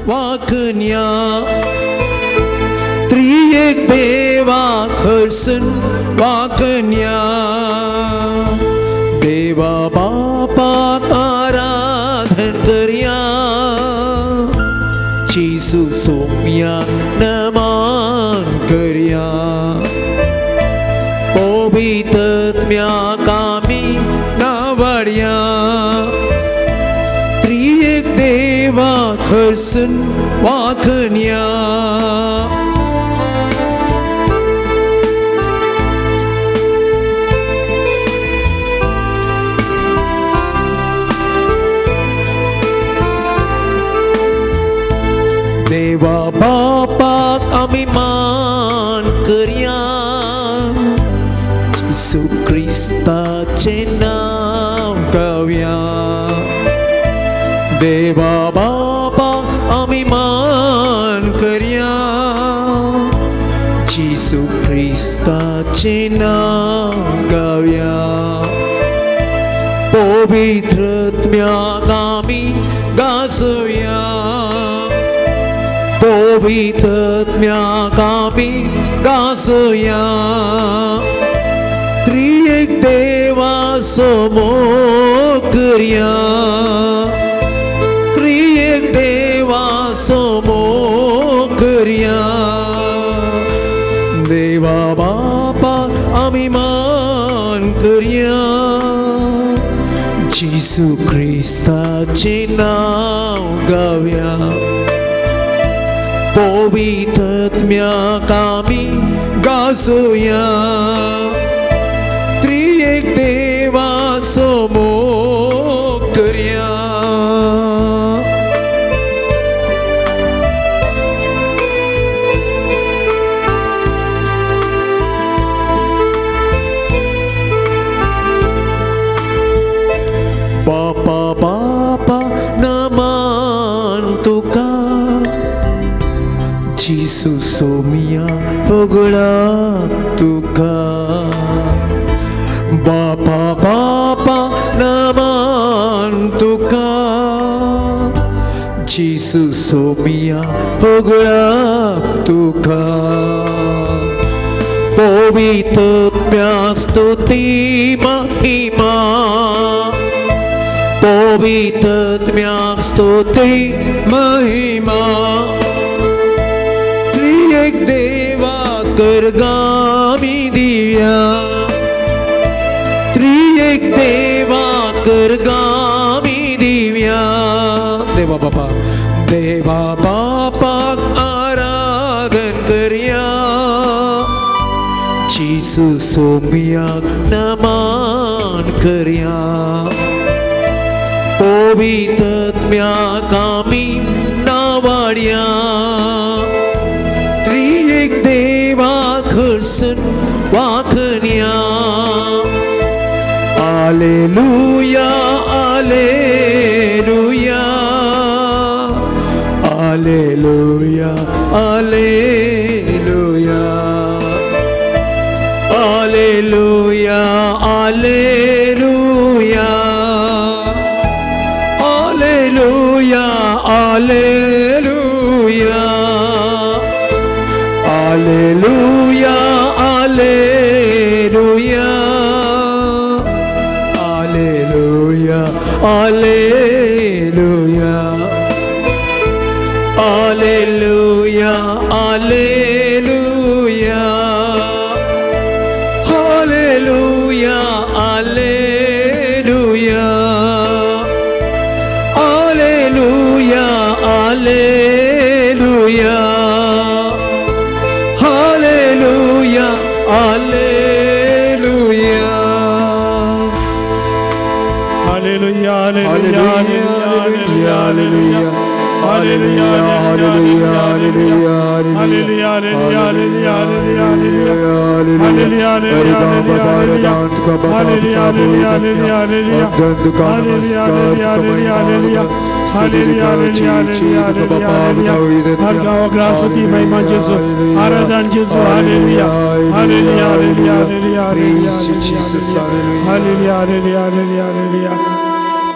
वाकन्या त्रिएक देवा खरसन वाकन्या देवा बापा आराधन कर्या चीसु सोम्या नमान कर्या पवित्रत्म्या कामी नावड्या त्रिएक देवा खरसन वाकन्या देवा बापा आम्ही मान कर्या येशू ख्रिस्ताचे नाव गाऊया देवा बापा आम्ही मान कर्या येशू ख्रिस्ताचे नाव गाऊया पवित्रत्म्याक आम्ही गाजूया पवित्रत्म्याक आम्ही गाजूया त्रिएक देवा समोर कर्या त्रिएक देवा समोर कर्या देवा बापा आम्ही मान कर्या येशू ख्रिस्ताचे नाव गाऊया पवित्रत्म्याक आम्ही गाजूया त्रिएक देवा समोर कर्या बापा बापा नमान तुका येशू सोमिया होगळा तुका बापा बापा नमान तुका येशू सोमिया होगळा तुका पवित्रत्म्याक स्तुती महिमा पवित्रत्म्याक स्तुती महिमा त्रिएक देवा करगामी दिव्या त्रिएक देवा करगामी दिव्या देवा बापाक आराधन कर्या येशू सोम्याक नमान कर्या पवित्रत्म्याक आम्ही नावाड्या त्रिएक देवा खरसन वाकन्या Alleluia, Alleluia, Alleluia, Alleluia, Alleluia, Alleluia, Alleluia, Alleluia, Alleluia, Alleluia. Alleluia, Alleluia, Alleluia, Alleluia, Alleluia, Alleluia, Alleluia, Alleluia, Alleluia. Hallelujah, hallelujah, hallelujah, hallelujah, hallelujah, hallelujah, hallelujah, hallelujah,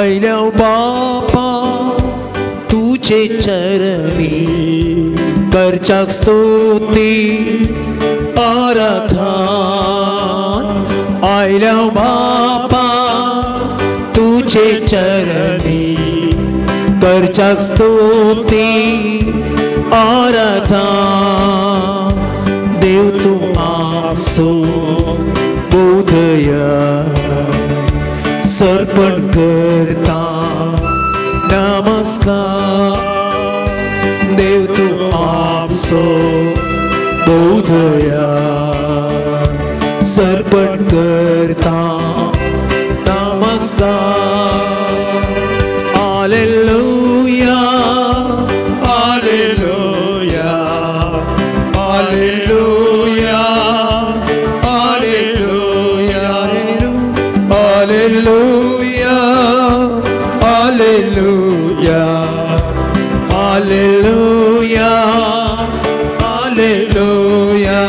आयल्या बापा तुझे चरणी करच्याक स्तुती आराधन आयल्या बापा तुझे चरणी करच्याक स्तुती आराधन देव तू आमचो बोधया सर्पण करता नमस्कार देव तू आमचो बोधया सर्पण करता नमस्कार hallelujah hallelujah hallelujah hallelujah hallelujah hallelujah hallelujah hallelujah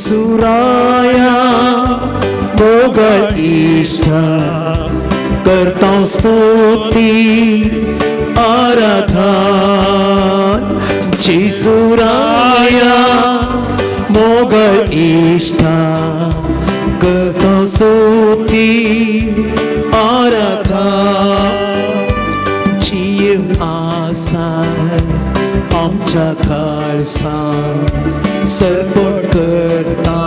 जिसुराया मोगल इष्ट करता स्तुति आराधन जिसुराया मोगल इष्ट करता स्तुति आराधन जीव आसान आमच्या खालसान सर्पण करता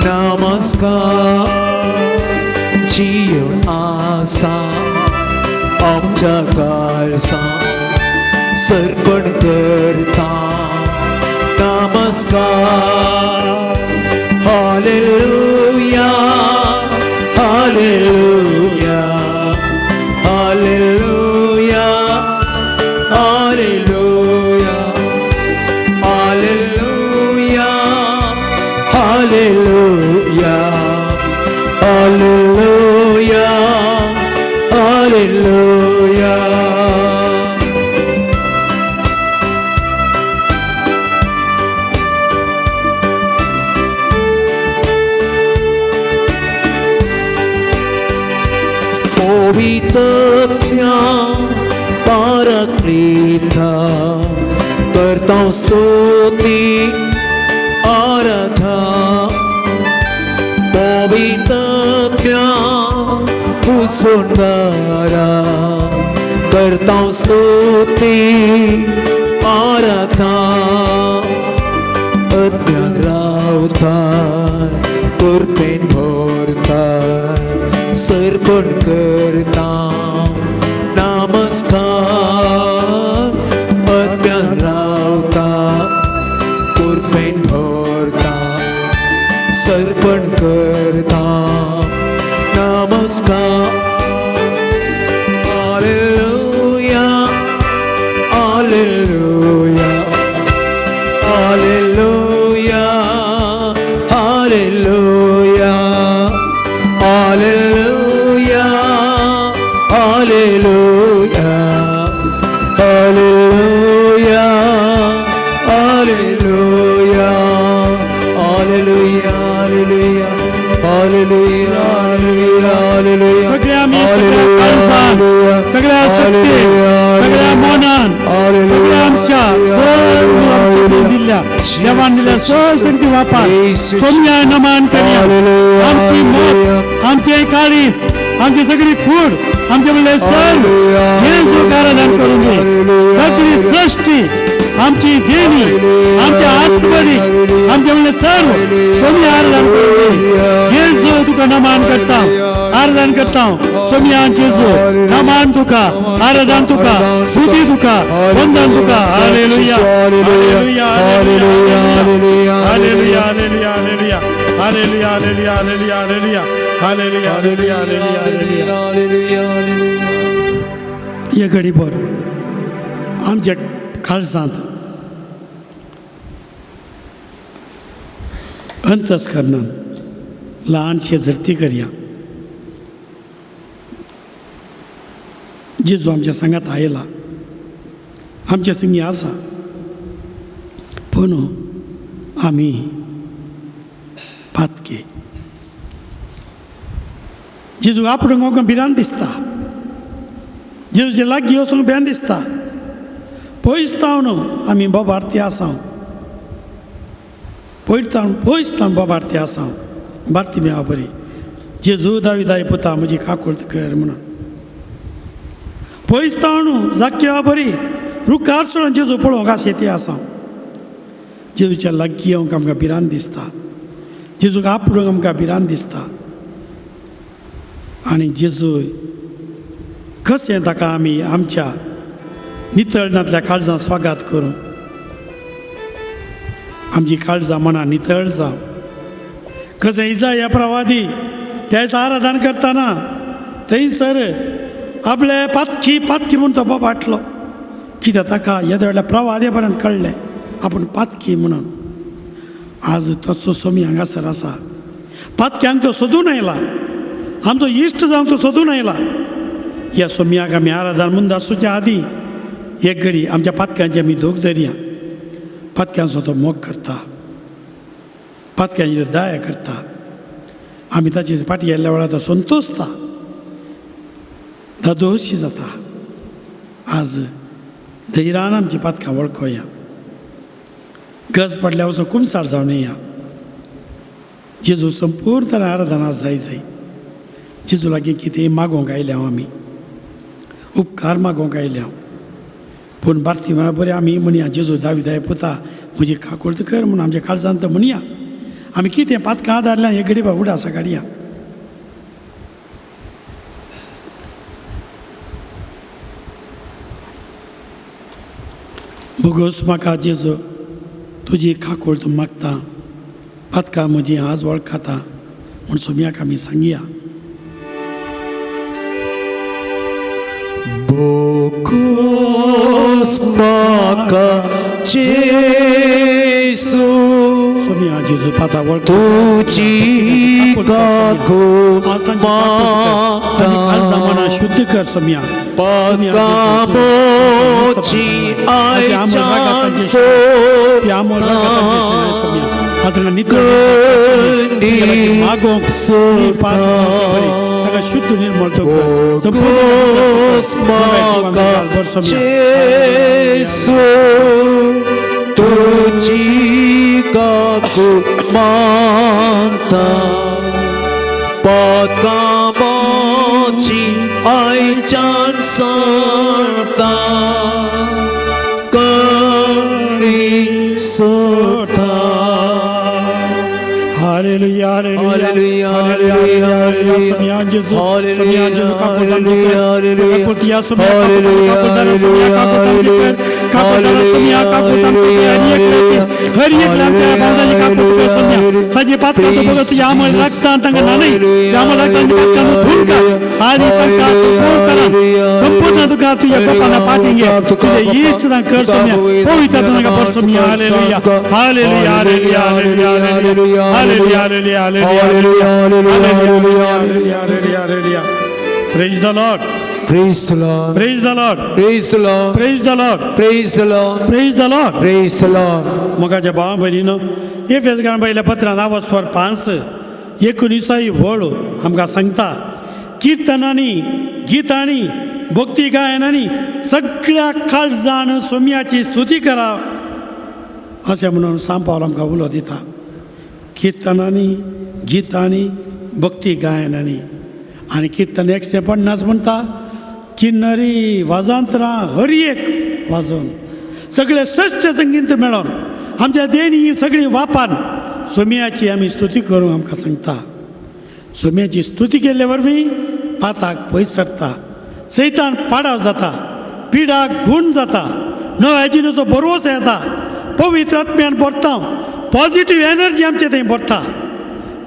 नमस्कार जीव आसा आमच्या खालसान सर्पण करता नमस्कार hallelujah hallelujah hallelujah hallelujah hallelujah hallelujah hallelujah hallelujah पवित्रज्ञा पारक्रीता करता स्तुति आराधन पवित्रज्ञा सुंदरा करता स्तुति आराधन अज्ञान रावता कुर्पेन भरता सर्पण करता नमस्कार अज्ञान रावता कुर्पेन भरता सर्पण करता नमस्कार hallelujah hallelujah hallelujah hallelujah hallelujah hallelujah hallelujah hallelujah hallelujah hallelujah hallelujah सगळ्या मी सगळ्या काळजात, सगळ्या सत्य, सगळ्या मनान, सगळ्या आमच्या सर्व आमच्या दिल्या देवान दिल्या सर्व संगती वापर सोम्या नमान करूया आमची मत आमचे काळीस आमची सगळी खूड आमचे म्हणले सर्व जेजू आराधन करून दे सगळी सृष्टी आमची देणी आमच्या आत्मदी आमचे म्हणले सर्व सोम्या आराधन करून दे जेजू तुका नमान करता आराधन करता सोम्या जेजू नमान तुका आराधन तुका स्तुती तुका वंदन तुका hallelujah hallelujah hallelujah hallelujah hallelujah hallelujah hallelujah hallelujah hallelujah hallelujah hallelujah hallelujah ये घडीभर आमच्या खालसांत अंतस्करणान ल्हानशें झरती करया जेजू आमच्या संगात आयला आमचे संगी आसा पूण आमी पातके. जेजू आपणूक आमकां भिरांत दिसता, जेजूचे लागीं वचूंक बेन दिसता. पयसतावन आमी बोबारती आसा, पयसतावन बोबारती आसा. भारती मेळा बरी जेजू दाविदाय पुता म्हजी काकूळट कर म्हणून. पयसतावन जाक्या बरी रुखार सोडून जेजू पळोवंक आशेती आसा. जेजूच्या लागीं येवंक आमकां भिरांत दिसता, जेजूक आपणूक आमकां भिरांत दिसता. आनी जेजू कशें ताका आमी आमच्या नितळणांतल्या काळजां स्वागत करूं. आमची काळजां मना नितळ जावं. कशें इसाया प्रवादी त्या दिसा आराधन करतना थंयसर आपले पातकी पातकी म्हणून तो बोबाटलो. कित्याक ताका येद्या व्हडल्या प्रवादे पर्यंत कळ्ळें आपूण पातकी म्हणून. आज तोचो सोमी हांगासर आसा. पातक्यांक तो सोदून आयला, आमचो इश्ट जावन तो सोदून आयला. ह्या सोमयाक आमी आराधन म्हणून आसूच्या आदीं एक घडी आमच्या पातक्यांचे आमी दोग धरया. पातक्यांचो तो मोग करता, पातक्यांची तो दया करता. आमी ताचे फाटी येयल्ल्या वेळार तो संतोसता, दोशी जाता. आज धैर्यान आमची पातकां वळखोया. गज पडल्या वचून कुमसार जावन येया. जेजू संपूर्ण तरेन आराधना जाय जाय. जेजू लागीं कितेंय मागोवंक आयले हांव, आमी उपकार मागोवंक आयले हांव. पूण भारती मेळा बरें आमी म्हणया जेजू दाविदाय पुता म्हजी काकूळट कर म्हणून आमच्या काळजांत म्हणया. आमी कितें पातकां आदारल्या हे घडी उडा आसा काडया. भोगोस म्हाका जेजू तुजी काकूळट मागता, पातकां म्हजी आज वळखता म्हूण सोमयाक आमी सांगया. Bokos maka Jesu सोमया जेजू पाता वळख तुझी काकू काळजां मना शुद्ध कर. सोमया पदकामोची आयचांसो शुद्ध निर्मळ Jesu तुझी काकू मागता, पदकामोची आयचान सरता कणी सोडता. Hallelujah, hallelujah, hallelujah, hallelujah. Somiya Jesu, Somiya Jesu kakutan Somiya हर एक लांबच्या बांधाची कापूट कर सोम्या. ताजी पातकां बघत तुझ्या आमळ लागता तांकां नाही आमळ लागता पातकां धूर कर आणि तांकां संपूर्ण तुका तुझ्या कोपाना पाठींग घे. तुझे इश्ट तांकां कर सोम्या. पवित्र तांकां पर सोम्या. Hallelujah, hallelujah, hallelujah, hallelujah, hallelujah, hallelujah, hallelujah, hallelujah, hallelujah. Praise the Lord. Praise the Lord. Praise the Lord. Praise the Lord. Praise the Lord. Praise the Lord. Praise the Lord. Praise the Lord. मोगाच्या भावा भयणीनो, एफेसकारांक पयल्या पत्रांत 9:5-19 व्हळ आमकां सांगता. किर्तनांनी, गितांनी, भक्ती गायनांनी सगळ्या काळजान सोम्याची स्तुती करा अशें म्हणून सांत पावल आमकां उलो दिता. किर्तनांनी, गितांनी, भक्ती गायनांनी. आनी किर्तन 150 म्हणटा. किन्नरी, वाजांतरां हर एक वाजोवन सगळे श्रेश्ठ संगीत मेळोन आमच्या देणी सगळीं वापान सोम्याची आमी स्तुती करूंक आमकां सांगता. सोम्याची स्तुती केल्ले वरवीं पाताक पयस सरता, सैतान पाडाव जाता, पिडाक गूण जाता, नव्या जिणेचो बरोस येता, पवित्र आत्म्यान भरता, पॉझिटीव एनर्जी आमचे थंय भरता.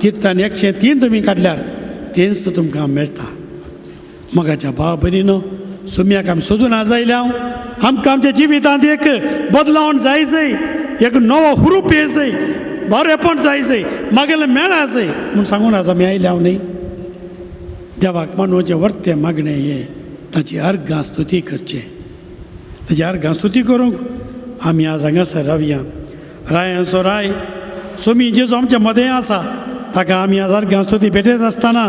किर्तन 103 तुमी काडल्यार तेंच तुमकां मेळटा. मोगाच्या भाव भयणीनो, सोम्याक आमी सोदून आजायल्या आमकां आमच्या जिवितांत एक बदलावण जाय जाय, एक नवो हुरूप येय जाय, बरेपण जाय जाय, मागेलें मेळा जाय म्हूण सांगून आज आमी आयल्या न्ही. देवाक मानोवचें वर्तें मागणें हें ताची अर्गां स्तुती करचें. त्याच्यार हांगा स्तुती करूंक आमी आज हांगासर रावया. रायांचो राय सोमी जेजू आमच्या मदें आसा, ताका आमी आज अर्घां स्तुती भेटयत आसतना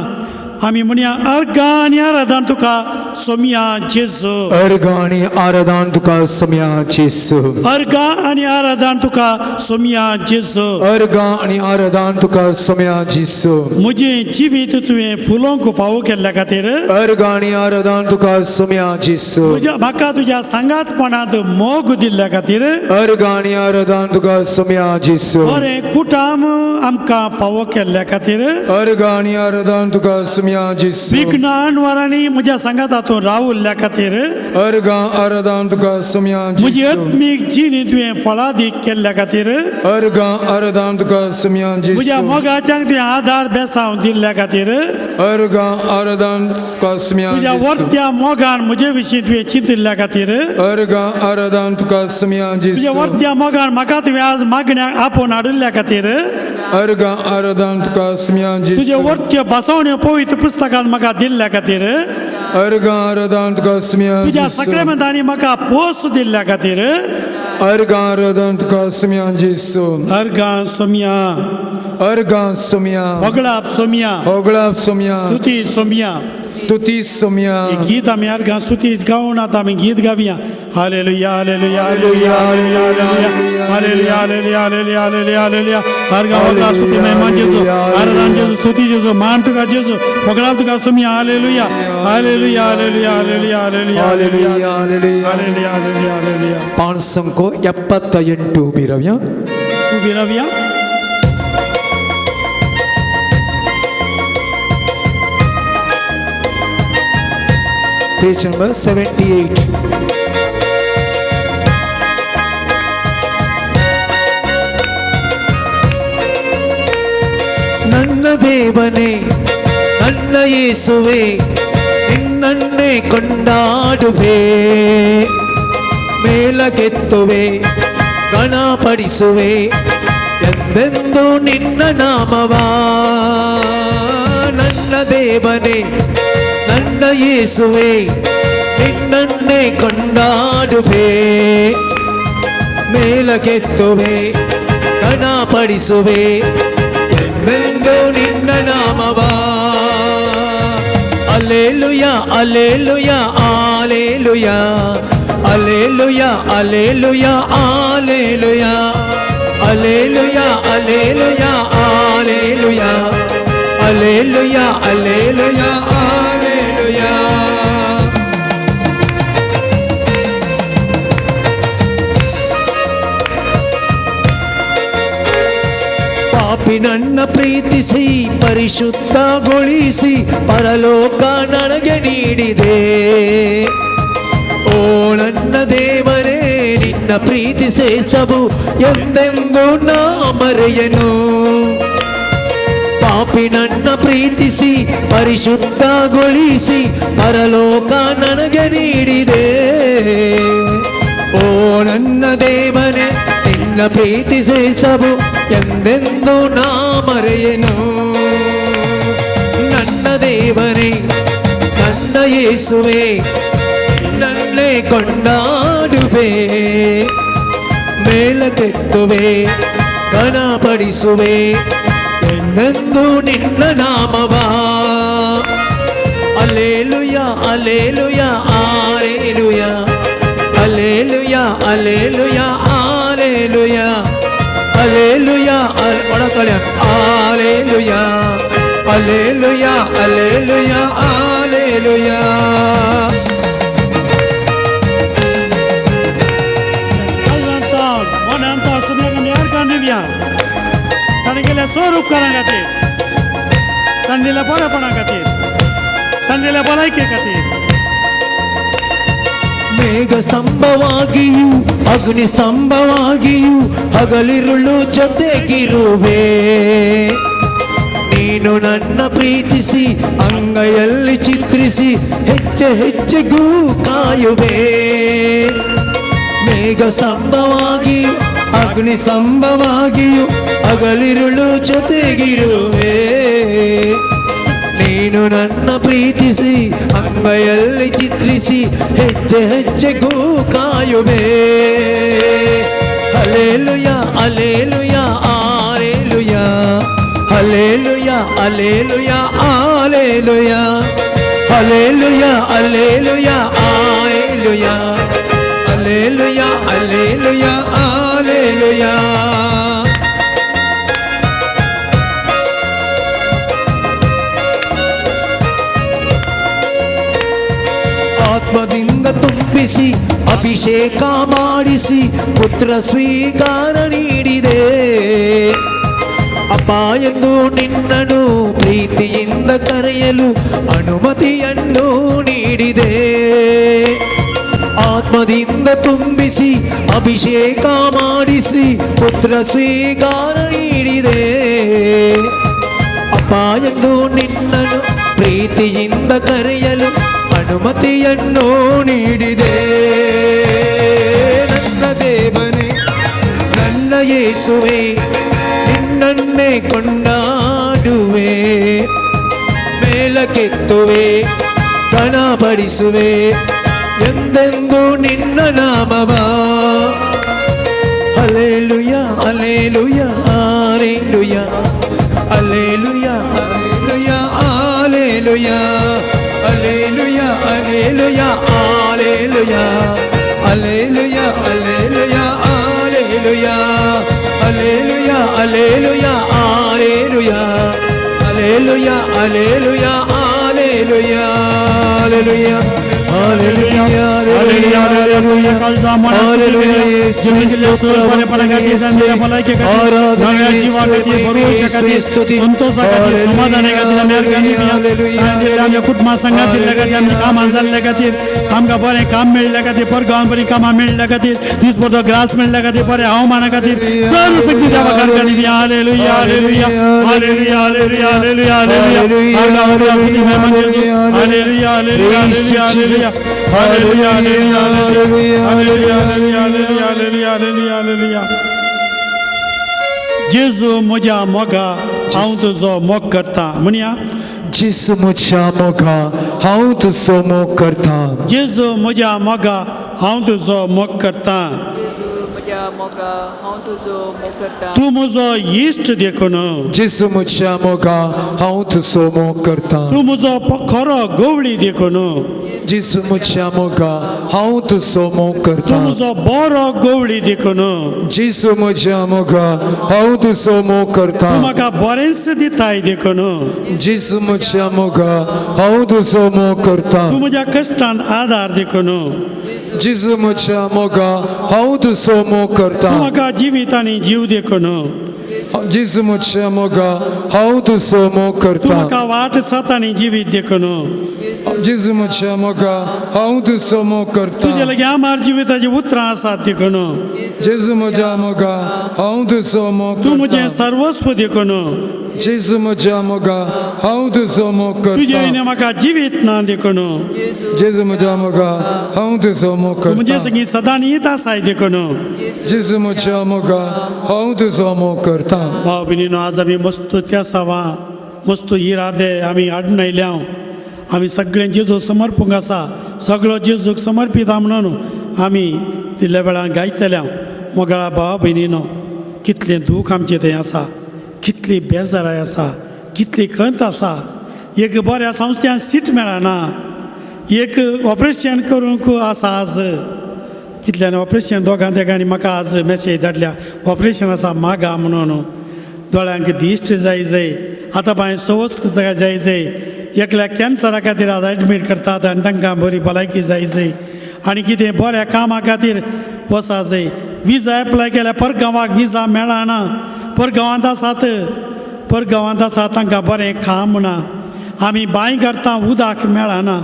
आमी म्हणया अर्घां आनी आराधन तुका सोमिया जेजू. अर्घ आणि आराधन तुका सोमिया जेजू. अर्घां आनी आराधन तुका सोमिया जेजू. अर्घ आणि आराधन तुका सोमिया जेजू. म्हजें जिवीत तुवें फुलोवंक फावो केल्ल्या खातीर, अर्घ आणि आराधन तुका सोमिया जेजू. म्हाका तुज्या सांगातपणांत मोग दिल्ल्या खातीर, अर्घ आणि आराधन तुका सोमिया जेजू. बरें कुटाम आमकां फावो केल्ल्या खातीर, अर्घ आणि आराधन तुका सोमिया जेजू. विघ्नान वरांनी म्हज्या सांगात हातूंत रावल्ल्या खातीर, अर्घ आराधन तुका सोमिया म्हजी जेजू. आत्मीक जिणी तुवें फळादीक केल्ल्या खातीर, अर्घ आराधन तुका सोमिया म्हज्या जेजू. मोगाच्यांक तुवें आदार बेसांव दिल्ल्या खातीर, अर्घ आराधन तुका सोमिया तुज्या जेजू. वर्त्या मोगान म्हजे विशीं तुवें चिंतिल्ल्या खातीर, अर्घ आराधन तुका सोमिया तुज्या जेजू. वर्त्या मोगान म्हाका तुवें आज मागण्याक आपोवन हाडिल्ल्या खातीर, अर्घ आराधन तुका सोमिया तुजे जेजू. वर्त्यो बसवण्यो पवित्र पुस्तकान म्हाका दिल्ल्या खातीर, अर्घ आराधन तुका सोमिया तुज्या जेजू. सक्रेमंतांनी म्हाका पोस दिल्ल्या खातीर, अर्घ आराधन तुका सोमिया जेजू. अर्घां सोमिया, अर्घ सोमिया. वगळाप सोमिया, होगळाप सोमिया. स्तुती सोमिया. स्तुती सोमिया. हे गीत आमी अर्घां स्तुती गावन आतां आमी गीत गावया. Hallelujah hallelujah hallelujah hallelujah hallelujah hallelujah hallelujah hallelujah hallelujah hallelujah. अर्घां वगळा स्तुती महिमा जेजू, आराधन जेजू, स्तुती जेजू, मान तुका जेजू, वगळाप तुका सोमिया. Hallelujah hallelujah hallelujah hallelujah hallelujah hallelujah hallelujah hallelujah hallelujah. 578 ಬಿರವ್ಯ. उबी रावया. Page number 78. ನನ್ನ ದೇವನೇ ನನ್ನ ಯೇಸುವೆ ನಿನ್ನನ್ನೇ ಕೊಂಡಾಡುವೆ, ಮೇಲಕ್ಕೆತ್ತುವೆ ಗಣಪಡಿಸುವೆ ಎಂದೆಂದು ನಿನ್ನ ನಾಮವಾ. ನನ್ನ ದೇವನೇ ನನ್ನ ಯೇಸುವೆ ನಿನ್ನನ್ನೇ ಕೊಂಡಾಡುವೆ, ಮೇಲಕ್ಕೆತ್ತುವೆ ಗಣಪಡಿಸುವೆ ಎಂದೆಂದು ನಿನ್ನ ನಾಮವಾ. ಅಲ್ಲೇಲುಯಾ ಅಲ್ಲೇಲುಯಾ ಆಲೇಲುಯಾ, ಅಲ್ಲೇಲುಯಾ ಅಲ್ಲೇಲುಯಾ ಆಲೇಲುಯಾ, ಅಲ್ಲೇಲುಯಾ ಅಲ್ಲೇಲುಯಾ ಆಲೇಲುಯಾ, ಅಲ್ಲೇಲುಯಾ ಅಲ್ಲೇಲುಯಾ ಆಲೇಲುಯಾ. ಪಾಪಿ ನನ್ನ ಪ್ರೀತಿಸಿ ಪರಿಶುದ್ಧಗೊಳಿಸಿ ಪರಲೋಕ ನನಗೆ ನೀಡಿದೆ. ಓ ನನ್ನ ದೇವರೇ ನಿನ್ನ ಪ್ರೀತಿ ಸೇಸವು ಎಂದೆಂದು ನಾ ಮರೆಯನು. ಪಾಪಿ ನನ್ನ ಪ್ರೀತಿಸಿ ಪರಿಶುದ್ಧಗೊಳಿಸಿ ಪರಲೋಕ ನನಗೆ ನೀಡಿದೆ. ಓ ನನ್ನ ದೇವರೇ ನಿನ್ನ ಪ್ರೀತಿ ಸೇಸವು ಎಂದೆಂದು ನಾ ಮರೆಯನು. ನನ್ನ ದೇವರೇ ನನ್ನ ಯೇಸುವೆ ನನ್ನೇ ಕೊಂಡಾಡುವೆ, ಮೇಲಕ್ಕೆತ್ತುವೆ ಗಣಪಡಿಸುವೆ ಎಂದೆಂದು ನಿನ್ನ ನಾಮವಾ. ಅಲ್ಲೇಲುಯಾ ಅಲ್ಲೇಲುಯಾ ಆಲೇಲುಯಾ, ಅಲ್ಲೇಲುಯಾ ಅಲ್ಲೇಲುಯಾ ಆಲೇಲುಯಾ, ಅಲ್ಲೇಲುಯಾ ಒಳಕಳೆ ಆಲೇಲುಯಾ, ಅಲ್ಲೇಲುಯಾ ಅಲ್ಲೇಲುಯಾ ಆಲೇಲುಯಾ. ताणें सोर उपकारां खातीर, ताणें दिल्या बरेपणा खातीर, ताणें दिल्या भलायके खातीर. ಮೇಘ ಸ್ತಂಭವಾಗಿಯೂ ಅಗ್ನಿ ಸ್ತಂಭವಾಗಿಯೂ ಹಗಲಿರುಳು ಜೊತೆಗಿರುವೆ. ನೀನು ನನ್ನ ಪ್ರೀತಿಸಿ ಅಂಗೈಯಲ್ಲಿ ಚಿತ್ರಿಸಿ ಹೆಜ್ಜೆ ಹೆಜ್ಜೆಗೂ ಕಾಯುವೆ. ಮೇಘ ಸ್ತಂಭವಾಗಿಯೂ ಅಗ್ನಿ ಸ್ತಂಭವಾಗಿಯೂ ಹಗಲಿರುಳು ಜೊತೆಗಿರುವೆ. ನೀನು ನನ್ನ ಪ್ರೀತಿಸಿ ಅಂಗೈಯಲ್ಲಿ ಚಿತ್ರಿಸಿ ಹೆಜ್ಜೆ ಹೆಜ್ಜೆಗೂ ಕಾಯುವೆ hallelujah hallelujah hallelujah hallelujah hallelujah hallelujah hallelujah hallelujah hallelujah hallelujah hallelujah hallelujah ಆತ್ಮದಿಂದ ತುಂಬಿಸಿ ಅಭಿಷೇಕ ಮಾಡಿಸಿ ಪುತ್ರ ಸ್ವೀಕಾರ ನೀಡಿದೆ ಅಪ್ಪ ಎಂದು ನಿನ್ನನು ಪ್ರೀತಿಯಿಂದ ಕರೆಯಲು ಅನುಮತಿಯನ್ನು ನೀಡಿದೆ ಆತ್ಮದಿಂದ ತುಂಬಿಸಿ ಅಭಿಷೇಕ ಮಾಡಿಸಿ ಪುತ್ರ ಸ್ವೀಕಾರ ನೀಡಿದೆ ಅಪ್ಪ ಎಂದು ನಿನ್ನನು ಪ್ರೀತಿಯಿಂದ ಕರೆಯಲು ಅನುಮತಿಯನ್ನು ನೀಡಿದೆ ನನ್ನ ದೇವನೇ ನನ್ನ ಯೇಸುವೆ ನಿನ್ನನ್ನೇ ಕೊಂಡಾಡುವೆ ಮೇಲಕ್ಕೆತ್ತುವೆ ಗಣಪಡಿಸುವೆ ಎಂದೆಂದು ನಿನ್ನ ನಾಮವ hallelujah hallelujah hallelujah hallelujah hallelujah hallelujah hallelujah hallelujah hallelujah hallelujah hallelujah hallelujah hallelujah hallelujah hallelujah hallelujah hallelujah hallelujah hallelujah hallelujah hallelujah hallelujah जिंदगीला सोलपणे पडगाती संदेला भलायके गाती नव्या जीवासाठी भरोशासाठी संतोषासाठी समाधानासाठी मेरगानी दिल्या आमच्या कुटुंबा संघातील लगाती आमच्या कामां जाल्ल्या खातीर आमकां बरें काम मेळ्ळ्या खातीर परगांवान बरीं कामां मेळ्ळ्या खातीर दिसभर ग्रास मेळ्ळ्या खातीर बरें हवामाना खातीर सर्व शक्ती देवा कारखानी दिया hallelujah hallelujah hallelujah hallelujah hallelujah hallelujah hallelujah hallelujah hallelujah hallelujah hallelujah hallelujah जेजू म्हज्या मोगा हांव तुजो मोग करता म्हणया जिसू म्हज्या मोगा हांव तुजो मोग करता जेजू म्हज्या मोगा हांव तुजो मोग करता तूं म्हजो इश्ट देखून जिसू म्हज्या मोगा हांव तुजो मोग करता तूं म्हजो खरो गवळी देखून जिसू म्हज्या मोगा हांव तुजो मोग तूं करता म्हजो बरो गवळी देखून जिसू म्हज्या मोगा हांव तुजो मोग करता तूं म्हाका बरेंच दिताय देखून जिसू म्हज्या मोगा हांव तुजो मोग करता तूं म्हज्या कश्टांत आदार देखून जिसू म्हज्या मोगा हांव तुजो मोग करता तूं म्हाका जिवीत आनी जीव देखून जिसू म्हज्या मोगा हांव तुजो मोग तूं करता म्हाका वाट सात आनी जिवीत देखून जिसू म्हज्या मोगा हांव तुजो मोग करता तुजे लागीं आमार जिविताची उतरां आसात देखून जिसू म्हज्या मोगा हांव तुजो मोग तूं करता म्हजें सर्वस्व देखून जिसू म्हज्या मोगा हांव तुजो मोग तुजे करता वयल्यान म्हाका जिवीत ना देखून जिसू म्हज्या मोगा हांव तुजो मोग तूं म्हजे करता सगळीं सदां नीत आसाय देखून जिसू म्हज्या मोगा हांव तुजो मोग करता भाव भयणीनो आज आमी मस्त त्या सावा मस्त ही रादे आमी हाडून आयल्या आमी सगळें जेजूक समर्पूंक आसा सगळो जेजूक समर्पीत म्हणून आमी तितल्या वेळार गायतल्या मोगळा भाव भयणीनो कितलें दूख आमचें थंय आसा कितली बेजाराय आसा कितली खंत आसा एक बऱ्या संस्थ्यान सीट मेळना एक ऑपरेशन करूंक आसा आज कितल्यान ऑपरेशन दोगां तेगांनी म्हाका आज मॅसेज धाडल्या ऑपरेशन आसा मागा म्हणून दोळ्यांक दिश्ट जाय जाय आतां बाय सवच जाय जाय एकल्याक कॅन्सरा खातीर आज एडमीट करतात आनी तांकां बरी भलायकी जाय जाय आनी कितें बऱ्या कामा खातीर वसा जाय विजा एप्लाय केल्या परगांवाक विजा मेळना परगांवांत आसात तांकां बरें काम ना आमी बांय काडटा उदक मेळना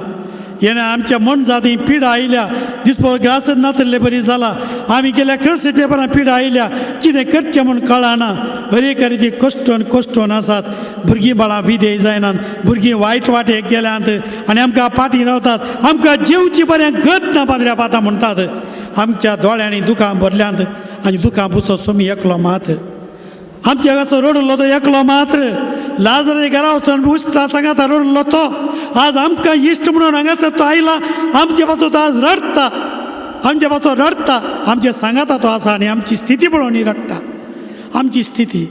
हेणें आमच्या मन जाती पिडा आयल्या दिसपो ग्रासच नातरले बरी जाला आमी गेल्या क्रसेच्या बरें पिडा आयल्या कितें करचें म्हूण कळना हर एक ती कश्टोन आसात भुरगीं बाळां विदेय जायनात भुरगीं वायट वाटेक गेल्यांत आनी आमकां पाटी रावतात आमकां जेवची बरें गत ना पाद्र्या पाता म्हणटात आमच्या दोळ्यांनी दुकां भरल्यांत आनी दुकां बुचो सोमी एकलो मात आमच्या गाचो रडलो तो एकलो मात्र लाजराच्या घरा वचून उश्टा सांगात रडलो तो आज आमकां इश्ट म्हणून हांगासर तो आयला आमचे पासून तो आज रडता आमचे पासून रडता आमचे सांगाता तो आसा आनी आमची स्थिती पळोवन रडटा आमची स्थिती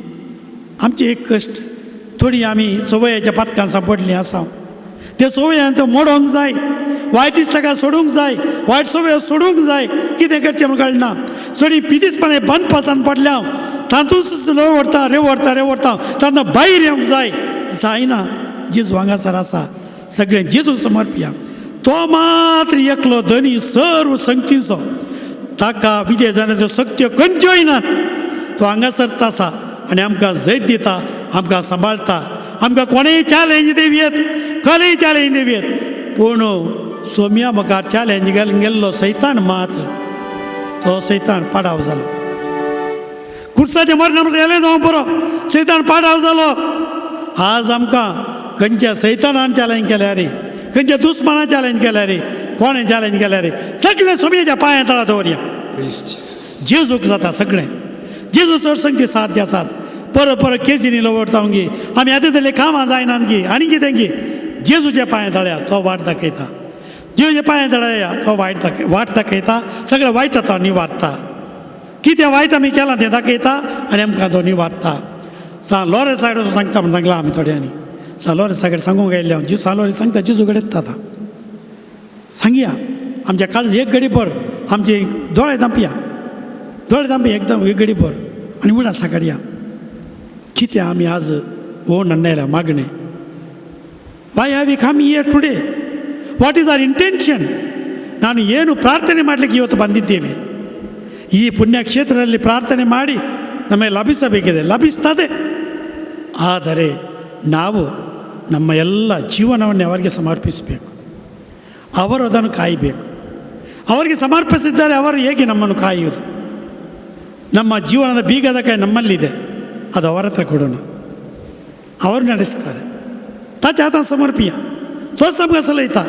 आमचे एक कश्ट थोडी आमी सवयाच्या पातकां सांपडलीं आसा ते सवयान तो मोडोवंक जाय वायट इश्टाका सोडूंक जाय वायट सवयो सोडूंक जाय कितें करचें म्हूण कळना चोडी पिदीसपणे बंद पासान पडल्या तातूंच रेवडटा तांकां भायर येवंक जाय जायना जेजू हांगासर आसा सगळें जेजू समर्पिया तो मात्र एकलो धनी सर्व संगतीचो ताका विजय जाण्याच्यो शक्त्यो खंयच्योय नात तो हांगासर आसा आनी आमकां जैत दिता आमकां सांबाळटा आमकां कोणेय चॅलेंज दिवयेत खरेय चॅलेंज दिवयेत पूण सोम्या मुखार चॅलेंज गेल्लो सैतान मात्र तो सैतान पाडाव जालो खुर्साच्या मरणां गेले जावं बरो सैतान पाडाव जालो आज आमकां खंयच्या सैतानान चॅलेंज केल्या रे खंयच्या दुस्मानान चॅलेंज केल्या रे कोणें चॅलेंज केल्या रे सगळें सोम्याच्या पांयां तळा दवरया जेजूक जाता सगळें जेजू चड संगती साथ आसात परत केसीनी लवडता गी आमी येता तले कामां जायनात गी आनी कितें गी जेजूच्या पांयां तळया तो वाट दाखयता जेजूच्या पांयां तळया तो वाट दाखयता सगळें वायट जाता निवारता कितें वायट आमी केलां तें दाखयता आनी आमकां तो निवारता लोरे सायड वचून सांगता म्हण सांगलां आमी थोड्यांनी लोरे सायड सांगूंक गेल्ले हांव लोरे सांगता जेजू कडेन येता सांगया आमच्या काळजी एक घडी भर आमचे दोळे दांपया एकदम एक घडी भर आनी उडा साकडया कितें आमी आज हो नन्नेल्या मागणें why have we come here today what is our intention ನಾನು ಏನು ಪ್ರಾರ್ಥನೆ ಮಾಡಲಿಕ್ಕೆ ಇವತ್ತು ಬಂದಿದ್ದೇವೆ ಈ ಪುಣ್ಯಕ್ಷೇತ್ರದಲ್ಲಿ ಪ್ರಾರ್ಥನೆ ಮಾಡಿ ನಮಗೆ ಲಭಿಸಬೇಕಿದೆ ಲಭಿಸ್ತದೆ ಆದರೆ ನಾವು ನಮ್ಮ ಎಲ್ಲ ಜೀವನವನ್ನು ಅವರಿಗೆ ಸಮರ್ಪಿಸಬೇಕು ಅವರು ಅದನ್ನು ಕಾಯಬೇಕು ಅವರಿಗೆ ಸಮರ್ಪಿಸಿದ್ದಾರೆ ಅವರು ಹೇಗೆ ನಮ್ಮನ್ನು ಕಾಯುವುದು ನಮ್ಮ ಜೀವನದ ಬೀಗದ ಕೈ ನಮ್ಮಲ್ಲಿದೆ ಅದು ಅವರ ಹತ್ರ ಕೊಡೋಣ ಅವರು ನಡೆಸ್ತಾರೆ ताच्या हातान समर्पिया तोच आमकां चलयता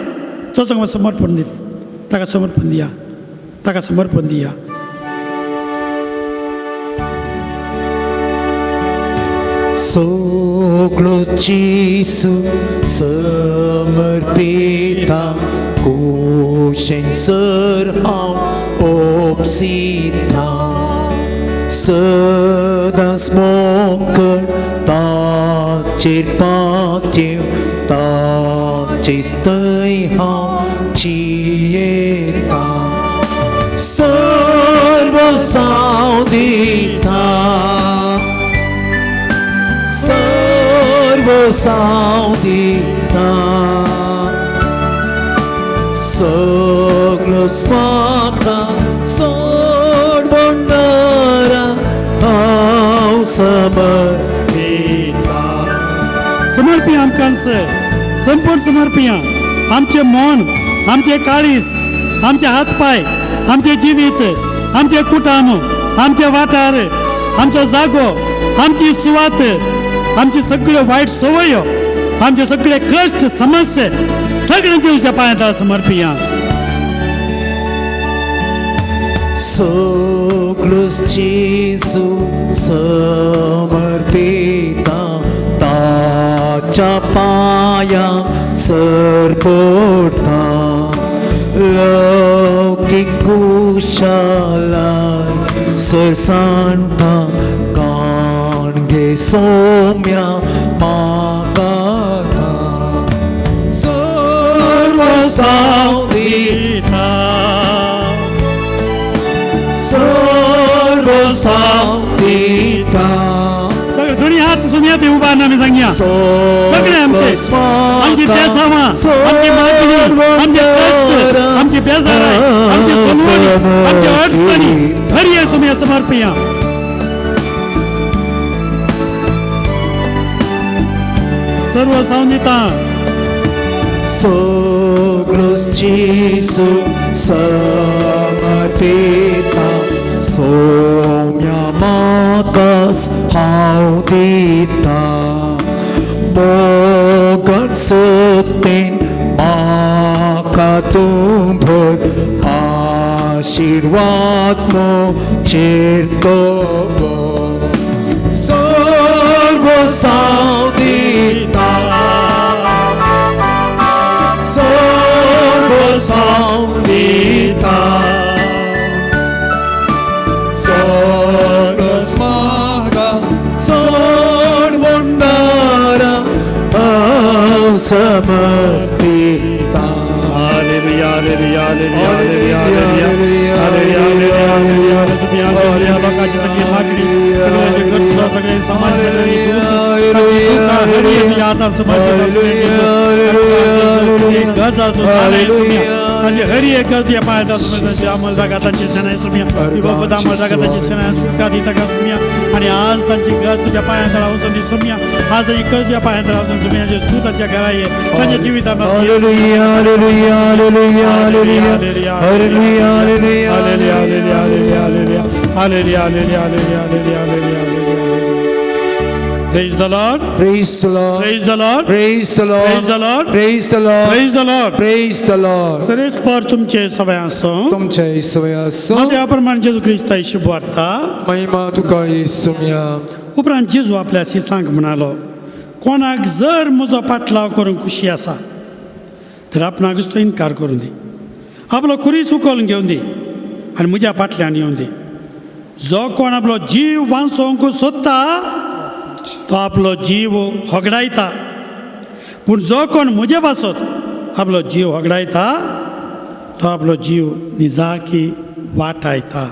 तोच आमकां ताका समर्पण दिया सगळो जेजू समर्पिता कुशेंसर हांव ओपसिता सदांच मोकळ ताचेर पातयो ताचेच थंय हांव जियेता सर्व सांव दिता सर्व सांव दिता सगळो म्हाका सोडवणारा हांव समर्पिया आमकां संपूर्ण समर्पिया आमचे मन आमचे काळीज आमचे हात पाय आमचे जिवीत आमचे कुटुंब आमचे वाठार आमचो जागो आमची सुवात आमचे सगळे वायट सवयो आमचे सगळे कश्ट समस्या सगळ्यांचे तुज्या पांयां तळा समर्पिया सगळो जेजू समर्पिता ताच्या पांयां सरपडटा लौकीक कुशलाय सरसाणटा काणगे सोम्या मागाता सर्व सांव दिता सर्व सांव दिता दोन्ही हात सुमिया ते उभा आम्ही सांगया सगळे आमचे आमची बेसावा आमची मागणी आमचे कष्ट आमची बेजाराय आमची समोनी आमची अडचणी खरी आहे सुमिया समर्पिया सर्व सांगिता सगळो जेजू समर्पिता सोम्या म्हाकाच हांव दिता मोगन सत्तेन म्हाका तूं भर आशिर्वाद मोचेर तो सर्व सांव दिता समर्पिता hallelujah hallelujah hallelujah hallelujah hallelujah hallelujah hallelujah तुम्ही हालेलुया लोकांची सगळी मागणी सगळ्यांचे गरज सगळे समाज आधार म्हणजे हरी एक या पायाचा त्यांची अंमलदागातांची सेना सुमिया बाबत अंमलदागातांची सेना सुटका दिता का सुमिया आणि आज त्यांची गज तुझ्या पायांत राहून सुमिया आज ही गज या पायांत राहून सुमिया जे तू त्यांच्या घरा ये त्यांच्या जीवितांना hallelujah hallelujah hallelujah hallelujah hallelujah hallelujah hallelujah hallelujah hallelujah hallelujah hallelujah hallelujah hallelujah Praise the Lord. Praise the Lord. Praise the Lord. Praise the Lord. Praise the Lord. Praise the Lord. Praise the Lord. Praise the Lord. सरेस पर तुमचे सवयांसो तुमच्या येशूयासो मध्ये जेजू ख्रिस्ता शुभ वार्ता महिमा तुका येशूया उपरांत जेजू आपल्याशी सांग म्हणालो कोणाक जर म्हजो पाटलाव करूंक खुशी आसा तर आपणाकच तो इन्कार करून दी आपलो खुरी सुकोवन घेवन दी आनी म्हज्या पाटल्यान येवन दी जो कोण आपलो जीव वांचोवंक सोदता तो आपलो जीव होगडायता पूण जो कोण म्हजे पासत आपलो जीव होगडायता तो आपलो जीव निजाकी वाटायता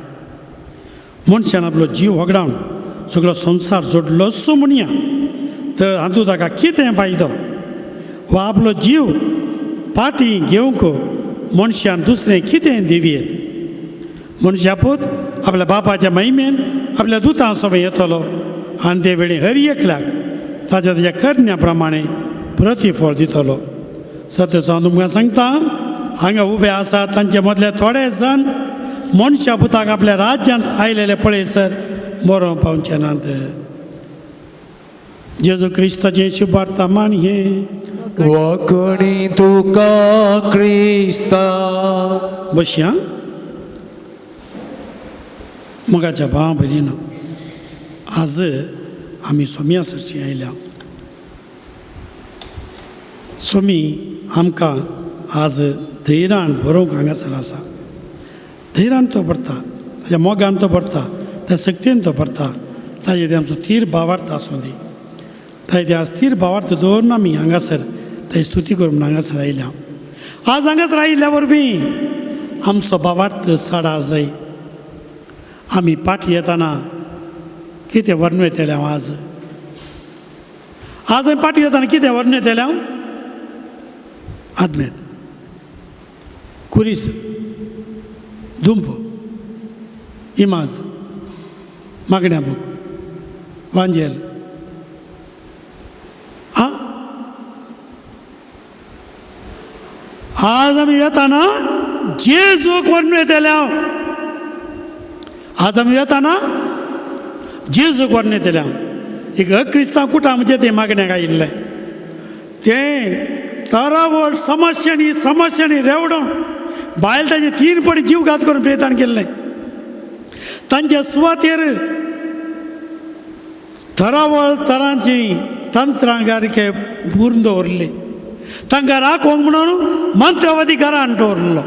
मनशान आपलो जीव होगडावन सगळो संवसार जोडलो सो म्हणया तर हातूंत ताका कितें फायदो वा आपलो जीव पाटी घेवंक मनशान दुसरें कितें दिवयेत मनशापूत आपल्या बापाच्या महिमेन आपल्या दुतां सोबत येतलो आनी ते वेळी हर एकल्याक ताच्या ताच्या करण्या प्रमाणे प्रतिफळ दितलो सत्य सांगून तुमकां सांगता हांगा उबे आसात तांचे मदले थोडे जाण मनशा पुताक आपल्या राज्यांत आयलेले पळयसर मरों पावचे नात जेजू क्रिस्ताचें शुभ वार्ता मान हे वखणी तुका क्रिस्ता बसया मगाच्या भावा भयणीनो आज आमी सोम्या सरशी आयल्या सोमी आमकां आज धैर्यान बरोवंक हांगासर आसा धैर्यान तो भरता ताच्या मोगान तो भरता त्या शक्तीन तो भरता ताजे ते आमचो थीर भावार्थ आसूं दी ताजे ते आज थीर भावार्थ दवरून आमी हांगासर ताजी स्तुती करून हांगासर आयल्या आज हांगासर आयिल्ल्या वरवीं आमचो भावार्थ साडा जाय आमी पाठ येताना कितें वर्णन येतलें हांव आज हांवें पाठ येताना कितें वर्णन येतलें हांव आदमेत कुरीस दुंप इमाज मागण्या बूक वांजेल आज आमी येताना जेजूक वर्णन येतलें हांव आज आमी येताना जेजूक वर्णन येतलें हांव एक क्रिस्तांव कुटां म्हणजे ते मागण्याक आयिल्लें तें तरावड समस्यांनी रेवडोन बायल ताजे 3 पटी जीव घात करून प्रयत्न केल्लें तांच्या सुवातेर तरावळ तरांची तंत्रगारिके भरून दवरली तांकां राखोवंक म्हणून मंत्रवादी घरान दवरलो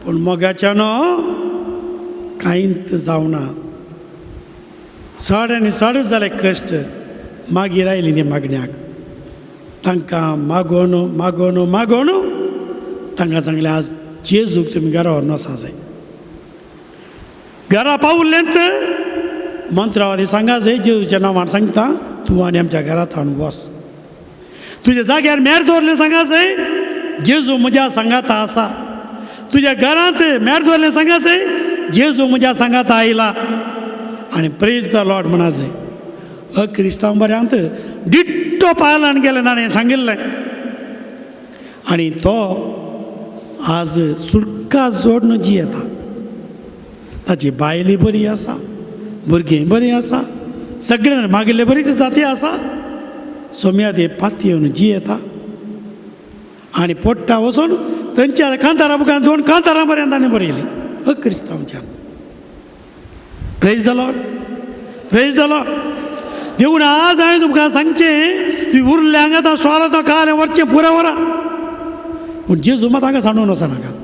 पूण मोगाच्यान कांयच जावना साड्यांनी साडू जाले कश्ट मागीर आयली न्ही मागण्याक तांकां मागोवन मागोवन मागोवन तांकां सांगलें आज जेजूक तुमी घरा व्हरून वचा जाय घरा पावलेंत मंत्रवादी सांगा जाय जेजूच्या नांवान सांगता तूं आनी आमच्या घरांत हाडून वच तुज्या जाग्यार मेर दवरलें सांगा जाय जेजू म्हज्या सांगाता आसा तुज्या घरांत मेर दवरलें सांगा जाय जेजू म्हज्या सांगाता आयला आनी प्रेज द लॉर्ड म्हणा जाय क्रिस्तांव बऱ्यांत डिट्टो पायलान गेलें ताणें सांगिल्लें आनी तो आज सुटका जोडून जियेता ताची बायली बरी आसा भुरगीं बरीं आसा सगळ्यांनी मागिल्ले बरीच जाती आसा सोम्या ते पाती येवन जियेता आनी पोट्टा वचून थंयच्या कांतारा बुकान 2 कांतारां पर्यंत ताणें बरयलीं क्रिस्तांवच्यान praise the Lord praise the Lord देवून आज हांवें तुमकां सांगचें तुवें उरलें हांगा तो स्टॉल तो काल व्हरचें पुरा वरां पूण जेजू मात हांगा सांडून वचनाकात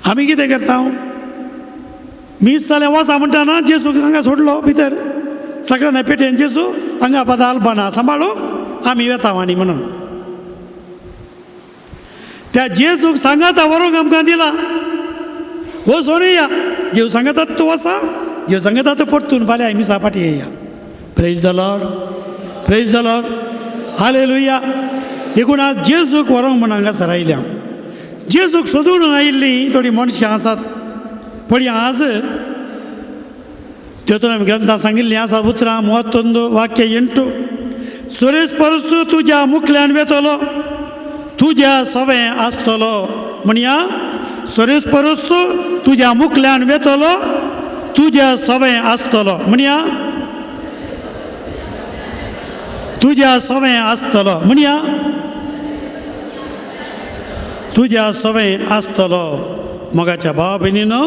आमी कितें करता मीस जालें वचा म्हणटाना जेजूक हांगा सोडलो भितर सगळ्यांना पेटयेन जेजू हांगा पदाल बाना सांबाळूंक आमी वेता आनी म्हणून त्या जेजूक सांगाता व्हरूंक आमकां दिला वचून या जेव सांगतात तो वसा जेव सांगता तो परतून फाल्यां आमी सापाटी येया प्रेज द लॉर्ड हालेलुया देखून आज जेजूक व्हरूंक म्हण हांगासर आयल्या जेजूक सोदून आयिल्लीं थोडीं मनशां आसात पण आज तेतून ग्रंथांत सांगिल्लें आसा उतरां 31 वाक्य 8 सुरेश परसू तुज्या मुखल्यान वेतलो तुज्या सवें आसतलो म्हणया सुरेश परसू तुज्या मुखल्यान वेतलो तुज्या सवें आसतलो म्हणया तुज्या सवें आसतलो म्हणया तुज्या सवें आसतलो मोगाच्या भाव भयणीनो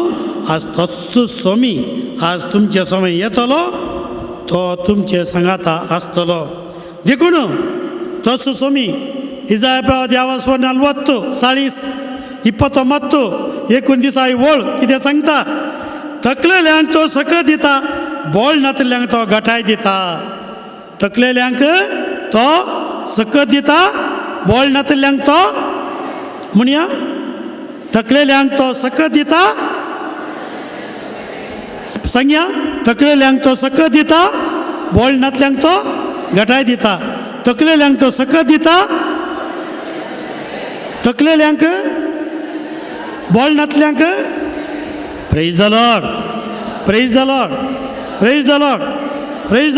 आज तस्सो सोमी आज तुमचे सवें येतलो तो तुमचे संगाता आसतलो देखून तस्सो सोमी इजाय देवास्वर 40 29 एकूण दिसा वळ कितें सांगता थकलेल्यांक तो सकत दिता बोळ नातल्यांक तो घटाय दिता थकलेल्यांक तो सकत दिता बोळ नातल्यांक तो म्हणया थकलेल्यांक तो सकत दिता सांगया थकलेल्यांक तो सकत दिता बोळ नातल्यांक तो घटाय दिता थकलेल्यांक तो सकत दिता थकलेल्यांक बोळ नातल्यांक प्रेज द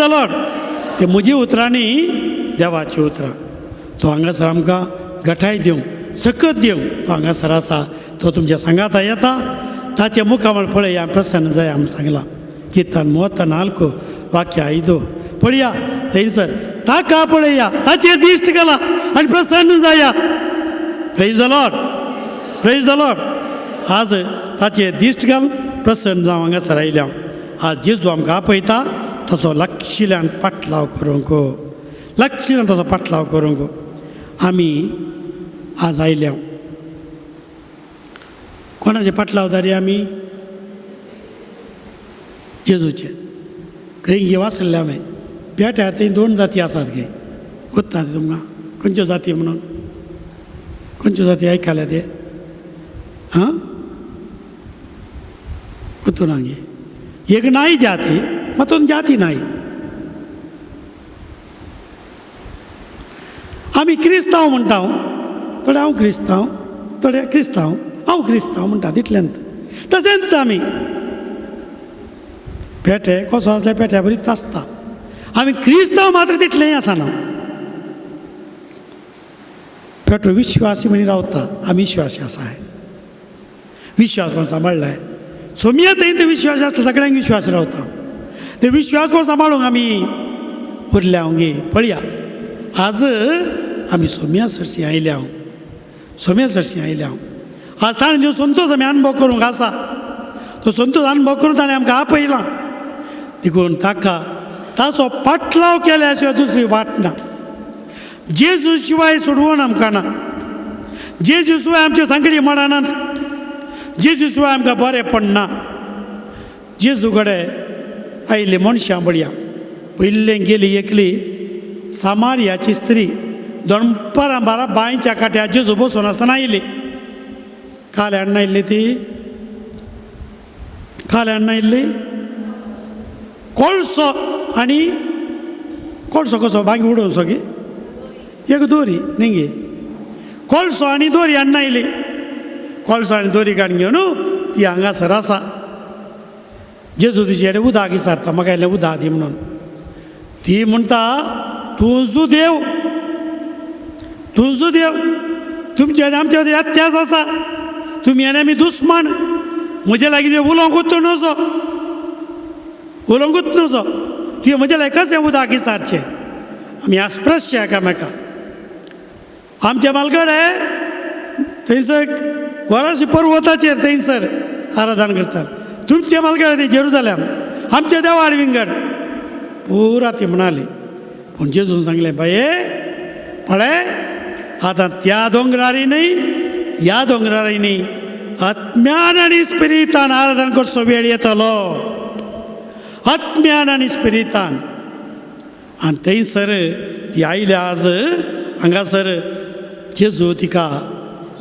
लॉर्ड ते म्हजी उतरांनी देवाची उतरां तो हांगासर आमकां घटाय दिवंक सकत दिवंक तो हांगासर आसा तो तुमच्या सांगाता येता ताचे मुखामळ पळया प्रसन्न जाय आमी सांगलां कित्तान 34 वाक्य 5 पळया थंयसर ताका पळया ताचे दिश्ट घाला आनी प्रसन्न जाया प्रेज द लॉर्ड आज ताचे दिश्ट घाल प्रसन्न जावं हांगासर आयल्या आज जेजू आमकां आपयता तसो लागशिल्ल्यान पाटलाव करूंक लागशिल्ल्यान तसो पाटलाव करूंक आमी आज आयल्या कोणाचे पाटलावदारी आमी जेजूचे खंय गे वाचलें हांवें पेट्या थंय 2 जाती आसात गे गुत्ता तुमकां खंयच्यो जाती म्हणून खंयच्यो जाती आयकल्या ते हां गुतूना गे एक नाई जाती मतून जाती नाई आमी क्रिस्तांव म्हणटा थोडे हांव क्रिस्तांव थोडे क्रिस्तांव हांव क्रिस्तांव म्हणटा तितल्यांत तशेंच आमी पेटे कसो आसल्या पेट्या बरीच आसता आमी क्रिस्तांव मात्र तितलेंय आसना पेटो विश्वासी म्हणी रावता आमी विश्वासी आसाय विश्वास पण सांबाळलाय सोमिया थंय ते विश्वास आसता सगळ्यांक विश्वास रावता ते विश्वास पण सांबाळूंक आमी उरल्या गे पळया आज आमी सोमिया सरशी आयल्या आज सांग न्यू संतोश आमी अनुभव करूंक आसा तो संतोश अनुभव करून ताणें आमकां आपयलां देखून ताका ताचो पाटलाव केल्या शिवाय दुसरी वाट ना जेजू शिवाय सोडवण आमकां ना जेजू शिवाय आमचे सांगडी मडनात जेजू शिवाय आमकां बरें पडना जेजू कडेन आयिल्ली मनशां बळया पयलें गेली एकली सामारियाची स्त्री दनपारां 12 बांयच्या काट्यार जेजू बसून आसतना आयली काल हाडून आयिल्ली ती कोळसो आनी कोळसो कसो भांगी उडोवन सो गे एक दोरी न्ही गे कोळसो आनी दोरी हाडून आयली कोळसो आनी दोरी काडून घेवन ती हांगासर आसा जेजू तिचे कडेन उदक विचारता म्हाका इल्लें उदक दी म्हणून ती म्हणटा तुजो देव तुमचे आनी आमचे व्यत्यास आसा तुमी आनी आमी दुस्मान म्हजे लागीं उलोवंकूच नजो तुवें म्हजे लागीं कशें उदक विचारचें आमी अस्पृश्य एकामेका आमच्या मालगडे थंयसर गोराशी पर्वताचेर थंयसर आराधना करतात तुमचे मालगडे ते जेरुजालेम आमचे देवाड विंगड पुरा ती म्हणाली पूण जेजून सांगलें बाये पळय आतां त्या दोंगरारी न्ही ह्या दोंगरारी न्ही आत्म्यान आनी स्पिरितान आराधना करचो वेळ येतलो आत्म्यान आनी स्पिरितान आनी थंयसर ती आयली आज हांगासर जेजू तिका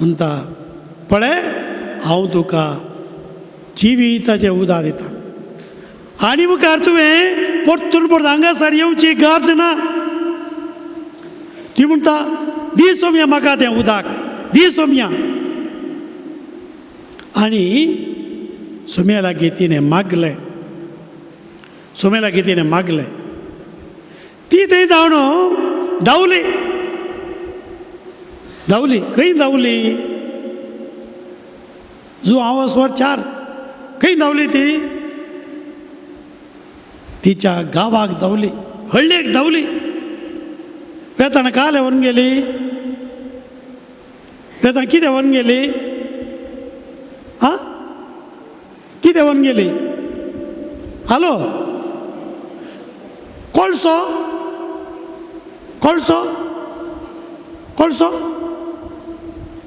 म्हणटा पळय हांव तुका जिविताचें उदक दिता आनी मुखार तुवें परतून परत हांगासर येवची गरज ना ती म्हणटा दी सोम्या म्हाका तें उदक दी सोम्या आनी सोम्या लागीं तिणें मागलें सोम्या लागीं तिणें मागलें ती थंय धांवली खंय धांवली जो हांव स्वर 4 खंय धांवली ती तिच्या गांवाक धांवली हळ्ळेक धांवली वेतान काले व्हरून गेली वेतान कितें व्हरून गेली आं कितें व्हरून गेली हालो कोळसो कोळसो कोळसो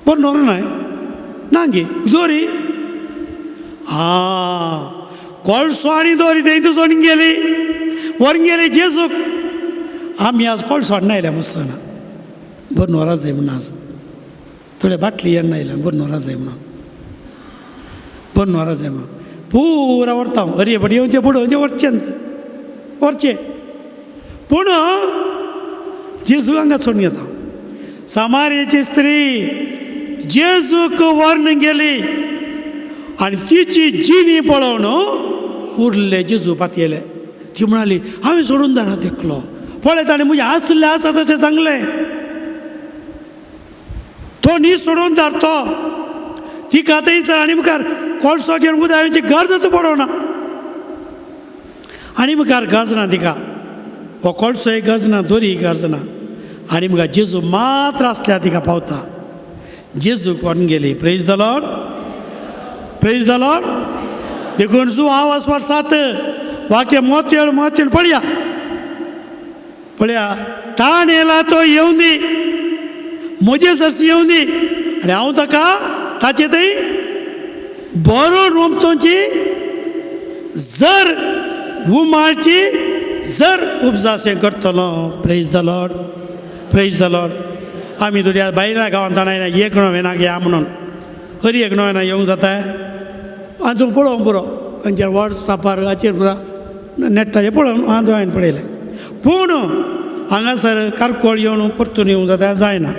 बरो नोरो नाय ना गे दोरी कोळसो आनी दोरी थंय तूं सोडून गेली व्हरून गेली जेजूक आमी आज कोळसो हाडून आयल्या मुसतना बरो नोरा जाय म्हणून आज थोड्या बाटली हाडून आयल्या बरो नोरा जाय म्हणून बरो नोरा जाय म्हणून पुरा व्हरता हांव अरे बडी येवचें बुडोवचें व्हरचें पूण जेजू हांगा सोडून येता सामारियाची स्त्री जेजूक व्हरून गेली आनी तिची जिणी पळोवन उरले जेजू पातयेले ती म्हणाली हांवें सोडून दारात एकलो पळय ताणें म्हजें आसलें आसा तशें सांगलें तो न्ही सोडून धाडतो तिका थंयसर आनी मुखार कोळसो घेवन उदक येवची गरजच पडोना आनी मुखार गरज ना तिका हो कोळसोय गरज ना दोरी गरज ना आनी मुखार जेजू मात्र आसल्यार तिका पावता जेजूक व्हरून गेली प्रेज द लॉर्ड देखून जो हांव आस्वार 7 वाक्य मोत्योळ पळया ताण येयला तो येवं दी म्हजे सरसी येवं दी आनी हांव ताका ताचे थंय बरो रोमतोची जर उमाळची जर उपजासें करतलो प्रेज द लॉर्ड आमी थोडी भायल्या गांवांत आयना एक णव ना घ्या म्हणून हरी एक णव येवंक जाता आनी तूं पळोवंक पुरो खंयच्या वॉट्सॅपार हाचेर पुरो नेटाचेर पळोवन हांवें पळयलें पूण हांगासर कारकोळ येवन परतून येवंक जाता जायना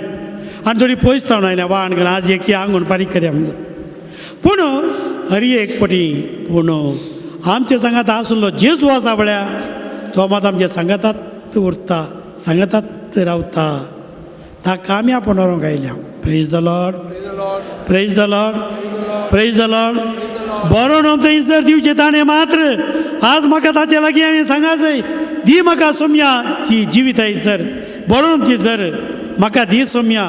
आनी थोडी पयस जावन आयल्या वाहन घेवन आज एक आंगून फारीक करया म्हणून पूण हरी एक पटी पूण आमचे सांगात आसलो जेजू आसा म्हळ्यार तो मात आमच्या सांगाताच उरता सांगाताच रावता ताका आमी आपण व्हरोंक आयल्या प्रेज द लॉर्ड बरो न्हू थंयसर दिवचें ताणें मात्र आज म्हाका ताचे लागीं हांवें सांगा जाय दी म्हाका सोम्या ती जिविताय सर बरो न्हू जर म्हाका दी सोम्या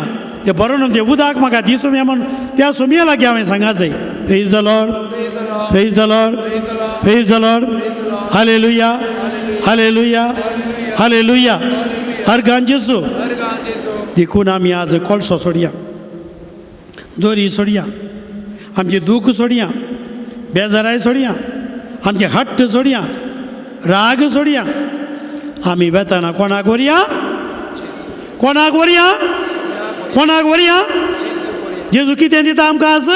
ते बरो न्हू तें उदक म्हाका दी सोम्या म्हण त्या सोम्या लागीं हांवें सांगा जाय praise the Lord hallelujah organ जेजू देखून आमी आज कोळसो सोडया दोरी सोडया आमचें दूख सोडया बेजाराय सोडया आमचे हट्ट सोडया राग सोडया आमी वेताना कोणाक व्हरया जेजू कितें दिता आमकां आज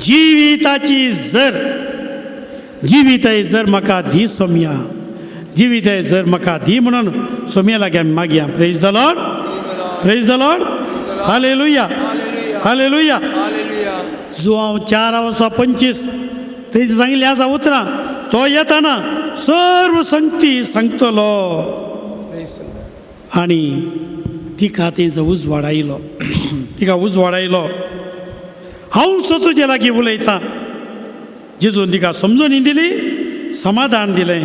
जिविताची जर म्हाका दी सोम्या जिविताय जर म्हाका दी म्हणून सोम्या लागीं आमी मागया प्रेज द लॉर्ड हालेलुया जो हांव 4:25 थंय सांगिल्लें आसा उतरां तो येताना सर्व संगती सांगतलो आनी तिका थंयचो उजवाड आयलो हांव सो तुजे लागीं उलयतां जेजून तिका समजून दिली समाधान दिलें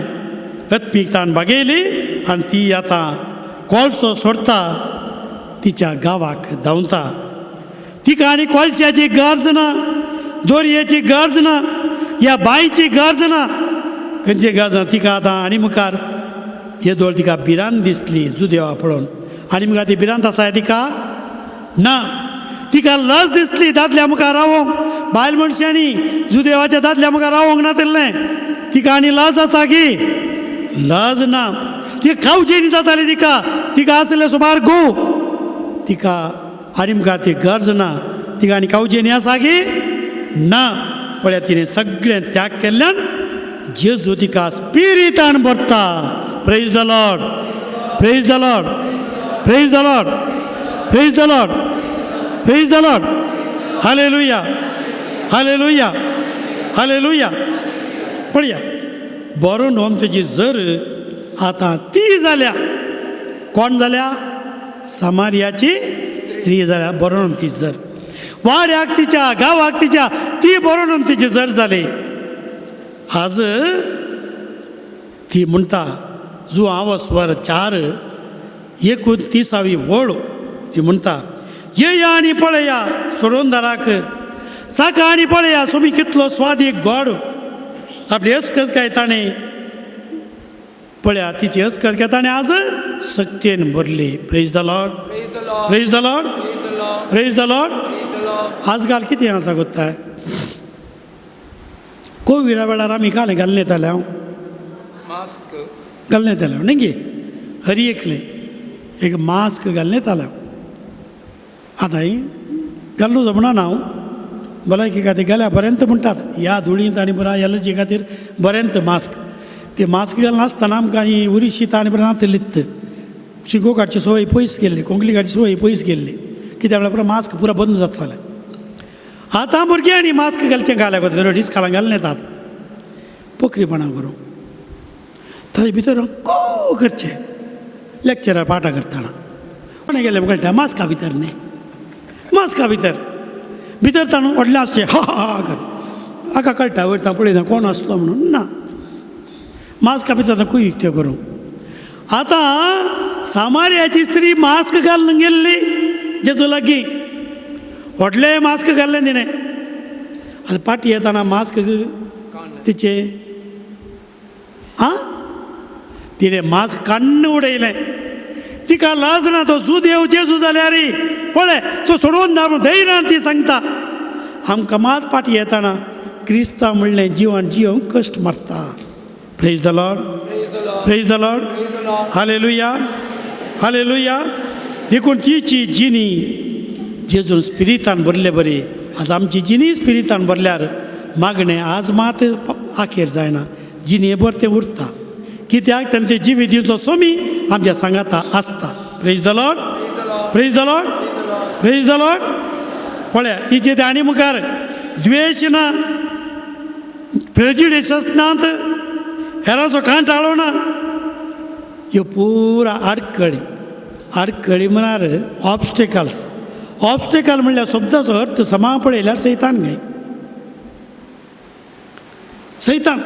आत्मीकतान बागयली आनी ती आतां कोळसो सोडता तिच्या गांवाक धांवता तिका आनी कोळश्याची गरज ना दोरयेची गरज ना ह्या बांयची गरज ना खंयची गरज ना तिका आतां आनी मुखार येदोळ तिका भिरांत दिसली जुदेवा पळोवन आनी मुखार ती भिरांत आसा तिका ना तिका लज दिसली दादल्या मुखार रावोंक बायल मनशांनी जुदेवाच्या दादल्या मुखार रावोंक ना तिल्लें तिका आनी लज आसा की लज ना ती खावचेनी जाताली तिका असले सुमार गो तिका आनी मुखार ती गरज ना तिका आनी खावचेनी आसा की ना पळय तिणें सगळें त्याग केल्ल्यान जेजू तिका स्पिरितान भरता. Praise the Lord, praise the Lord, praise the Lord, praise the Lord, praise the Lord. Hallelujah, hallelujah, hallelujah. पळया बरो नोम तेजी जर आतां ती जाल्या कोण जाल्या समारियाची स्त्री जाल्या बरो नोम ती जर वाड्याक तिच्या गांवाक तिच्या ती बरो नोम तिची जर जाली. आज ती म्हणटा जो हांव स्वर 4:29 वळ ती म्हणटा येया आनी पळया सोडोनदाराक साका आनी पळया सोमी कितलो स्वादीक गोड. आपली हस्कत काय ताणें पळया तिची हस्कत काय ताणें आज सत्येन भरली. Praise the Lord, praise the Lord, praise the Lord. आजकाल कितें आसा गोत्ताय कोविडा वेळार आमी कालें घालून येताले हांव मास्क घालून येताले हांव न्ही गे हरी एकले एक मास्क घालून येताले हांव. आतां घालूं जमना ना हांव भलायकी खातीर गेल्या पर्यंत म्हणटात ह्या धुळींत आनी बरा एलर्जी खातीर बरेंत मास्क. ते मास्क घालून आसतना आमकां ही उरी शीत आनी बरें नातलित शिंगो काडची सवय पयस गेल्ली कोंकली काडची सवय पयस गेल्ली कित्याक म्हळ्यार पुरो मास्क पुरो बंद जाता जालें. आतां भुरग्यांनी मास्क घालचें घाल्या गो रडीस खाला घालून येतात पोखरीपणां करूं थंय भितर को करचें लॅक्चरार पाठां करतना कोणें गेलें कळटा मास्का भितर न्ही मास्का भितर भितर ताणूं व्हडलें आसचें हा हा कर हाका कळटा वयता पळयता कोण आसलो म्हणून ना मास्का भितर कुय त्यो करूं. आतां सामार्याची स्त्री मास्क घालून गेल्ली जेजू लागीं व्हडलें मास्क घाल्लें तिणें. आतां पाटी येताना मास्क तिचे आं तिणें मास्क काण्ण उडयलें तिका लाज ना तो सुदेव जेजू जाल्यार पळय तो सोडून धा म्हणून धैर्यान ती सांगता. आमकां मात पाटी येताना क्रिस्तांव म्हणलें जिवन जिवंक कश्ट मारता. Praise the Lord, praise the Lord, hallelujah, hallelujah. देखून तिची जिणी जेजून स्पिरितान भरले बरी. आतां आमची जिणी स्पिरितान भरल्यार मागणें आज मात आखेर जायना जिणी बरें उरता कित्याक तेन्ना ते जिवी दिवचो सोमी आमच्या सांगाता आसता. Praise the Lord, praise the Lord, praise the Lord. पळया तिचे ते आनी मुखार द्वेश ना प्रेजुडिस नात हेराचो कांटाळो ना ह्यो पुरा आडकळी आडकळी म्हळ्यार ऑब्स्टेकल्स. ऑब्स्टेकल म्हणल्यार शब्दाचो अर्थ समा पळयल्यार सैतान न्ही सैतान.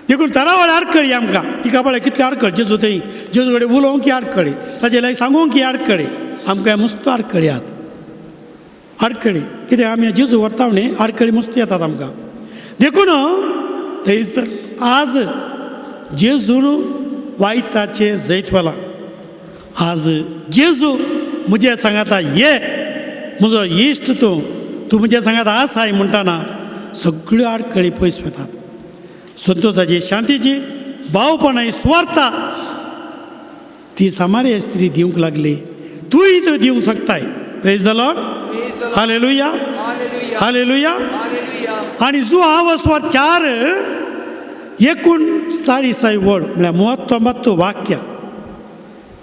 देखून तरावळ आडकळी आमकां तिका पळय कितली आडकळ जेजू थंय जेजू कडेन उलोवंक की आडकळी ताजे लायक सांगूंक की आडकळी आमकां मस्त आडकळी आहात आडकळी कित्याक आमी जेजू व्हरता न्ही आडकळी मस्त येतात आमकां. देखून थंयसर आज जेजून वायटाचे जैतवलां आज जेजू म्हजे सांगाता ये म्हजो इश्ट तूं म्हजे सांगाता आसाय म्हणटाना सगळ्यो आडकळी पयस वतात. संतोशाची शांतीची भावपणाची स्वार्था ती सामार्य स्त्री दिवंक लागली तूंय तो दिवंक शकताय. Praise the Lord, hallelujah, hallelujah. आनी जो हांव स्वर 4:39 वळ म्हळ्यार 39 वाक्य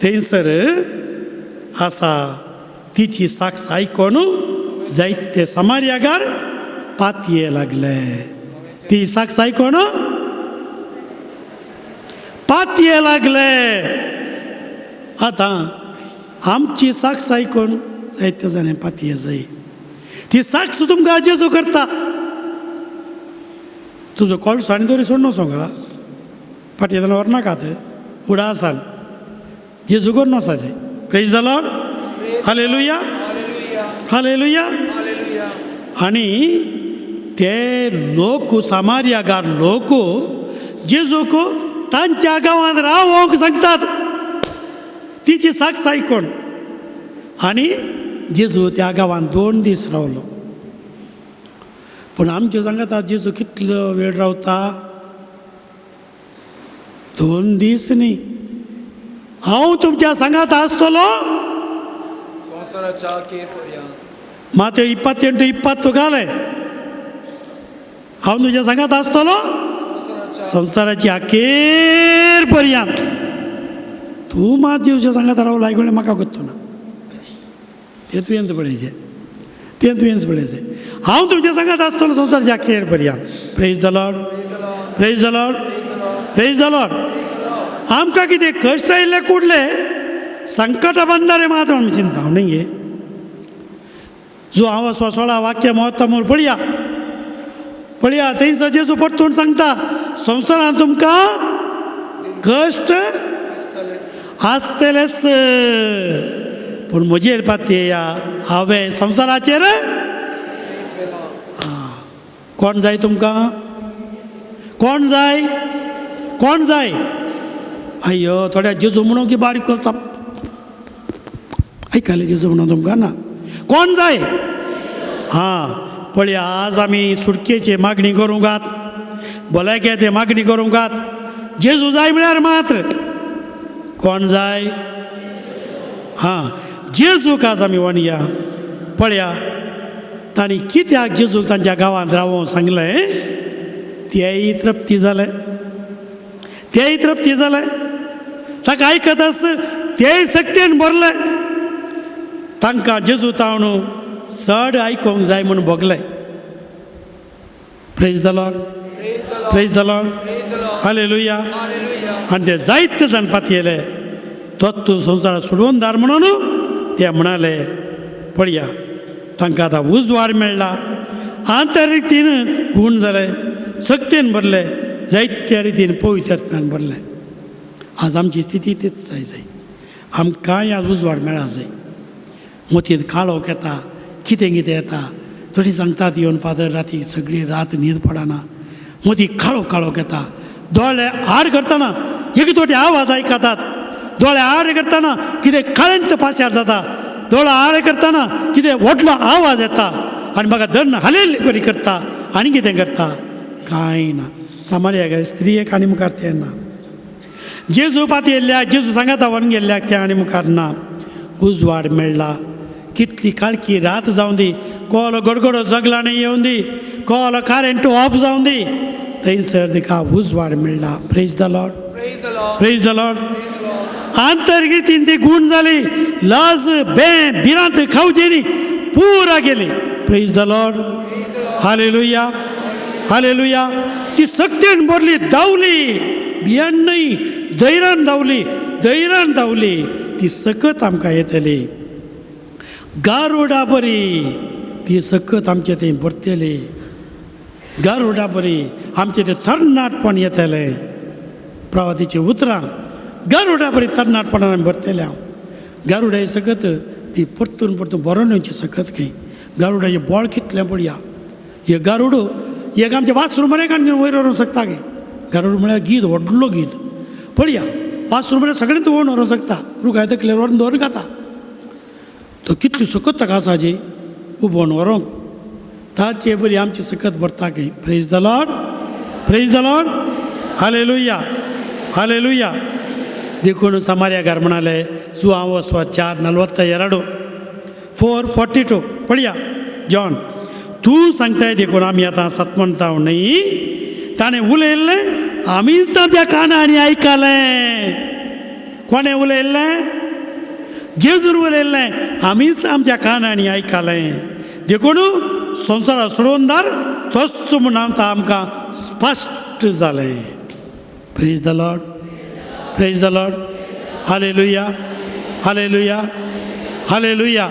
थंयसर आसा. तिची साक्ष आयकोन जायते सामार्यागार पातये लागले. ती साक्ष आयकोन पातये लागले. आतां आमची साक्ष आयकोन जायते जाणां पातये जाय. ती साक्ष तुमकां जेजू करता. तुजो कोळसो आनी दोरी सोडून वचोंगा फाटी येताना व्हरनाकात उडा आसान जेजू करून वचाचें. Praise the Lord, hallelujah, hallelujah. आनी ते लोक सामार्यागार लोक जेजूक तांच्या गांवांत रावोंक सांगतात तिची साक्ष आयकोन. आनी जेजू त्या गांवांत 2 दीस रावलो. पूण आमचे सांगाता जेजू कितलो वेळ रावता 2 दीस न्ही हांव तुमच्या संगात आसतलो संवसाराच्या अखेरपर्यंत. माते 28:20 घालय. हांव तुज्या संगात आसतलो संवसाराची अखेर पर्यंत. तूं मात देवच्या संगात रावला आयकून म्हाका गोत्तो ना. तें तुवेंच पळयचें, तें तुवेंच पळयचें. हांव तुमच्या संगात आसतलो संवसाराच्या अखेर पर्यंत. Praise the Lord, praise the Lord, praise the Lord. आमकां कितें कश्ट आयिल्ले कुडले संकट बंदारे मात्र आमी चिंता हांव न्ही गे. जो हांव 16 वाक्य मोहत्तमूर पळया, पळया थंयसर जेजू परतून सांगता संवसारांत तुमकां कश्ट आसतलेच, पूण म्हजेर पातयेया, हांवें संवसाराचेर. कोण जाय तुमकां? कोण जाय? कोण जाय? अय्यो थोड्या जेजू म्हणून की बारीक करता. ऐकले जेजू म्हणून तुमकां ना. कोण जाय? हां पळया, आज आमी सुटकेची मागणी करूंकात, भलायकेची मागणी करूंकात. जेजू जाय म्हळ्यार मात्र कोण जाय? हां जेजूक आज आमी वणया. पळया तांणी कित्याक जेजूक तांच्या गांवांत रावूंक सांगलें, तेय तृप्ती जालें, तेय तृप्ती जालें. ताका आयकत आस तेय सक्तीन भरलें. तांकां जेजू तावणू चड आयकोंक जाय म्हूण भोगलें. Praise the Lord, praise the Lord, hallelujah. आनी ते जायते जाण पातयेले तोच तूं संवसार सोडून दार म्हणून ते म्हणाले. पळया तांकां आतां उजवाड मेळ्ळा, आंतरिकतीन गूण जाले, सक्तीन भरले, जायत्या रितीन पवित्रत्म्यान भरले. आज आमची स्थिती तीच जाय. आमकांय आज उजवाड मेळा जाय. मोतीत काळोख येता, कितें कितें येता. थोडी सांगतात येवन फादर राती सगळी रात न्हीद पडना, मोती काळोख काळोख येता. दोळे आड करतना एक तोटे आवाज आयकतात. दोळे आड करतना कितें काळेंत पाश्यार जाता. दोळो आड करतना कितें व्हडलो आवाज येता आनी म्हाका धन्न हालेल्ली बरी करता. आनी कितें करता? कांय ना. सामार्या स्त्रियेक आनी मुखार तें ना. जेजू पातयेल्ल्या, जेजू सांगाता व्हरून गेल्ल्याक तें आनी मुखार ना. उजवाड मेळ्ळा. कितली काळकी रात जावं दी, कोलो गडगडो जगलाणी येवन दी, कोलो कारेंट ऑफ जावं दी, थंयसर तिका उजवाड मेळ्ळा. Praise the Lord, praise the Lord. आंतरगितीन ती गूण जाली. लज भिरांत खावची न्ही, पुरा गेली. Praise the Lord, hallelujah, hallelujah. ती सक्तीन भरली, धांवली, भियान न्हय धैर्यान धांवली, धैर्यान धांवली. ती सकत आमकां येतली. गारुडा बरी ती सकत आमचे थंय भरतली. गारुडा बरी आमचे ते तरणाटपण येतलें. प्रवादीची उतरां गारुडा बरी तरणाटपणान भरतलें हांव. गारुडा सकत ती परतून परतून बरोवन येवची सकत खंय. गारुडाचें बळ कितलें पळया. हे गारुड एक आमच्या वासरुमारेकान घेवन वयर व्हरूंक शकता गे. गारुड म्हळ्यार गीत, व्हडलो गीत. पळया वासरुमारे सगळेंच व्हरून व्हरूंक शकता. रुखाय तकलेर व्हरून दवर घाता. तो कितली सकत ताका आसा जी उबोवन व्हरोंक. ताचे बरी आमची सकत भरता खंय. Praise the Lord, praise the Lord, hallelujah, hallelujah. देखून सामार्याकार म्हणाले सुवांव 4:42 4:42 पळया जॉन. तूं सांगताय देखून आमी आतां सत म्हणटा न्ही. ताणें उलयल्लें आमीच आमच्या कानांनी आयकलें. कोणें उलयल्लें? जेजून उलयल्लें आमीच आमच्या कानांनी आयकलें. देखून संवसारा सोडून दार तोच म्हूण आमकां स्पश्ट जालें. Praise the Lord, praise the Lord, hallelujah, hallelujah, hallelujah.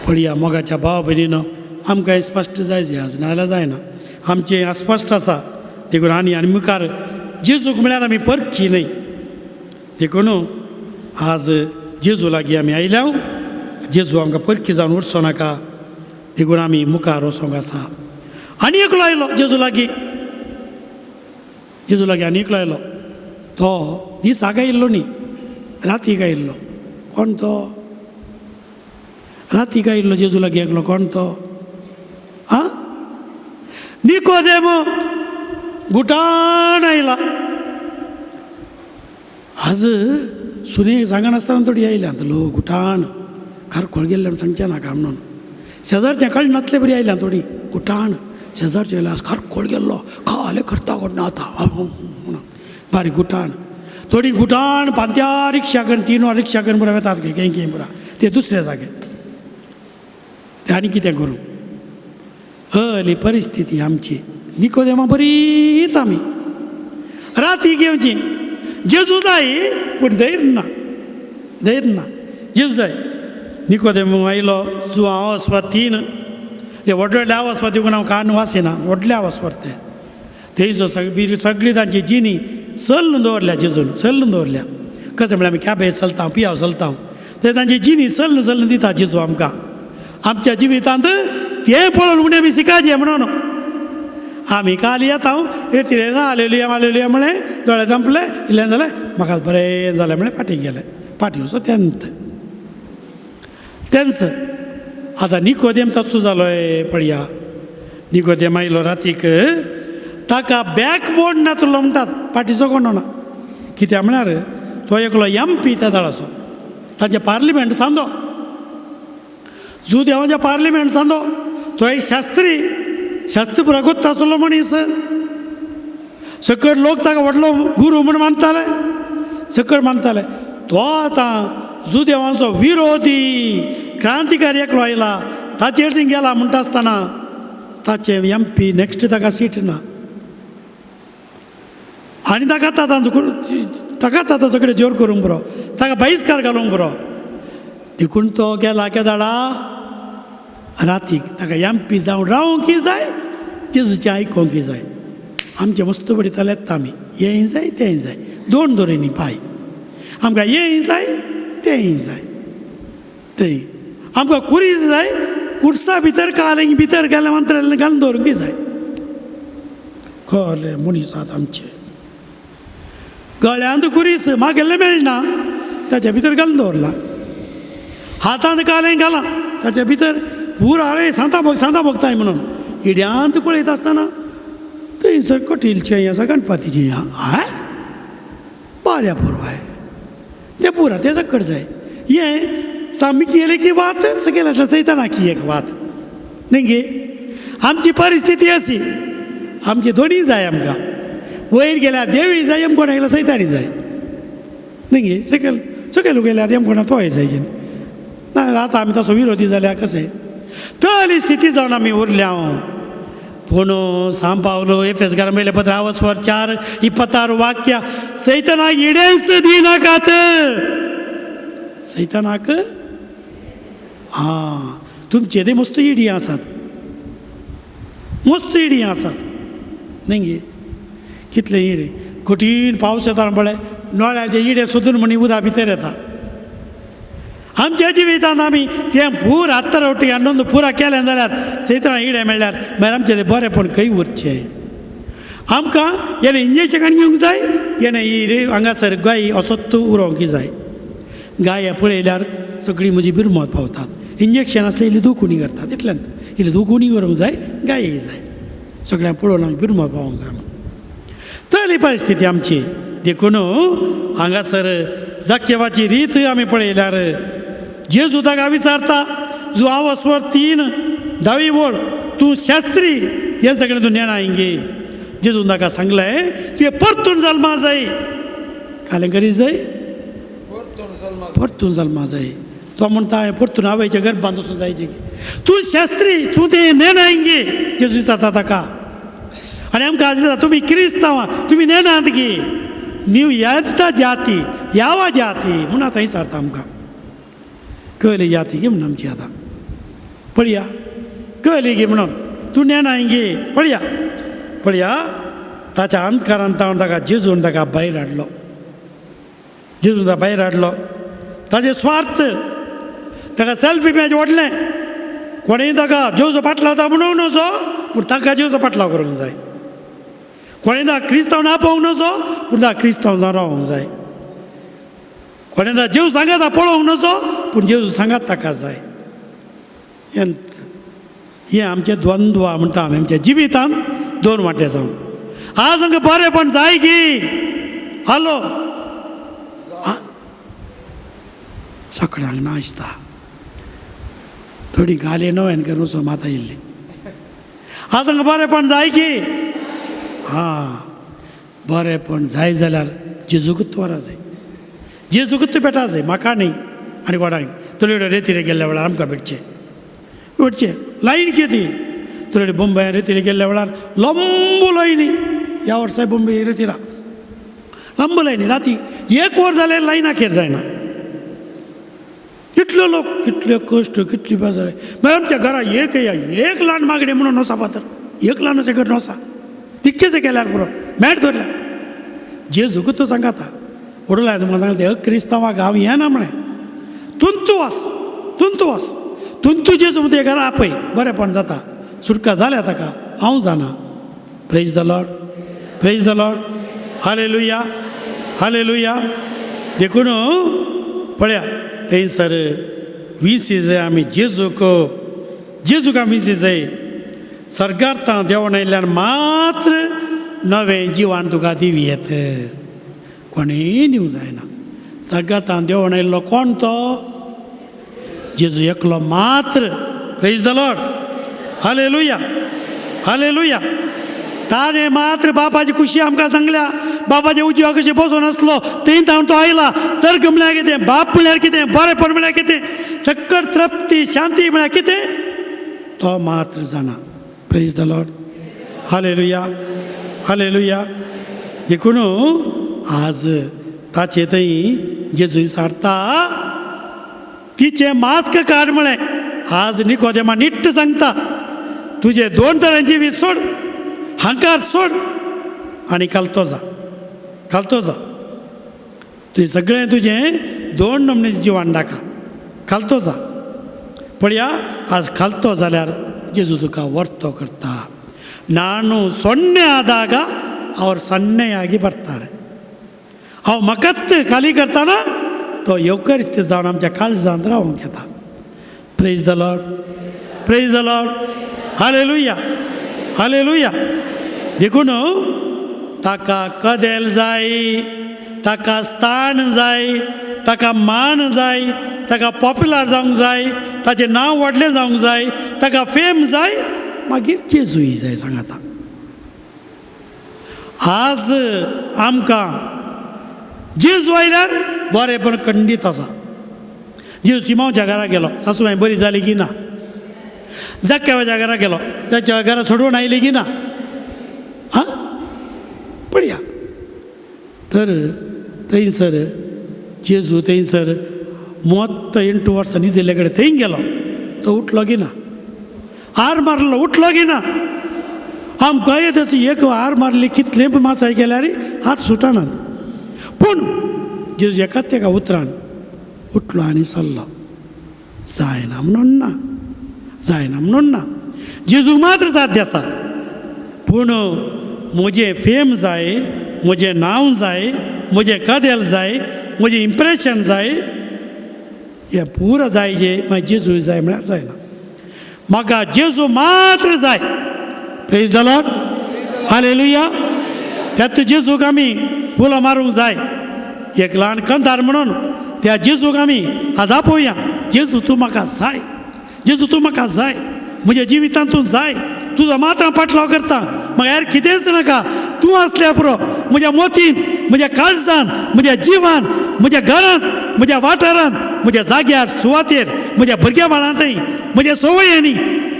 पळया मोगाच्या भाव भयणीनो, आमकां स्पश्ट जाय जे आज नाजाल्यार जायना. आमचें अस्पश्ट आसा. देखून आनी मुखार जेजूक म्हळ्यार आमी परखी न्हय. देखून आज जेजू लागीं आमी आयल्या. जेजू आमकां परखी जावन उरचो नाका. देखून आमी मुखार वचोंक आसा. आनी एकलो आयलो जेजू लागीं. जेजू लागीं आनी एकलो आयलो. तो दिसाक आयिल्लो न्ही, रातीक आयिल्लो. कोण तो? रातीक आयिल्लो जेजू लागीं एकलो. कोण तो? हां निकोदेमो गुटाण आयला. आज सुने सांगनासतना थोडी आयल्यात लोक गुटाण खर खोळ गेल्ले सांगचे नाका म्हणून शेजारचे कळ नातले बरी आयल्या थोडी गुटाण शेजारचे येयला खर खोळ गेल्लो खाले करता कोण आता बारीक गुटाण थोडी गुटाण पांत्या रिक्षा करून 3 वर रिक्षा करून बरं येतात केंकी बरा ते दुसऱ्या जागे ते आनी कितें करूं हली परिस्थिती आमची निकोदेमा बरीच आमी राती घेवची जेजू जाय पूण धैर्य ना जेजू जाय निकोदेमा आयलो जो हांव वचपा 3 ते व्हडले वचपा देखून हांव काण वासिना व्हडले वचपा थंयचो सगळी तांची जिनी सल्ल दवरल्या जेजून सल्ल दवरल्या कशें म्हळ्यार आमी कॅबे चलता पियाव चलता ते तांची जिनी सल्ल दिता जेजू आमकां आमच्या जिवितांत तें पळोवन उणें आमी शिकायचें म्हणून आमी काल येता येतिरे ना आलेलुया म्हळें दोळे दंपले इल्लें जालें म्हाका बरें जालें म्हळें फाटीं गेलें फाटीं वचो तेंच आतां निकोदेम तसो जालोय पळया निकोदेम आयलो रातीक ताका बॅकबोन नातुरलो म्हणटात पाठीचो कोण ना कित्याक म्हळ्यार तो एकलो MP त्या दळाचो तांचे पार्लिमेंट सांदो जुदेवांच्या पार्लिमेंट सांदो तो एक शास्त्री पुरागोत्त आसलो मनीस सकट लोक ताका व्हडलो गुरू म्हूण मानताले सकट मानताले तो आतां जुदेवांचो विरोधी क्रांतिकारी एकलो आयला ताचेर गेला म्हणटा आसतना ताचे MP नेक्स्ट ताका सीट ना आनी ताका ताका सगळें जोर करूंक बरो ताका बहिष्कार घालूंक बरो देखून तो गेला केदाळा रातीक ताका MP जावन रावूंक जाय जेजूचें आयकोंक जाय आमचें मस्त बरी चलयता आमी हेंय जाय तेंय जाय 2 दोरेनी पांय आमकां हेंय जाय तेंय जाय थंय आमकां कुरीस जाय कुर्सा भितर कालें भितर गेले मंत्र घालून दवरूंक जाय खरे मनीस आमचे गळ्यांत कुरीस म्हागेल्लें मेळना ताच्या भितर घालून दवरला हातांत कालें घाला ताच्या भितर पुराळे सांता भोगताय म्हणून हिड्यांत पळयत आसतना थंयसर कटीलचें आसा गणपतीचें हाय बऱ्या पुरवाय तें पुरा तें सकट जाय हें सामी गेलें की वात सकयलांतल्या सैतानाकी एक वात न्ही गे आमची परिस्थिती अशी आमची दोनीय जाय आमकां वयर गेल्यार देवी जाय कोणा गेल्यार सैतानी जाय न्ही गे सकयल गेल्यार कोणा तोय जाय ना आतां आमी तसो विरोधी जाल्यार कशें तली स्थिती जावन आमी उरल्या पूण सांग पावलो एफेसकारां मेले 15:4 वाक्य सैतानाक इडेंच दिनाकात सैतानाक तुमचे ते मस्त इडी आसात न्ही गे कितले इडे कठीण पावस येता पळय नळ्याचे इडे सोदून म्हणी उदक भितर येता आमच्या जिवितांत आमी तें पूर आत्तरावटी आनंद पुरा केलें जाल्यार सैताना इडे मेळ्ळ्यार मागीर आमचें तें बरेंपण खंय उरचें आमकां हेणें इंजेक्शन घेवंक जाय हेणें हांगासर गायी असोत उरोवंक जाय गाय पळयल्यार सगळीं म्हजी बिरमत पावतात इंजेक्शन आसलें इल्ली दुखुनी करतात इतल्यान इल्ली दुखुनी करूंक जाय गायी जाय सगळ्यांक पळोवन आमी बिरमत पावोंक जाय तली परिस्थिती आमची देखून हांगासर जाकेवाची रीत आमी पळयल्यार जेजू ताका विचारता जो हांव वचवर 3 दावी वळ तूं शास्त्री हें सगळें तूं नेणा हिंगे जेजून ताका सांगलें तुवें परतून जल्मा जाय कालें करी जाय परतून जल्मा जाय तो म्हणटा हांवें परतून आवयच्या गर्भांत वचूंक जाय तूं शास्त्री तूं तें नेणा हिंगे जेजू विचारता ताका आनी आमकां दिसता तुमी क्रिस्तांवां तुमी नेनात गे नीव येता जाती यावा जाती म्हूण आतां विचारता आमकां कळली जाती गे म्हणून आमची आतां पळया कळली गे म्हणून तूं नेनाय गे पळया ताच्या अंतकारांत ताका जेजून ताका भायर हाडलो जेजून ताका भायर हाडलो ताजे स्वार्थ ताका सेल्फ इमेज व्हडलें कोणेंय ताका जेजू पाटलावता म्हणूंक नजो पूण ताका जेजू पाटलाव करूंक जाय कोणें ताका क्रिस्तांव नापोवंक नजो पूण ताका क्रिस्तांव जावन रावंक जाय कोणें ताका जेव सांगाता पळोवंक नजो पूण जेजू सांगात ताका जाय हें आमचें द्वंद्व म्हणटा आमी आमच्या जिवितांत 2 वांटे जावन आज आमकां बरेंपण जाय गी हालो तकड्यांक नाचता थोडी घाले नव्यान करून सो माता येयल्ली आतां बरेंपण जाय की हां बरेंपण जाय जाल्यार जेजूकूच वरा जाय जेजूकूच भेटा जाय म्हाका न्ही आनी कोणाक तुले रेतीरे गेल्ल्या वेळार आमकां भेटचें लायन किती तुले बॉम्बे रेतीरे गेल्ल्या वेळार लंबू लायनी ह्या वर्सा बॉम्बे रेतीरा लंबू लायनी राती 1 वर जाल्यार लायनाचेर जायना कितले लोक कितले कश्ट कितली बेजार मागीर आमच्या घरा एक ल्हान मागणी म्हणून नसा पातर एक ल्हान अशें घर नसा तितकेच केल्यार पुरो मॅट धरल्यार जेजूकूच तो सांगाता उडलाय तुमकां सांगता क्रिस्तांवाक हांव हें ना म्हणें तुंतू वास तुंतू जेजू म्हणटा घरा आपय बरेंपण जाता सुटका जाल्या ताका हांव जाणा प्रेज द लॉर्ड हालेलुया देखून पळया थंयसर विसी जाय आमी जेजूक आमी जाय सर्गार्तां देंवून आयिल्ल्यान मात्र नवें जिवान तुका दिवयेत कोणेय दिवंक जायना सर्गार्तां देंवून आयिल्लो कोण तो जेजू एकलो मात्र प्रेज द लॉर्ड हालेलुया ताणें मात्र बापाची खुशी आमकां सांगल्या बापाचे उजव्या कशें बसून आसलो थंय तावन तो आयला सर्ग म्हळ्यार कितें बाप म्हळ्यार कितें बरेंपण म्हळ्यार कितें सक्कट तृप्ती शांती म्हळ्यार कितें तो मात्र जाणा प्रेज द लॉर्ड हालेलुया देखून आज ताचे थंय जेजू विचारता तिचे मास्क काड म्हळें आज निकोदेमा निट्ट सांगता तुजे 2 तरांची वीज सोड हांकार सोड आनी कालतो जा तुजें सगळें तुजें 2 नमनेचें जिवान नाका खालतो जा पळया आज खालतो जाल्यार जेजू तुका वर्तो करता ನಾನು ಸೊನ್ನೆ ಆದಾಗ ಅವ್ರು ಸಣ್ಣಯಾಗಿ ಬರ್ತಾರೆ ಅವು ಮಕತ್ತು ಖಾಲಿ करताना तो येवकरिस्त जावन आमच्या काळजांत रावूंक येता प्रेज द लॉर्ड हालेलुया देखून ताका कदेल जाय ताका स्थान जाय ताका मान जाय ताका पॉप्युलर जावंक जाय ताचें नांव व्हडलें जावंक जाय ताका फेम जाय मागीर जेजूय जाय सांगाता आज आमकां जेजू आयल्यार बरेंपण खंडीत आसा जेजू सिमांवच्या घरा गेलो सासूबाई बरी जाली की ना जाक्याच्या घरा गेलो जाच्या घरा सोडून आयली की ना हां पळया तर थंयसर जेजू थंयसर 38 वर्सां न्हिदिल्ले कडेन थंय गेलो तो उठलो की ना हार मारलो उठलो की ना आमकां तशी एक हार मारली कितले मासाय गेल्यार हात सुटनात पूण जेजू एकाच एका उतरान उठलो आनी चल्लो जायना म्हणून ना जेजूक मात्र साध्य आसा पूण म्हजें फेम जाय म्हजें नांव जाय म्हजें कदेल जाय म्हजें इम्प्रेशन जाय हें पुरो जाय जे मागीर जेजू जाय म्हळ्यार जायना म्हाका जेजू मात्र जाय प्रेज द लॉर्ड हालेलुया त्यात जेजूक आमी उलो मारूंक जाय एक ल्हान कंदार म्हणून त्या जेजूक आमी आज आपोवया जेजू तूं म्हाका जाय जेजू तूं म्हाका जाय म्हज्या जिवितांत तूं जाय तुजो मात्र पाटलाव करता म्हाका हेर कितेंच नाका तूं आसल्या पुरो म्हज्या मोतीन म्हज्या काळजान म्हज्या जिवान म्हज्या घरांत म्हज्या वाठारांत म्हज्या जाग्यार सुवातेर म्हज्या भुरग्या बाळांतय म्हज्या संवयांनी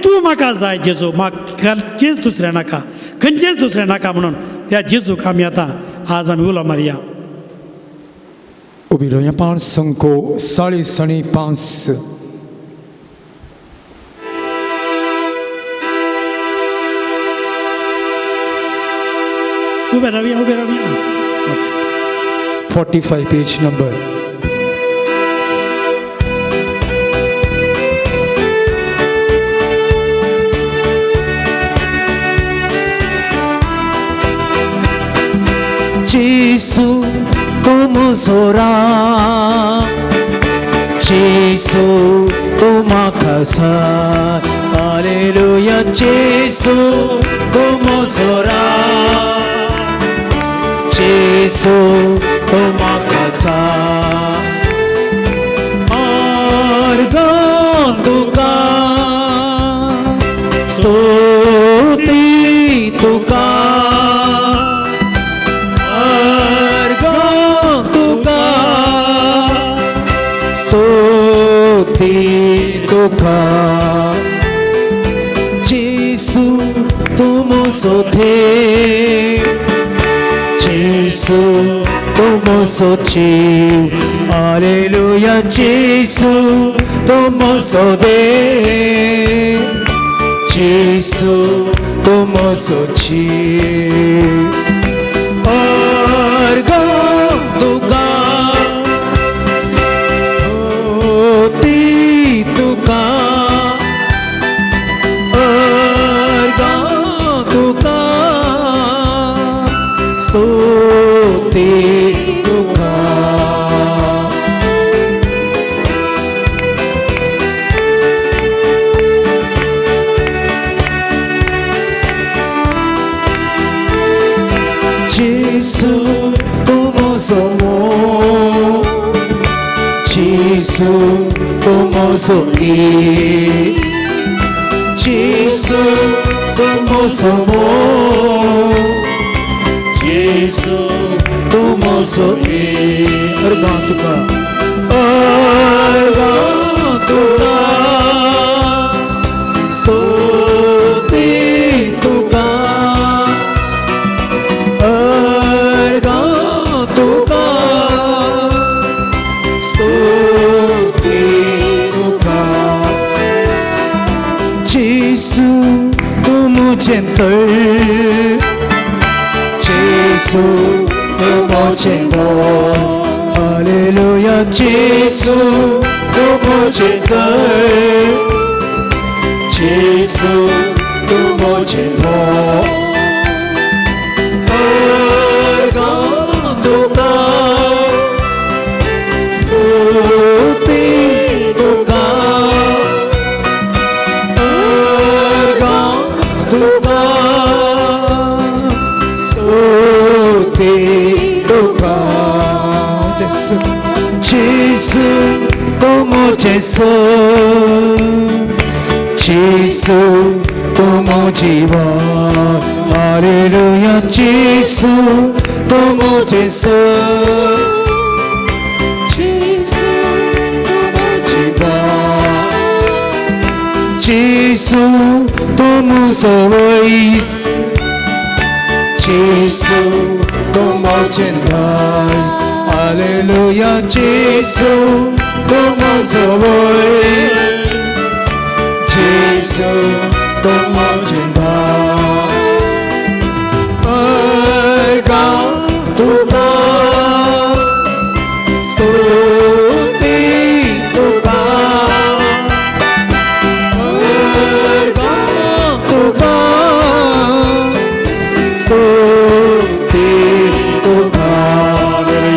तूं म्हाका जाय जेजू म्हाका खंयचेंच दुसरें नाका खंयचेंच दुसरें नाका म्हणून त्या जेजूक आमी आतां आज आमी उलो मारया Ubi roya pan sanko sali sani pans. उबे रावया okay 45 page number. Jesu como zora Jesu como casa Aleluya Jesu como zora Jesu como casa स्तुती तुका जेसू तुम सोथे जेसू तुम सोची हालेलुया जेसू तुम सोदे जेसू तुम सोची अर्गा तुका होती तुका अर्गा तुका स्तुती तुका जेसू तुम सोमो जेसू तुम सोई जेसू तुम सोमो जेसू तुम सोई अर्गा तुका स्तुती तुका अर्गा तुका स्तुती तुका जेसू तुम gentle जेसू तुम gentle हालेलुया जेसू तुम gentle जेसू तुम gentle अर्गा तुका स्तुती तुका अर्गा तुका स्तुती तुका जेसू तुम जेसू जेसू तुम जीवन हालेलुया जेसू तुम जेसू जेसू तुम जीवन जेसू तुम सोइस जेसू तुम जेंटल्स हालेलुया जेसू तुम सोइस जेसू तुम जेंटल्स अर्गा तुका स्तुती तुका अर्गा तुका स्तुती तुका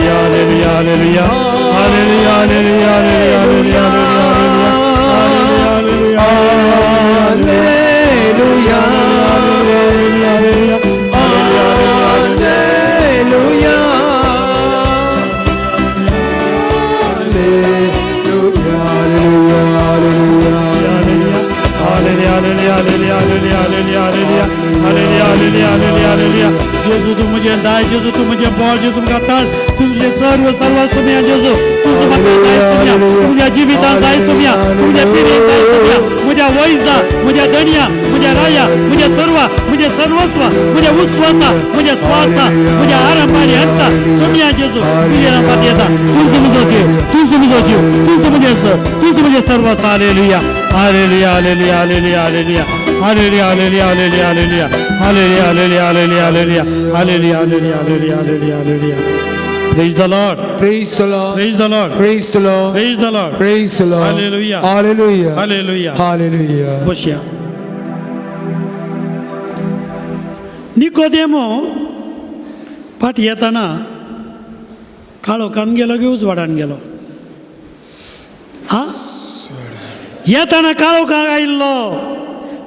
hallelujah hallelujah hallelujah hallelujah hallelujah hallelujah जेजू तू मुझे दाय जेजू तू मुझे बोल जेजू मुझे ताळ तू मुझे सर्व सुमिया जेजू तू म्हाका जाय सुमिया तुझ्या जिवितान जाय सुमिया तुझ्या पिढीन जाय सुमिया मुझ्या वैजा मुझ्या दनिया मुझ्या राया मुझ्या सर्वस्व मुझ्या उस्वासा मुझ्या स्वासा मुझ्या आरंभारी अंत सुमिया जेजू तुझ्या नामात येता तूच मुझो जीव तूच मुझे सर्व hallelujah hallelujah hallelujah hallelujah hallelujah hallelujah hallelujah hallelujah hallelujah hallelujah hallelujah hallelujah hallelujah hallelujah hallelujah hallelujah hallelujah Praise the Lord. Praise the Lord. Praise the Lord. Praise the Lord. Praise the Lord. Praise the Lord. Hallelujah. Hallelujah. Hallelujah. Hallelujah. बसया. निकोदेमो पाठ येताना काळोखान गेलो की उजवाडान गेलो हा येताना काळोखान आयिल्लो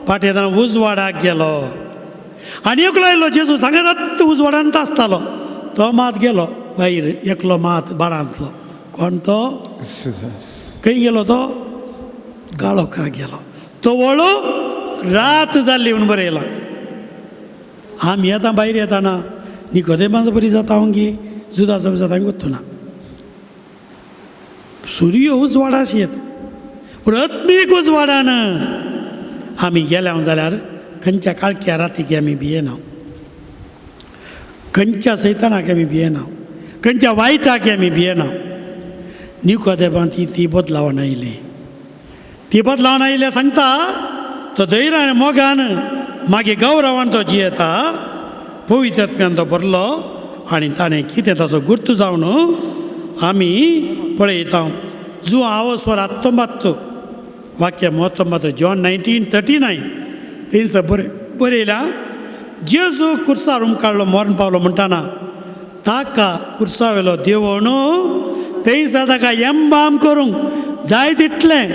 पाठ येताना उजवाडाक गेलो आनी एकलो आयिल्लो जेजू सांगतात उजवाडांत आसतालो तो मात गेलो भायर एकलो मात बारांतलो कोण तो खंय गेलो तो काळोखाक गेलो तो वळू रात जाल्ली म्हणून बरयलां आमी येता भायर येताना निकोदेमाचो बरी जाता हांगी जुदास जाता हांवें गोत्तू ना सूर्य उजवाडास येत पूण आत्मीक उजवाडान आमी गेल्या जाल्यार खंयच्या काळख्या रातीक आमी भियेना, खंयच्या सैतानाक आमी भियेना, खंयच्या वायटाक आमी भियेना. निकोदेमान ती बदलावन आयली. ती बदलावन आयल्या सांगता तो धैर्यान मोगान मागीर गौरवान तो जियेता, पवित्रात्म्यान तो भरलो आनी ताणें कितें ताचो गुर्त जावन आमी पळयता. जो आवस्वर 19 वाक्य 19 जॉन 19:39 थंयसर बरयला. जेजू कुर्सार उमकाडलो मरण पावलो म्हणटाना ताका कुर्सा वेलो देवण थंयसर ताका एंबाम करूंक जाय तितलें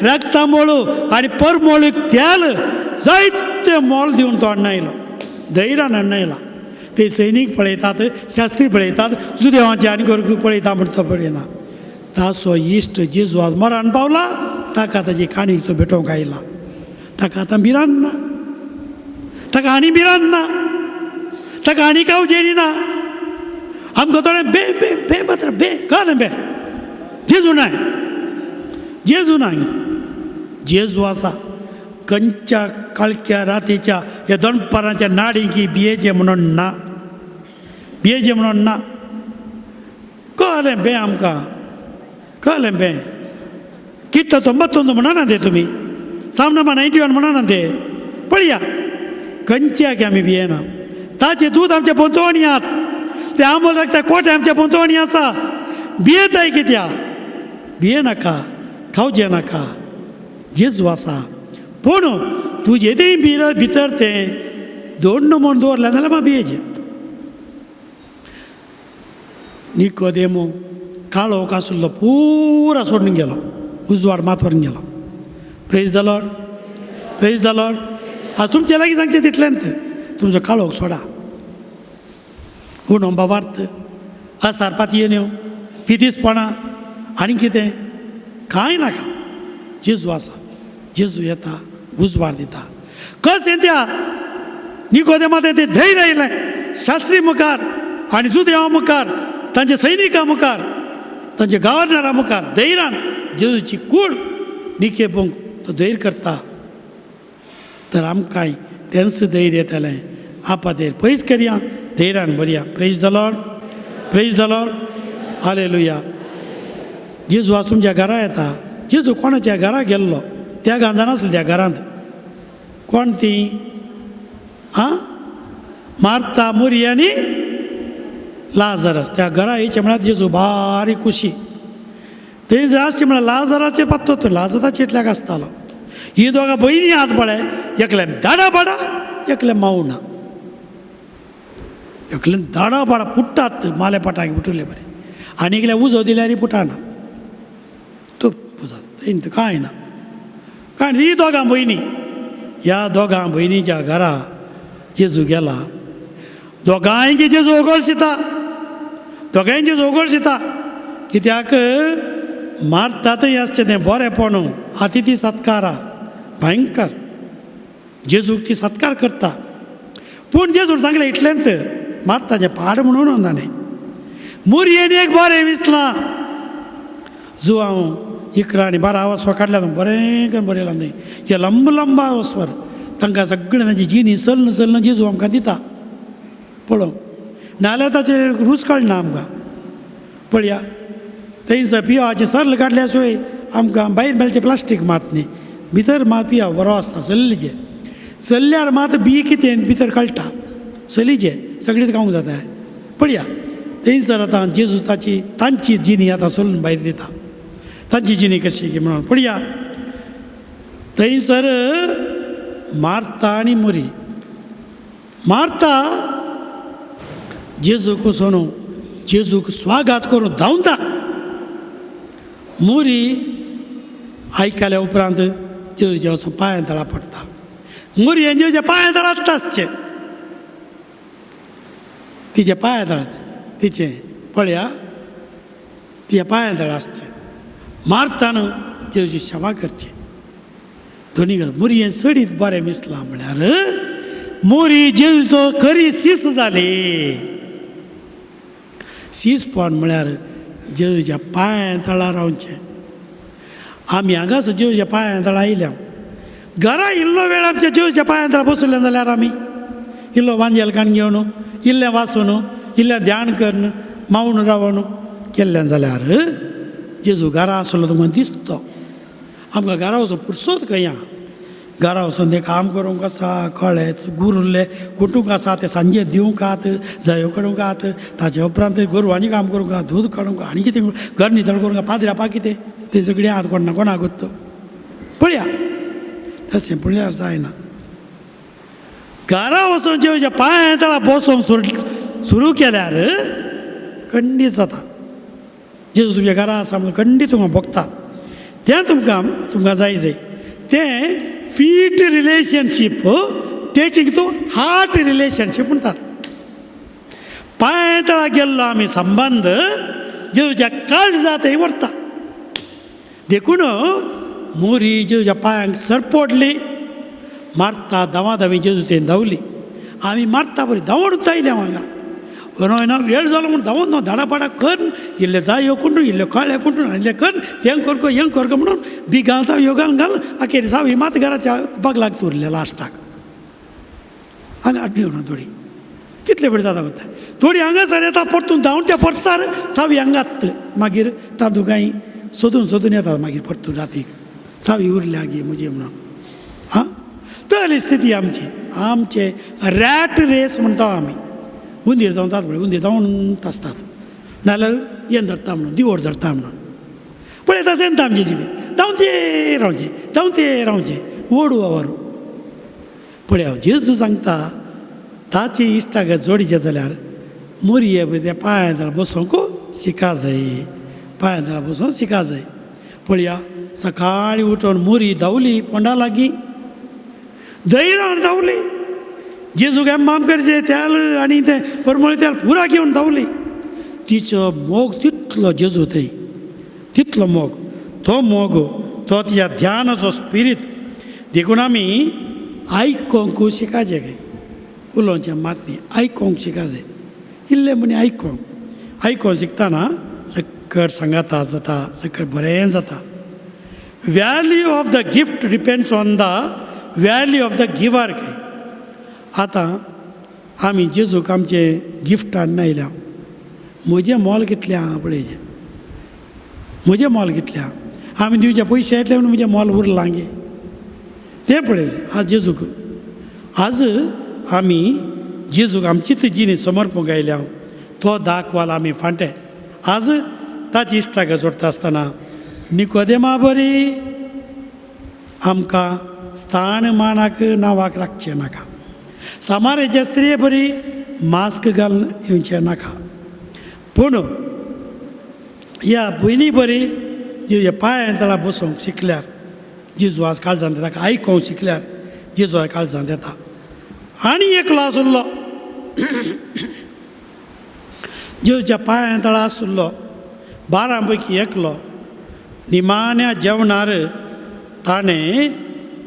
रक्तामोळू आनी परमोळूक तेल जायते मोल दिवन तो हाडून धैर्यान हाडून ते सैनीक पळयतात, शास्त्री पळयतात, जुदेवांचे आनी गोरगू पळयता म्हण तो पळयना. ताचो इश्ट जेजू आज मरण पावला, ताका ताची काणी तो भेटोवंक आयला. ताका आतां भिरांत ना, ताका आनी भिरांत ना, ताका आनी कावजेरी ना. आमकां थोडें बे बे बे मात्र बे कळ्ळें बे जेजू नाय, जेजू नाय. जेजू आसा खंयच्या काळख्या रातीच्या ह्या दनपाराच्या नाडींकी भियेचें म्हणून ना, भियेचें म्हणून ना. कळ्ळें बे आमकां, कळ्ळें बे. कितें 91 म्हणना ते तुमी, सामनामा 91 म्हणना ते. पळया खंयच्याक आमी भियेना. ताचें दूद आमच्या पोंतवणी आहात, ते आमोल रक्ता कोटे आमच्या पोंतवणी आसा. भियेताय कित्याक? भियेनाका, खावचें नाका, जेजू आसा. पूण तुजें तें भितर तें दोडण म्हूण दवरलें जाल्यार म्हाका भियेचें. निकोदेमो काळोख आशिल्लो पुरा सोडून गेलो, उजवाड मात व्हरून गेलो. Praise the Lord, praise the Lord. आज तुमचे लागीं सांगचें तितलेंच, तुमचो काळोख सोडा. उणो वार्त, असारपाती येण्यो, फितीसपणां आनी कितें कांय नाका. जेजू आसा, जेजू येता, उजवाड दिता. कशें त्या निकोदेमाचें तें धैर्य आयलें शास्त्री मुखार आनी जुदेवा मुखार, तांच्या सैनिकां मुखार, तांच्या गव्हर्नरा मुखार धैर्यान जेजूची कूड निकेपूंक तो धैर्य करता. तर आमकांय तेंच धैर्य येतलें. आपातेर पयस करया, धैर्यान बरया. Praise the Lord, praise the Lord, hallelujah. जेजू आज तुमच्या घरा येता. जेजू कोणाच्या घरा गेल्लो त्या घरांत नासलें, त्या घरांत कोण ती मार्ता, मोरी आनी लाजारस. त्या घरा येयचे म्हळ्यार जेजू बारीक खुशी. थंय जर आसचें म्हळ्यार लाजाराचे पत्तो तो लाजारा चिटल्याक आसतालो. ही दोगां भयणी आहात पळय, एकल्यान दाडा बाडा, एकल्यान मावना. एकल्यान दाडा बाडा पुट्टात माले पटाक पुटले बरें, आनी एकल्या उजो दिल्यारय पुटाना. तो पुजत थंय कांय ना, कांय. ही दोगां भयणी, ह्या दोगां भयणीच्या घरा जेजू गेला. दोगांयकी जेजू ओगळशिता, दोगांय जेजू ओगळशिता. कित्याक मार्ता थंय आसचें तें बरेंपण, अतिथी सत्कारा भयंकर. जेजूक ती सत्कार करता. पूण जेजून सांगलें इतलेंच, मार्ताचें पाड म्हणून ताणें मुरयेन एक बरें विसलां. जो हांव 11 आनी 12 वस्वर काडल्या बरें करून बरयलां थंय. हे लंब लंबा वस्वर तांकां सगळें तांची जिणी चलना चलना जेजू आमकां दिता पळोवंक. नाल्यार ताचेर रूच कळना आमकां. पळया थंयसर पिवाचे सर्ल काडल्या शिवाय आमकां भायर मेळचें प्लास्टीक मात न्ही, भितर मात पिवप बरो आसता सल्लीचे. चल्ल्यार मात बी कितें भितर कळटा, चलीचे सगळीच खावंक जाता. पळया थंयसर आतां जेजू तांची जिणी आतां सोलून भायर दिता. तांची जिणी कशी की म्हणून पळया थंयसर मार्ता आनी मोरी. मार्ता जेजूक वचून जेजूक स्वागत करून धांवता. मोरी आयकल्या उपरांत जेजूच्या वचून पांयां तळा पडटा. मोरी हें जेजूच्या पांयां तळांत आसचें, तिच्या पांयां तळांत तिचें पळया तिच्या पांयां तळा आसचें. मार्तान जेजूची सेवा करची. दोनी मोरी हें चडीत बरें दिसलां म्हळ्यार मोरी जेजूचो खरी सीस जाली. सीसपण म्हळ्यार जेजूच्या पांयां तळा रावचें. आमी हांगासर जेवच्या पांयां तळा आयल्या घरा इल्लो वेळ आमच्या जेवच्या पांयां तळा बसले जाल्यार आमी इल्लो वांजेलकाण घेवन इल्लें वाचून इल्लें ध्यान करून मावून रावून केल्लें जाल्यार जेजू घरा आसलो तुमकां दिसतो. आमकां घरा वचून पुरसोत खंय आहा. घरा वचून तें काम करूंक आसा, कळ्ळेंच उरलें कुटूंक आसा तें सांजे दिवंक आहात, जयो काडूंक आहात, ताचे उपरांत गोरवांचें काम करूंक आहा, दूद काडूंक आनी कितें घर नितळ करूंक आहा, पाद्र्या पा कितें तें सगळें आहात कोणा कोणा गोत्तो पळया. तशें पळयार जायना. घरा वचून जेवच्या पांयां तळा बसोंक सुरू केल्यार खंडीत जाता. जेजू तुमच्या घरा आसा म्हणून खंडीत तुमकां भोगता. तें तुमकां जाय तें feet relationship taking to heart relationship म्हणटात. पांय तळा गेल्लो आमी संबंद जेजूच्या काळजांत थंय व्हरता. देखून मोरी जेजूच्या पांयांक सरपोडली, मारता धांवाधांवी जेजू थंय धांवली. आमी मारता बरी धांवून आयले हांगा ना वेळ जालो म्हूण धांवून न्हू धाडापाडा कर इल्लें जाय ह्यो कुंटून इल्लें कळ्ळें कुंटून इल्लें कर हें कर म्हणून बी घाल साव ह्यो घाल आखेर साव मात घराच्या बागलाक उरलें लास्टाक. आनी आटणी म्हणून थोडी कितले वेळ जाता कोता थोडी हांगासर येता परतून धांवच्या परसार सावी हांगात मागीर तांदूकाय सोदून येतात मागीर परतून रातीक सावी उरल्या गे म्हजे म्हणून. हां तळी स्थिती आमचे रॅट रेस म्हणटा आमी. हुंदीर धांवतात पळय हुंदीर धांवून आसतात नाल्यार हें धरता म्हणून दिवोर धरता म्हणून पळय तशें येता आमचें जिवीत. धांवते रावचें ओडू वारू पळय जेजू सांगता ताची इश्टागत जोडीचें जाल्यार मोरये पळय त्या पांयां तळा बसोंक शिका जाय. पांयां तळा बसोंक शिका जाय. पळया सकाळीं उठोन मोरी धांवली पोंडा लागीं धैर्यान धांवली. जेजूक माम करचे तेल आनी तें परमळे तेल पुरा घेवन धांवली. तिचो मोग तितलो जेजू थंय तितलो मोग तो तिच्या ध्यानाचो स्पिरीट. देखून आमी आयकोंक शिकायचें गे उलोवचें मात न्ही आयकोंक शिका जाय. इल्लें म्हणी आयकोंक शिकतना सकट सांगाता जाता सकट बरें जाता. Value of the gift depends on the value of the गिवर. आतां आमी जेजूक आमचें गिफ्ट हाडून आयल्या म्हजें मोल कितलें आहा पळय म्हजें मोल कितलें आहा. आमी दिवचे पयशे येतले म्हणून म्हजें मोल उरलां गे तें पळय आज जेजूक आज आमी जेजूक आमचीच जिणी समर्पूंक आयल्या तो दाखवाल आमी फाटें. आज ताची इश्टाक जोडटा आसतना निकोदेमा बरी आमकां स्थान मानाक नांवाक राखचें नाका. सामाराच्या स्त्रिये बरी मास्क घालून येवचें नाका. पूण ह्या भयणी बरी जेजूच्या पांयां तळा बसोंक शिकल्यार जेजू आज काळजांत येता. ताका आयकोंक शिकल्यार जेजू आज काळजांत येता. आनी एकलो आसुल्लो जेजूच्या पांयां तळा आसुल्लो 12 पैकी एकलो. निमाण्या जेवणार ताणें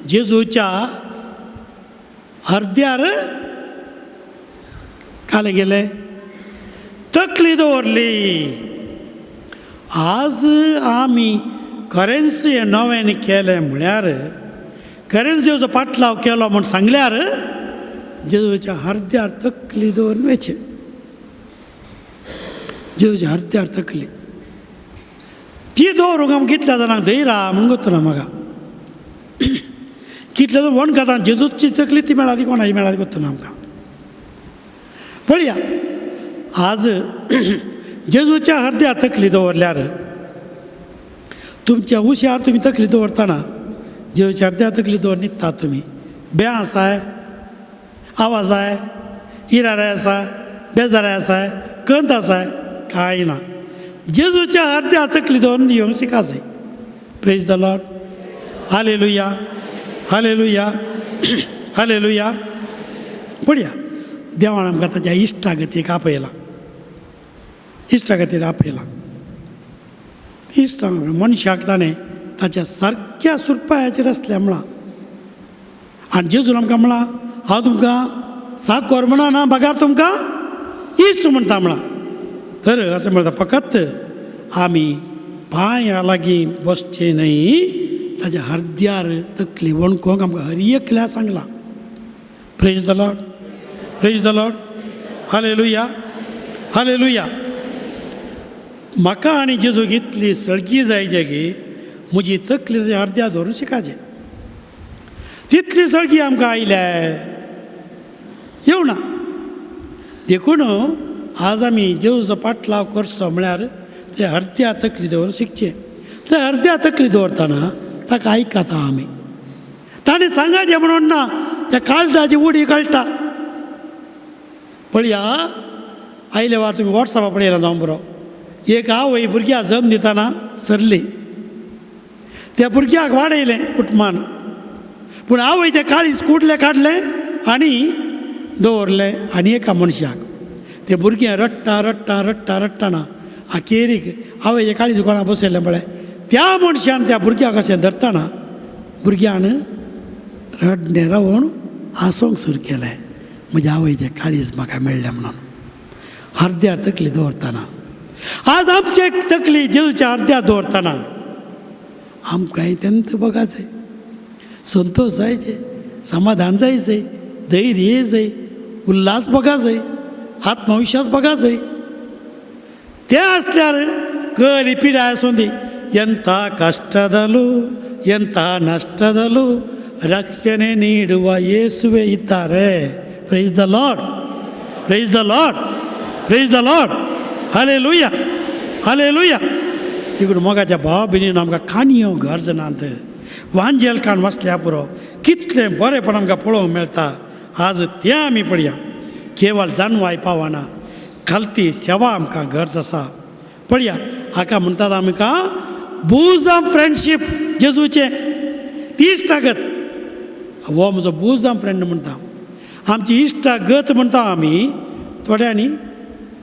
जेजूच्या अर्द्यार कालें गेलें तकली दवरली. आज आमी खरेंच हें नवें केलें म्हळ्यार खरेंच जेजूचो पाटलाव केलो म्हूण सांगल्यार जेजूच्या अर्द्यार तकली दवरून वचें. जेजूच्या अर्द्यार तकली ती दवरूंक आमकां कितल्या जाणांक धैर्य आहा म्हूण गोत्तो ना म्हाका. कितले जाण वण खाता जेजूची तकली ती मेळा ती कोणाची मेळा ती गोत्तो ना आमकां. पळया आज जेजूच्या अर्द्यार तकली दवरल्यार तुमच्या उश्यार तुमी तकली दवरतना जेजूच्या अर्द्यार तकली दवर न्हिदतात तुमी. बें आसाय आवाज आसाय इराराय आसा बेजाराय आसाय कंत आसाय कांय ना. जेजूच्या अर्द्यार तकली दवरून येवंक शिका जाय. Praise the Lord. Hallelujah hallelujah hallelujah. पळया देवान आमकां ताच्या इश्टागतीक आपयलां. इश्टागतीर आपयलां. इश्ट मनशाक ताणें ताच्या सारक्या सुरपायाचेर आसल्या म्हणा. आनी जेजून आमकां म्हणला हांव तुमकां साकोर म्हणा ना बगार तुमकां इश्ट म्हणटा म्हणा. तर अशें म्हणटा फकत आमी पांया लागीं बसचें न्हय ताच्या हरद्यार तकली वणकोंक आमकां हर एकल्या सांगलां. Praise the Lord, praise the Lord, hallelujah, hallelujah. म्हाका आनी जेजूक इतली सळगी जाय गे म्हजी तकली ताच्या हरद्यार धरून शिकाचें. तितली सळगी आमकां आयल्या येवना. देखून आज आमी जेजूचो पाटलाव करचो म्हळ्यार ते हरद्या तकली दवरून शिकचें. ते हरद्या तकली दवरतना ताका आयकता आमी. ताणें सांगाचें म्हणून ना, त्या काळजाची उडी कळटा. पळया, आयले वार तुमी वॉट्सॅपार पळयला न्हू बरो. एक आवय भुरग्याक जल्म दितना सरली. त्या भुरग्याक वाडयलें कुटुंबान, पूण आवयचें काळीज कुडलें काडलें आनी दवरलें आनी एका मनशाक. तें भुरगें रडटा रडटा रडटा रडटाना अखेरीक आवयचें काळीज कोणा बसयलें पळय, त्या मनशान त्या भुरग्याक अशें धरतना भुरग्यान रडणें रावन हांसोंक सुरू केलें. म्हज्या आवयचें काळीज म्हाका मेळ्ळें म्हणून. हरद्यार तकली दवरतना आज आमचे तकली जेजूच्या हरद्यार दवरतना आमकां तेंत बघाचें, संतोष जायचे, समाधान जायचें, धैर्य जाय, उल्हास बघाचें, आत्मविश्वास बघाचें. तें आसल्यार गरी पिराय आसूंदी ಎಂಥ ಕಷ್ಟದಲ್ಲೂ ಎಂಥ ನಷ್ಟದಲ್ಲೂ ರಕ್ಷಣೆ ನೀಡುವ ಯೇಸುವೆ ಇದ್ದಾರೆ. Praise the lord, praise the lord, praise the lord, hallelujah, hallelujah. तिकडून मोगाच्या भाव भयणीन आमकां काणयो गरजनात वांजेल काण वाचल्या पुरो कितलें बरेंपण आमकां पळोवंक मेळटा. आज तें आमी पळया. केवळ जानवाय पावना, खालती सेवा आमकां गरज आसा. पळया, हाका म्हणटात आमकां बुजम फ्रेंडशीप जेजूचें, ती इश्टागत. हो म्हजो बुजम फ्रेंड म्हणटा. आमची इश्टागत म्हणटा आमी. थोड्यांनी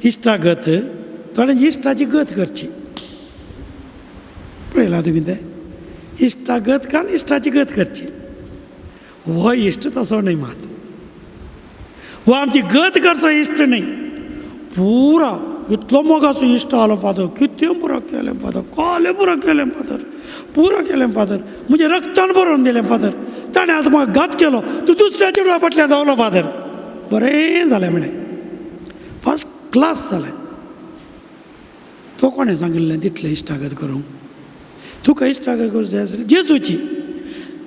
इश्टागत, थोड्यांची इश्टाची गत करची. पळयलां तुमी तें? इश्टागत कान इश्टाची गत करची. हो इश्ट तसो न्हय मात. हो आमची गत करचो इश्ट न्हय. पुरा कितलो मोगाचो इश्ट आलो फादर, कितें पुरो केलें फादर, कोले पुरो केलें फादर, पुरो केलें फादर, म्हणजे रक्तान भरोवन दिलें फादर. ताणें आतां म्हाका घात केलो, तूं दुसऱ्या चेडवा फाटल्यान धांवलो फादर. बरें जालें म्हळें, फस्ट क्लास जालें. तो कोणें सांगिल्लें तितलें इश्टागत करूंक? तुका इश्टागत करूंक जाय आसली जेजूची.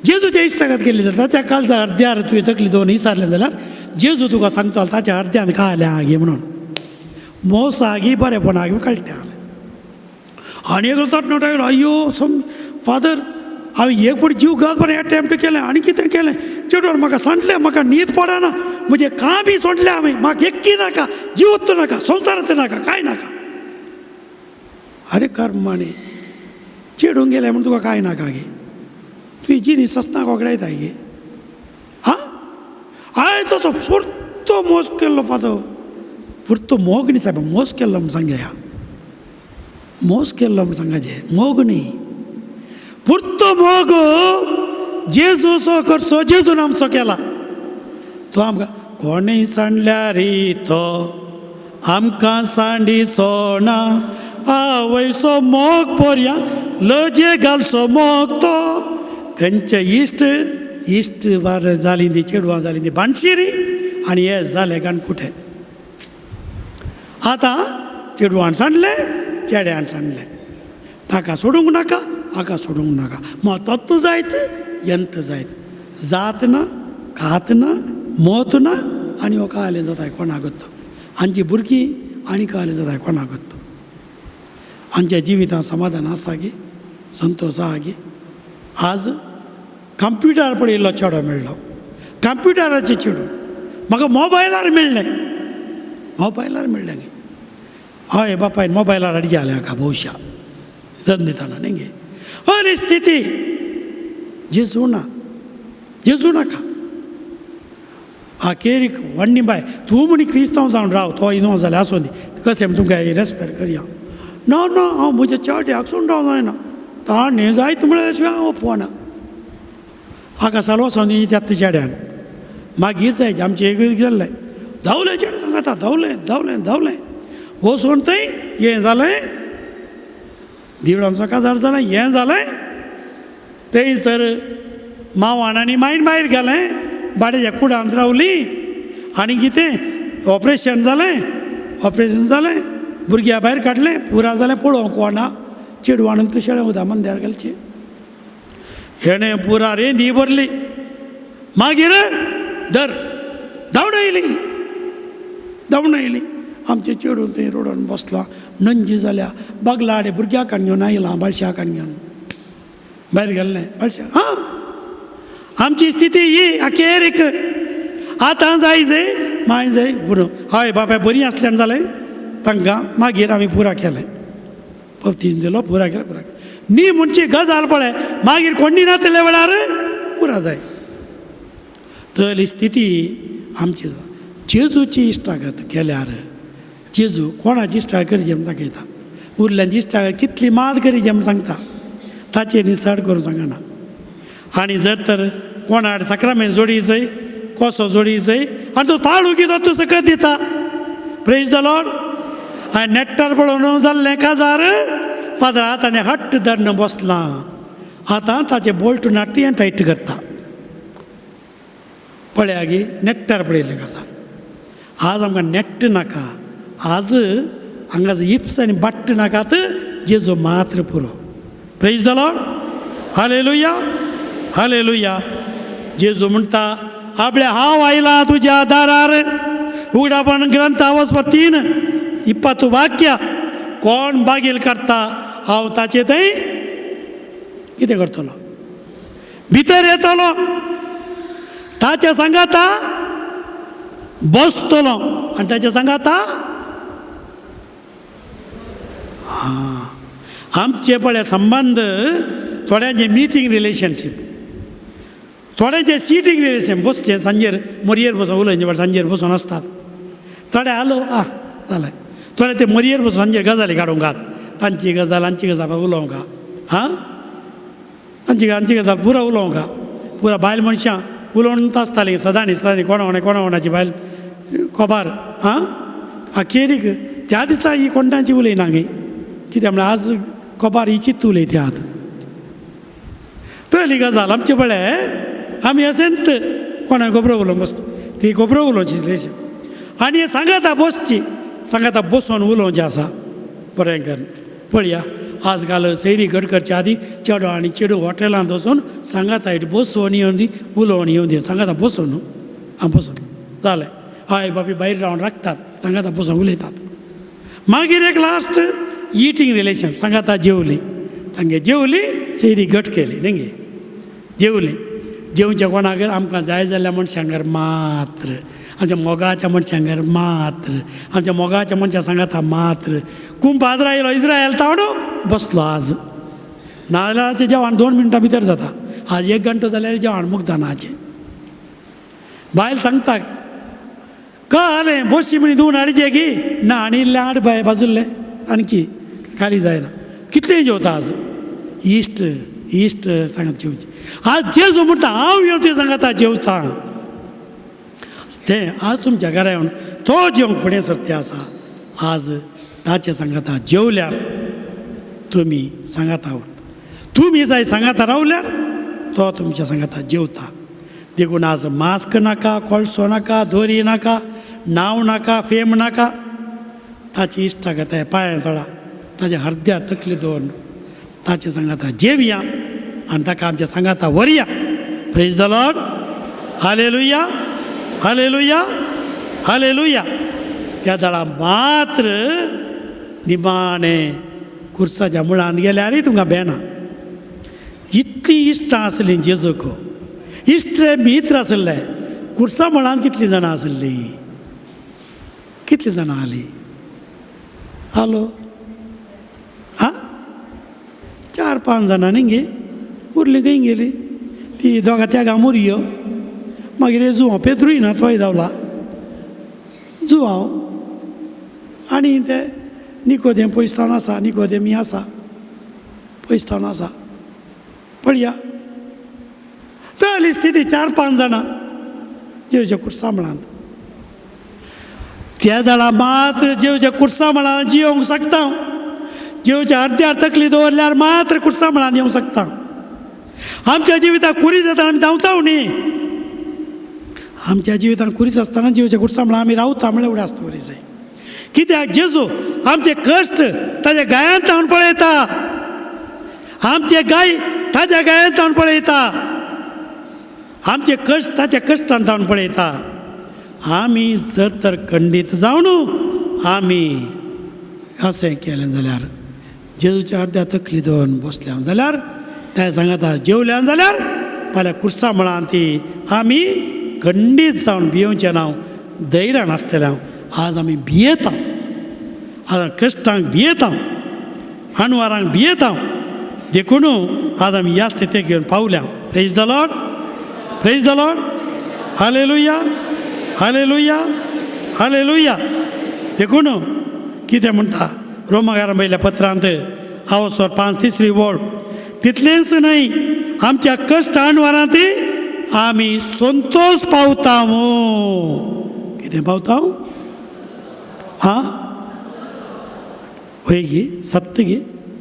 जेजूच्या इश्टागत केल्ली जाल्यार ताच्या काळजा हरद्यार तुवें तकली दवरून विचारलें जाल्यार जेजू तुका सांगतलो ताच्या हरद्यान खाल्या आगी म्हणून. मोसागी बरेपणाक कळटा. आनी एक नोटायलो, अय्यो फादर हांवें एक पूण जीव घाल बरें एटेम्प्ट केलें आनी कितें केलें. चेडवान म्हाका सांडलें, म्हाका न्हीद पडना, म्हणजे कांय बी सोडलें हांवें, म्हाका एक्की नाका, जिवत नाका, संवसारांत नाका, कांय नाका. अरे कर्माणे, चेडूंक गेलें म्हूण तुका कांय नाका गे. तुवें जिनी सस्नाक वगडायताय गे. हां, हांवें तसो फुर्तो मोस केल्लो फादर. फुर्तो मोग न्ही साहेब, मोस केल्लो म्हूण सांगया. मोस केल्लो म्हूण सांगाचें, मोग न्ही. फुर्तो मोग जेजूचो करचो, जेजून आमचो केला. तो आमकां कोणें सांडल्या रे तो आमकां सांडी सोना, आवयचो मोग पर्या लजे घालचो मोग तो. खंयचे इश्ट इश्ट वार जालीं ती चेडवां जालीं ती बाणशिरी आनी हे जालें गाणकुटे. आतां चेडवान सांडलें, चेड्यान सांडलें. ताका सोडूंक नाका, हाका सोडूंक नाका. मतत जायत यंत जायत, जात ना, खात ना, मोत ना, आनी हो कालें जाताय कोणागत. आमची भुरगीं आनी कालें जाताय कोणागत. आमच्या जिवितांत समाधान आसा गे, संतोश आहा गे. आज कंप्युटर पळयल्लो चेडो मेळ्ळो, कंप्युटराचें चेडूं. म्हाका मोबायलार मेळ्ळें, मोबायलार मेळ्ळें गे. हय बापायन मोबायलार हाडगे जालें हाका भोवशा जल्म दितना न्ही गे. अरे स्थिती जेजू ना, जेजू नाका. अखेरीक व्हडणी बाय तूं म्हणी क्रिस्तांव जावन राव, तो इनो जाल्यार आसूं दी, कशें म्हण तुमकां रेस्पेक्ट करया. ना ना, हांव म्हज्या चेड्याक सोडून रावंक जायना. ताणें जायत म्हळ्यार शिवाय हांव ओपवना. हाका सालो वचोन दी त्यात चेड्यान. मागीर जायचें आमचें एक जाल्लें, धांवलें चेडूं सांगाता, धांवलें धांवलें धांवलें वचून थंय हें जालें, देवळांचो काजार जालें हें जालें थंयसर मांवान आनी मायन भायर गेलें बाडेच्या कुडांत रावलीं आनी कितें ऑपरेशन जालें भुरग्यां भायर काडलें पुरा जालें पळोवंक कोणा चेडवान तुशें उदा मंद्यार घालचें हेणें पुरा रेंदी भरली मागीर धर धांवून येयली आमचें चेडूं थंय रोडान बसलां नंजी जाल्या बागलाडे भुरग्याक घेवन आयलां बाळशाक घेवन भायर गेल्लें बाळशा हां आमची स्थिती ही अखेरीक आतां जाय माय जाय पुरो हय बापाय बरी आसल्यान जालें तांकां मागीर आमी पुरा केलें पत्तीन दिलो पुरा केलें न्ही म्हणची गजाल पळय मागीर कोण ना तेल्या वेळार पुरा जाय तली स्थिती आमची जेजूची इश्टागत केल्यार जेजू कोणाची इश्टागत करी म्हूण दाखयता उरल्यांची इश्टागत कितली मात करी म्हूण सांगता ताचेर निसड करूं सांगना आनी जर तर कोणाड सक्रामेंत जोडी जाय कसो जोडी जाय आनी तूं पाळू कितो तूं सकत दिता प्रेज द लॉर्ड हांवें नेट्टार पळोवन जाल्लें काजार फादर आतां हट्ट धरून बसलां आतां ताचें बोल्ट नाट्टी आनी टायट करता पळया गे नेट्टार पळयल्लें काजार आज आमकां नेट्ट नाका आज हांगा इप्स आनी बट्ट नाकात जेजू मात्र पुरो प्रेज द लॉर्ड हालेलुया जेजू म्हणटा आपल्या हांव आयलां तुज्या दारार उगडापण ग्रंथा वचप 3:20 वाक्य कोण बागेल काडटा हांव ताचे थंय कितें करतलो भितर येतलो ताच्या सांगाता बसतलो आनी ताच्या सांगाता आमचे पळय संबंध थोड्यांचे मिटींग रिलेशनशीप थोड्यांचे सिटींग रिलेशन बसचें सांजेर मरयेर बसून उलयचे सांजेर बसून आसतात थोडे हालो जालें थोडे ते मरयेर बसून सांजेर गजाली काडूंक घात तांची गजाल आमची गजाल उलोवंक हां तांची गजाल पुरो उलोवंक पुरा बायल मनशां उलोवंक आसतालीं सदांनी कोणाची बायल खबर अखेरीक त्या दिसा ही कोणतांची उलयना गे कित्याक म्हळ्यार आज खबर ही चित्त उलयतात तली गजाल आमचे पळय आमी असेंत कोणा गोबरो उलोवंक बसता ती गोबरो उलोवची रिलेशन आनी हे सांगाता बसची सांगाता बसून उलोवचें आसा बरें कर पळया आज घाल सैरी गट करचे आदी चेडो आनी चेडू हॉटेलांत वचून सांगाता इट बसून येवन दी उलोवन येवन दी सांगाता बसून आं बसून जालें हय बाबी भायर रावन राखतात सांगाता बसून उलयतात मागीर एक लास्ट इटींग रिलेशन सांगाता जेवली तांगे जेवली सैरी गट केली न्ही जेवली जेवचे कोणागेर आमकां जाय जाल्ल्या मनशांगेर मात्र आमच्या मोगाच्या मनशांगेर मात्र आमच्या मोगाच्या मनशां सांगाता मात्र कुंभाद्र आयलो इस्रायल तावडो बसलो आज नाल्लाचें जेवण 2 मिनटां भितर जाता आज 1 घंटो जाल्यार जेवण मुक्तानाचें बायल सांगता कळ्ळें बशी म्हणी 2 हाडचे गी ना आनी इल्लें हाड बाय बाजुल्लें आणकी खाली जायना कितलें जेवता आज इश्ट सांगता जेवची आज जेजू म्हणटा हांव येवन तें सांगता जेवता तें आज तुमच्या घरा येवन तो जेवंक फुडें सरते आसा आज ताचे सांगाता जेवल्यार तुमी सांगाता तुमी जाय सांगाता रावल्यार तो तुमच्या सांगाता जेवता देखून आज मास्क नाका कोळसो नाका दोरी नाका नांव नाका फेम नाका ताची इश्टागत पांयां तळा ताच्या हर्द्यार तकली दवरून ताचे सांगाता जेवया आनी ताका आमच्या सांगाता व्हरया प्रेज द लॉर्ड हालेलुया त्या दळा मात्र निमाणें कुर्साच्या मुळांत गेल्यारय तुमकां बेना इतली इश्टां आसलीं जेजूक इश्ट मित्र आसले कुर्सा मुळांत कितलीं जाणां आसलीं कितलीं जाणां आलीं हालो 4-5 जाणां न्ही गे उरलीं खंय गेलीं ती दोगा त्या मुरयो मागीर जुवां पेत्रूय ना तोय धांवला जुवांव आनी ते निकोदेम पयसतावन आसा निकोदेमी आसा पयसतावन आसा पळया चली स्थिती 4-5 जाणां जेवच्या कुर्सा मळांत त्या दळा मात जेवच्या कुर्सा मळांत जियोंक शकता जीवच्या अर्ध्यार तकली दवरल्यार मात्र कुर्सामळान येवंक शकता. आमच्या जिविताक कुरीच येता आमी धांवता न्ही. आमच्या जिवितान कुरीच आसतना जीवच्या कुर्सामळान आमी रावता म्हणल्यार उडे आसता वरी जाय. कित्याक जेजू आमचे कश्ट ताज्या गायांत जावन पळयता. आमचे गाय ताज्या गायांत जावन पळयता. आमचे कश्ट ताच्या कश्टान जावन पळयता. आमी जर तर खंडीत जावन आमी अशें केलें जाल्यार जेजूच्या अर्ध्या तकली दवरून बसल्या जाल्यार त्या सांगाता जेवल्यान जाल्यार फाल्यां कुर्सामळान ती आमी खंडीत जावन भियोवचें ना. धैर्यान आसतलें आज आमी भियेता. आज कश्टांक भियेता. अणवारांक भियेता. देखून आज आमी ह्या स्थितीक घेवन पावल्या. Praise the Lord. Praise the Lord. Hallelujah. Hallelujah. Hallelujah. देखून कितें म्हणटा रोमाकारां बयल्या पत्रांत आवसोर 5:3 वळ तितलेंच न्हय आमच्या कश्ट अणवारांत आमी संतोष पावता. कितें पावता? हां होय गे सत्य गे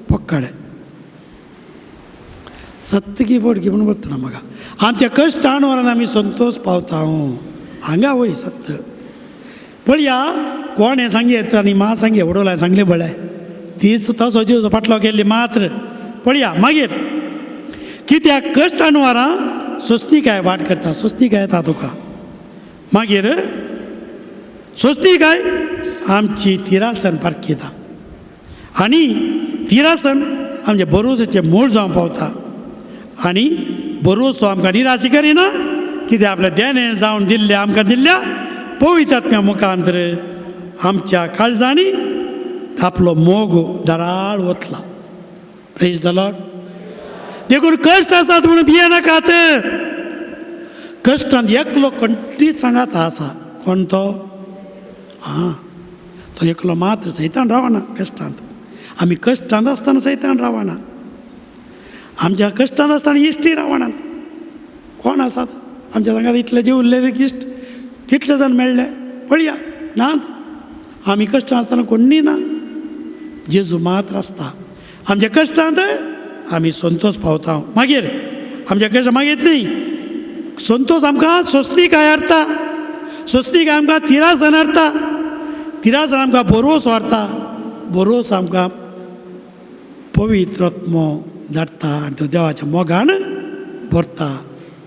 पक्कड सत्य गी बोट गे म्हणून बघतो ना म्हाका आमच्या कश्ट अणवारांत आमी संतोष पावता. हांगा वय सत्य पळया. कोण हें सांगेत आनी मा सांगे वडोलाय सांगले बळ्या तीच तसो जेजू फाटलो गेल्ली मात्र पळया. मागीर कित्याक कश्ट अणवारां सोंसणीकाय वाट करता. सोंसणीकाय येता तुका. मागीर सोंसणीकाय आमची तिरासन पारखिता. आनी तिरासन आमच्या बरोवसाचें मूळ जावं पावता. आनी बरोवसो आमकां निराशी करिना. कित्याक आपल्या देणें जावन दिल्ल्या आमकां दिल्ल्या पवित्र आत्म्या मुखांतर आमच्या काळजांनी आपलो मोग दराळ वतला. Praise the Lord. देखून कश्ट आसात म्हणून भियेनाकात. कश्टांत एकलो खंडीत सांगात आसा. कोण तो? हां तो एकलो मात्र. सैतान रावना कश्टांत. आमी कश्टांत आसतना सैतान रावना. आमच्या कश्टांत आसतना इश्टी रावनात. कोण आसात आमच्या सांगात इतले जे उरलेले इश्ट कितले जाण मेळ्ळे पळया. नात. आमी कश्टांत आसतना कोण्णी ना. जेजू मात्र आसता. आमच्या कश्टांत आमी संतोष पावता. मागीर आमच्या कश्ट मागीर न्ही संतोष आमकां सोंसणीकाय हाडटा. सोंसणीकाय आमकां तिरासन हाडटा. तिरासन आमकां बरोवसो हाडटा. बरोवस आमकां पवित्र आत्मो धाडटा आनी तो देवाच्या मोगान भरता.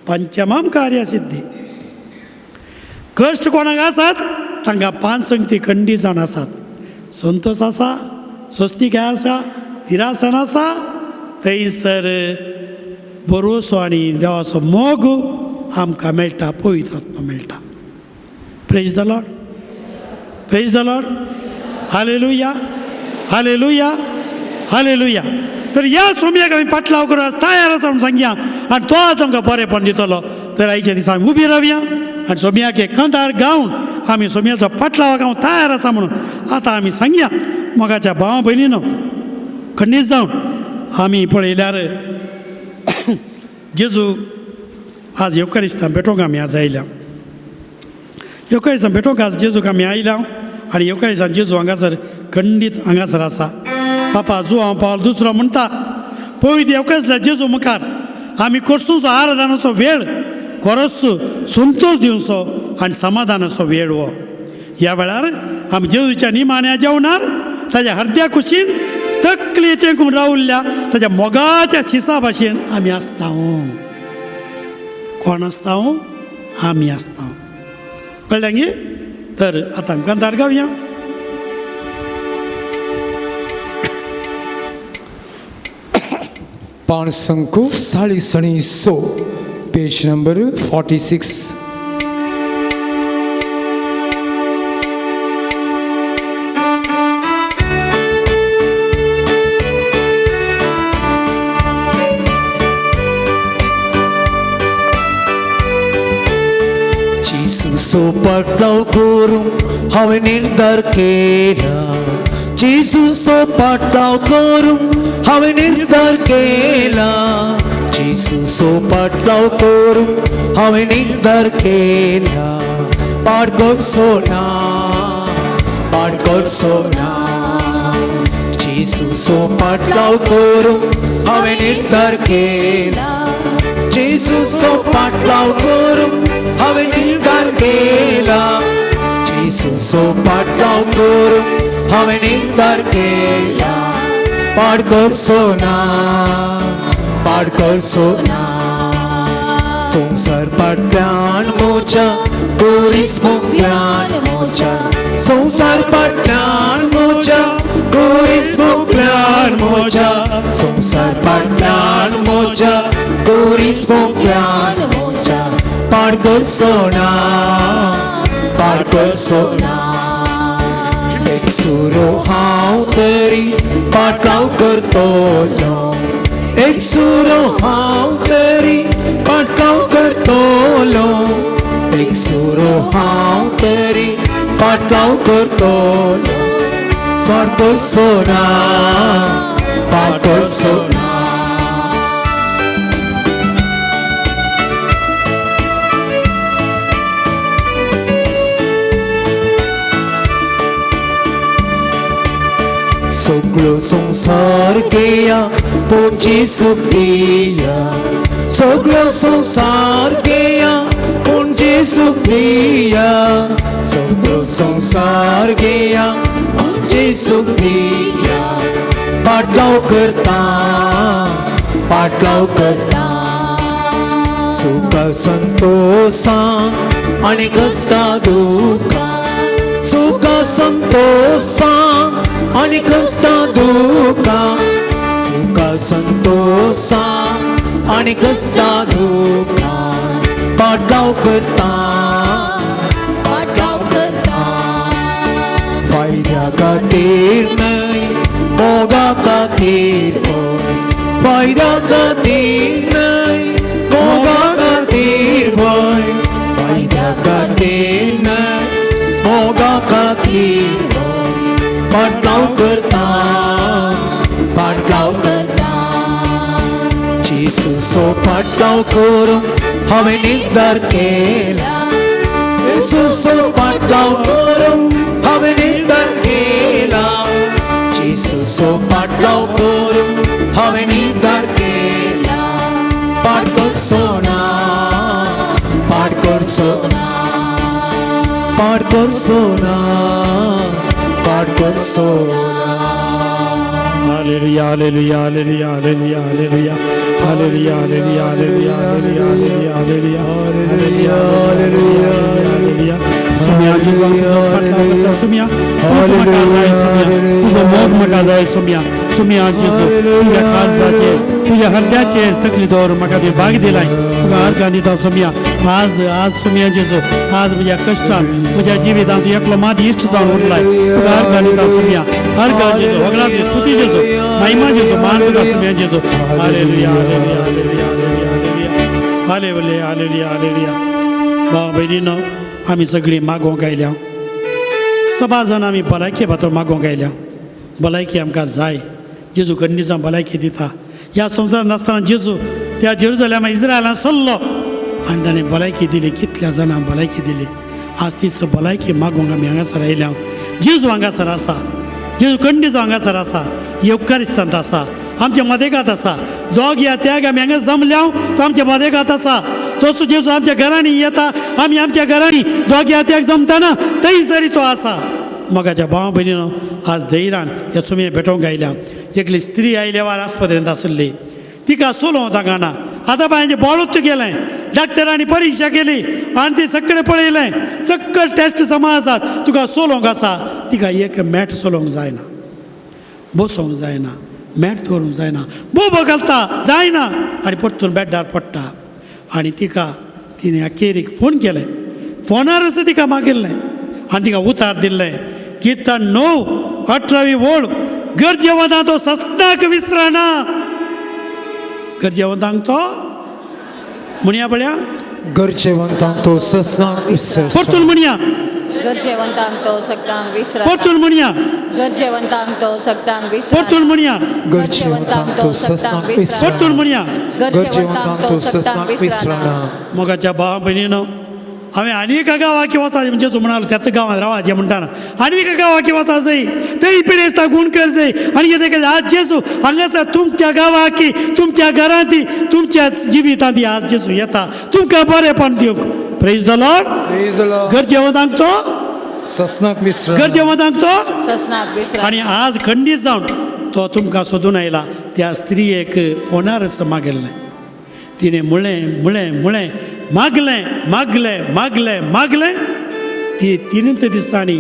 पंचमाम कार्य सिद्धी. कश्ट कोणाक आसात तांकां 5 संगती खंडीत जावन आसात. संतोष आसा. सोंसणीकाय आसा. तिरासन आसा. थंयसर बरोवसो आनी देवाचो मोग आमकां मेळटा. पवित्र आत्मा मेळटा. Praise the Lord. Praise the Lord. Hallelujah. Hallelujah. Hallelujah. तर ह्या सोमयाक आमी फाटलाव करून तयार आसा म्हणून सांगया आनी तो आज आमकां बरेपण दितलो. तर आयच्या दिसा आमी उबी रावया आनी सोमयाक एक कांतार गावन आमी सोमयाचो फाटलावाक हांव तयार आसा म्हणून आतां आमी सांगया. मोगाच्या भावा भयणीनो खंडीत जावन आमी पळयल्यार जेजू आज येवकारिस्तान भेटोवंक आमी आज आयल्या. येवकारिस्तान भेटोवंक आज जेजूक आमी आयल्या आनी येवकारिस्तान जेजू हांगासर खंडीत हांगासर आसा. पापा जो हांव पावल दुसरो म्हणटा पळयत येवकारिस्तान जेजू मुखार आमी करसूचो आराधनाचो वेळ खरोच संतोष दिवचो आनी समाधानाचो वेळ हो. ह्या वेळार आमी जेजूच्या निमाण्या जेवणार ताज्या हृदया कुशीन तकली तेंकून रावल्ल्या ताज्या मोगाच्या शिसा भाशेन आमी आसता. कोण आसता? आमी आसता. कळ्ळें गे. तर आतां आमकां कांतार गावया. पाण संको 46 पेज नंबर 46. जिसूचो पाटलाव करूंक हांवें निर्धार केला. जिसूचो पाटलाव करूंक हांवें निर्धार केला. जिसूचो पाटलाव करूंक हांवें निर्धार केला. पाड करचो ना. पाड करचो ना. जेसूचो पाटलाव करूंक हांवें निर्धार केला जेसूचो पाटलाव करूंक हांवें निर्धार केला जेसूचो पाटलाव करूंक हांवें निर्धार केला पाड करचो ना संसार पाटल्यान मोच्या कोरीस मोकल्यान मोच्या संसार पाटल्यान मोच्या कोरीस मोकल्यान मोच्या संसार पाटल्यान मोच्या कोरीस मोकल्यान मोच्या पाड करचो ना एक सुरो हांव तरी पाटलाव करतलो एक सुरो हांव तरी पाटलाव करतलो एक सुरो हांव तरी पाटलाव करतलो स्वाड करचो ना पाड करचो ना सगळो संसार घेया पूण जेसूक दिया सगळो संसार घेया पूण जेसूक दिया सगळो संसार घेया पूण जेसूक दिया पाटलाव करता सुखा संतोषां आनी कष्टा दुखां सुखा संतोषां आनी कष्टा दुखां सुखा संतोषां आनी कष्टा दुखां पाटलाव करता फायद्या खातीर न्हय मोगा खातीर फायद्या खातीर न्हय मोगा खातीर भय फायद्या खातीर न्हय मोगा खातीर पाटलाव करता जेसूचो पाटलाव करूंक हांवें निर्धार केला जेसूचो पाटलाव करूंक हांवें निर्धार केला जेसूचो पाटलाव करूंक हांवें निर्धार केला पाड करचो ना पाड करचो ना hallelujah hallelujah hallelujah hallelujah hallelujah hallelujah hallelujah hallelujah hallelujah hallelujah hallelujah hallelujah hallelujah सुमिया जेजू पाटलाव सुमिया तुजो मोग म्हाका जाय सुमिया जेजू तुज्या काळजाचेर तुज्या हृदयाचेर तकली दवरून म्हाका तुवें भाग दिलाय तुका अर्घ दिता सुमिया आज सुमिया जेजू आज म्हज्या कश्टान म्हज्या जिवितांत तूं एकलो माती इश्ट जावन उरलाय तुका अर्घ दिता सुमिया अर्घ जेजू वगळा स्तुती जेजू महिमा जेजू मान तुका सुमिया जेजू hallelujah hallelujah hallelujah hallelujah hallelujah hallelujah hallelujah भाव भयणीनो आमी सगळीं मागोवंक आयल्या सभा जाण आमी भलायके फातर मागोवंक आयल्या भलायकी आमकां जाय जेजू खंडीचा भलायकी दिता ह्या संवसारांत नासतना जेजू त्या जेरुजलेमा इस्रायलान सरलो आनी ताणें भलायकी दिली कितल्या जाणांक भलायकी दिली आज तीच भलायकी मागोवंक आमी हांगासर आयल्या जेजू हांगासर आसा जेजू खंडीचो हांगासर आसा येवकारिस्तांत आसा आमच्या मदेगांत आसा दोग या त्याग आमी हांगा जमल्या तो आमच्या मदेगांत आसा तोच जेजू आमच्या घरांनी येता आमी आमच्या घरांनी दोग या त्याग जमतना थंयसरी तो आसा मोगाच्या भाव भयणीनो आज धैर्यान ह्या सुमये भेटोवंक आयल्या एकली स्त्री आयल्या वार आस्पत्रेंत आसली तिका सोलो तांगाना आतां बायांचें बोळूच गेलें डॉक्टरांनी परीक्षा केली आनी ती सगळें पळयलें सगळे टेस्ट समा आसात तुका सोलोंक आसा तिका एक मॅट सोलोंक जायना बसोंक जायना मॅट दवरूंक जायना बोबो घालता जायना आनी परतून बेड्डार पडटा आनी तिका तिणें अखेरीक फोन केलें फोनार असो तिका मागिल्लें आनी तिका उतार दिल्लें कीर्तन 9:18 ओळ गरजेवंतां तो सस्ताक विसरना गरजेवंतांक तो म्हणया बळ्या गरजेवंतांक तो सस्ताक विसरना परतून म्हणया गरजेवंतांक तो सक्तांक विसरना परतून म्हणया गरजेवंतांक तो सक्तांक विसरना परतून म्हणया गरजेवंतांक तो सक्तांक विसरना परतून म्हणया गरजेवंतांक तो सक्तांक विसरना मोगाच्या भाव भयणीनो हांवें आनीक एका गांवांकी वचात म्हणजे म्हणालो त्याच गांवांत रावाचें म्हणटाना आनीक एका गांवांकी वचा जाय थंय पिडेस्ता गूण कर जाय आनी कितें केलें आज जेजू हांगासर तुमच्या गांवांकी तुमच्या घरांती तुमच्या जिवितांती आज जेजू येता तुमकां बरेंपण दिवंक praise the Lord Praise the Lord. गरजेवंतांक तो सस्नाक विश्राम. गरजेवंतांक तो ससनाक विश्राम आणि आज खंडीत जावन तो तुमकां सोदून आयला त्या स्त्रियेक होणारच मागिल्लें तिणें मुळें मागलें ती तिनूच दिसांनी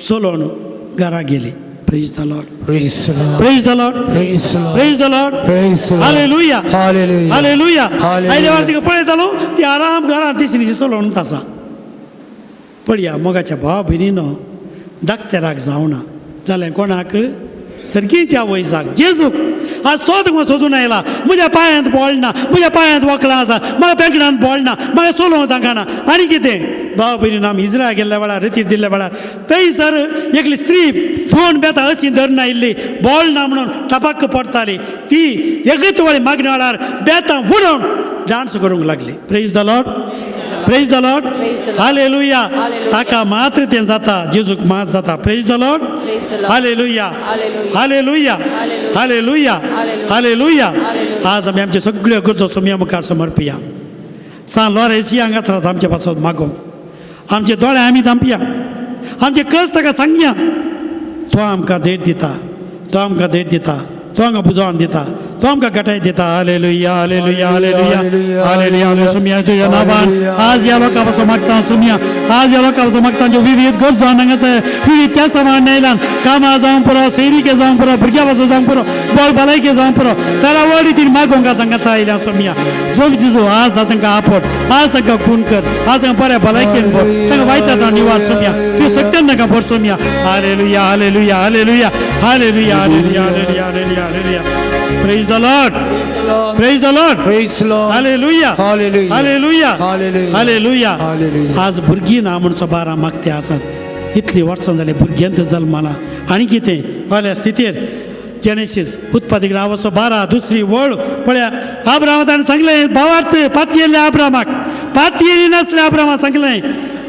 चलोवन घरा गेली praise the Lord Praise the Lord. Praise the Lord Praise the Lord. Praise the Lord Praise the Lord. Hallelujah Hallelujah. Hallelujah Hallelujah. आयले वार तिका पळयतालो ती आराम घरांत तिसरीची चलोवन आसा पळया मोगाच्या भाव भयणीनो धाकटेराक जावना जाल्यार कोणाक सरकीच्या वयसाक जेजूक आज तो तुका सोदून आयला म्हज्या पांयांत बोळ ना म्हज्या पांयांत वखलां आसा म्हाका पेंकणांत बोळ ना म्हाका चलोवंक तांकां आनी कितें भाव भयणीन आमी इज्रायल गेल्ल्या वेळार रतीर दिल्ल्या वेळार थंयसर एकली स्त्री दोन बेतां अशी धरून आयिल्ली बोळ ना म्हणून टपाक्क पडटाली ती एकच वळी मागणे वेळार बेतां उडोवन डान्स करूंक लागली praise the Lord praise the Lord Praise the Lord. Hallelujah Hallelujah. ताका मात्र तें जाता जेजूक मात जाता praise the Lord Praise the Lord. Hallelujah Hallelujah. Hallelujah Hallelujah. Hallelujah Hallelujah. Hallelujah Hallelujah. आज आमी आमच्यो सगळ्यो गरजो सोम्या मुखार समर्पया सांग लॉरेस हांगासर आमचे पासत मागो आमचे दोळे आमी धांपया आमचे कस ताका सांगया तो आमकां देट दिता तो आमकां देट दिता तो आमकां बुजोवन दिता तो आमकां गटाय दिता hallelujah hallelujah hallelujah hallelujah hallelujah सुमिया तुज्या नांवान आज ह्या लोकां पासून मागता सुमिया आज ह्या लोकां पासून मागता ज्यो विविध गरजो हांगासर विविध त्या सामान आयल्यान कामां जावं पुरो सेविके जावं पुरो भुरग्यां पासून जावं पुरो बळ भलायके जावं पुरो तारा व्हड रितीन मागोवंक सांगाचा आयल्या सोमिया जो जिजू आज तांकां आपट आज तांकां खून कर आज तांकां बऱ्या भलायकेन भर तांकां वायटांत निवार सोमिया तूं सत्यान तांकां भर सोमिया hallelujah hallelujah hallelujah hallelujah hallelujah hallelujah hallelujah hallelujah Praise the Lord. Praise the Lord. Praise the Lord. Hallelujah. Hallelujah. Hallelujah. Hallelujah. Hallelujah. Hallelujah. आज भुरगीं ना म्हणून सोबारा मागते आसात इतलीं वर्सां जालीं भुरग्यांत जल्माला आनी कितें वाल्या स्थितीर जेनेसीस उत्पादक रावचो 12 दुसरी वळ पळया आब्रामाक ताणें सांगलें भावार्थ पातयेल्ले आब्रामाक पातयेली नासले आब्रामाक सांगलें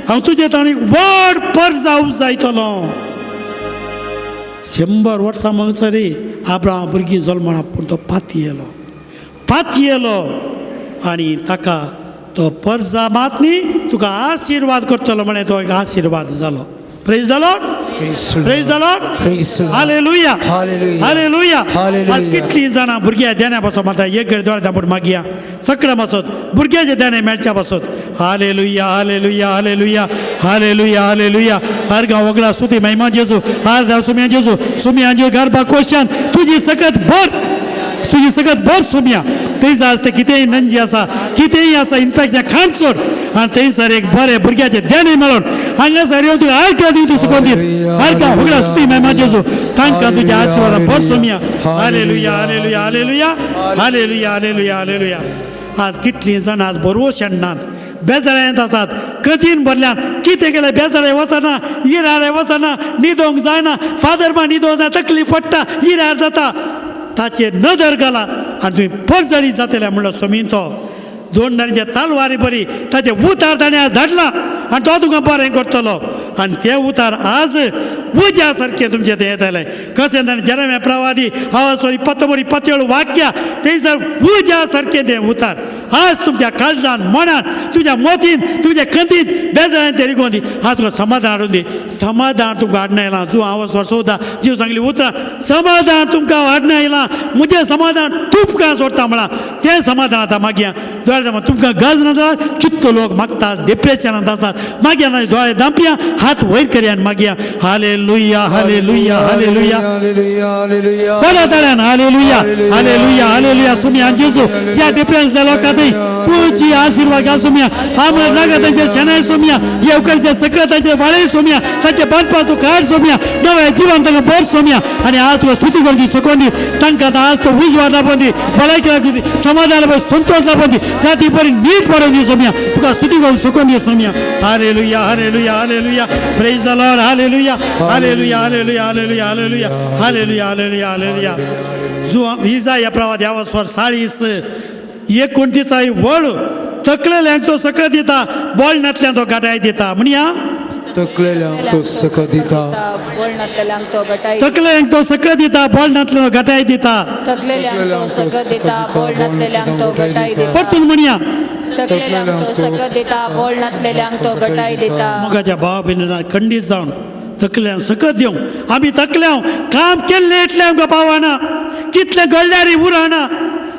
हांव तुजे ताणी व्हड पर जावंक जायतलो 100 वर्सां म्हणसरी आब्राम भुरगीं जल्मना पूण तो पातयेलो आनी ताका तो पर्जा मात न्ही तुका आशिर्वाद करतलो म्हणे तो एक आशिर्वाद जालो praise the Lord Praise the Lord. Praise the Lord Praise the Lord. Hallelujah Hallelujah. Hallelujah Hallelujah. आज कितलीं जाणां भुरग्यां देण्या पासून माता एक घडी दोळे धांपून मागया सकळ पासत भुरग्याचे देणे मेळच्या पासत hallelujah hallelujah hallelujah hallelujah hallelujah हर गांव वगळा स्तुती महिमा जेजू हर गांव सुमिया जेजू सुमिया जे गरबा क्वेश्चन तुजी सकत भर सुमिया थंयसर आसता कितेंय नंजी आसा कितेंय आसा इन्फॅक्ट खाण सोड आनी थंयसर एक बरें भुरग्याचे देणे मेळोन हांगासर येवन तुका हर दिवन तूं सुकोवन दी हर गांव वगळा स्तुती महिमा जेजू तांकां तुज्या आशिर्वादान भर सुमिया hallelujah hallelujah hallelujah hallelujah hallelujah hallelujah आज कितलीं जाणां आज बरोव शेणनात बेजारांत आसात कठीण भरल्यान कितें केलें बेजारे वचना इरारे वचना न्हिदोंक जायना फादर मा न्हिदोंक जाय तकलीफ पडटा इरार जाता ताचेर नदर घाला आनी तुवें परजळी जातल्या म्हणलो सोमीन तो 2 दारांचे तालवारी बरी ताचे उतार ताणें आज धाडला आनी तो तुका बरें करतलो आनी ते उतार आज उज्या सारकें तुमचें तें येतलें कशें ताणें जेरेम्या प्रवादी हांगासर 27 वाक्या थंयसर उज्या सारकें तें उतार आज तुमच्या काळजान मनान तुझ्या मोतीन तुझ्या कंतीन बेजारान ते रिगोवन दी हांव तुका समाधान हाडून दी समाधान तुमकां हाडना आयलां जो हांव स्वर सोदता जीव सांगली उतरां समाधान तुमकां हाडना आयलां म्हजें समाधान तुमकां सोडटा म्हळां तें समाधान आतां मागया दोळे तुमकां गज ना चित्त लोक मागतात डिप्रेशनांत आसात मागया ना दोळे धांपया हात वयर करया आनी मागया hallelujah hallelujah hallelujah Hallelujah. Hallelujah. बऱ्या तळ्यान हालेलुया हालेलुया हालेलुया सुमिया जेजू या डिफरन्सल्या लोकांनी तुझी आशीर्वाद घाल सुमिया आमच्या नागातांचे शेणाय सुमिया येवकरचे सकतांचे वाळे सुमिया तांचे बांदपास तूं काड सुमिया नव्या जिवन तांकां बर सुमिया आनी आज तुका स्तुती करची सकून दी तांकां आतां आज तो उजवाड लाभून दी भलायकी लाभून दी समाधान लाभून संतोष लाभून दी राती बरी नीट पडून दी सुमिया तुका स्तुती करून सकून दी सुमिया hallelujah hallelujah hallelujah praise the Lord hallelujah hallelujah hallelujah hallelujah hallelujah hallelujah hallelujah hallelujah जो इजा या प्रवाद यावा स्वर 40 29 वळ तकलेल्यांक तो सकत दिता बोलण्यातल्यान तो गटाय दिता म्हणया तकलेल्यांक तो सकत दिता बोलण्यातल्यांक तो गटाय तकलेल्यांक तो सकत दिता बोलण्यातल्यान तो गटाय दिता तकलेल्यांक तो सकत दिता बोलण्यातल्यांक तो गटाय दिता परतून म्हणया तकलेल्यांक तो सकत दिता बोलण्यातल्यांक तो गटाय दिता मोगाच्या भावा भयणींना खंडीत जावन तकल्यांक सकत दिवं आमी तकल्या काम केल्लें इतलें आमकां पावना कितलें घडल्यारय उरना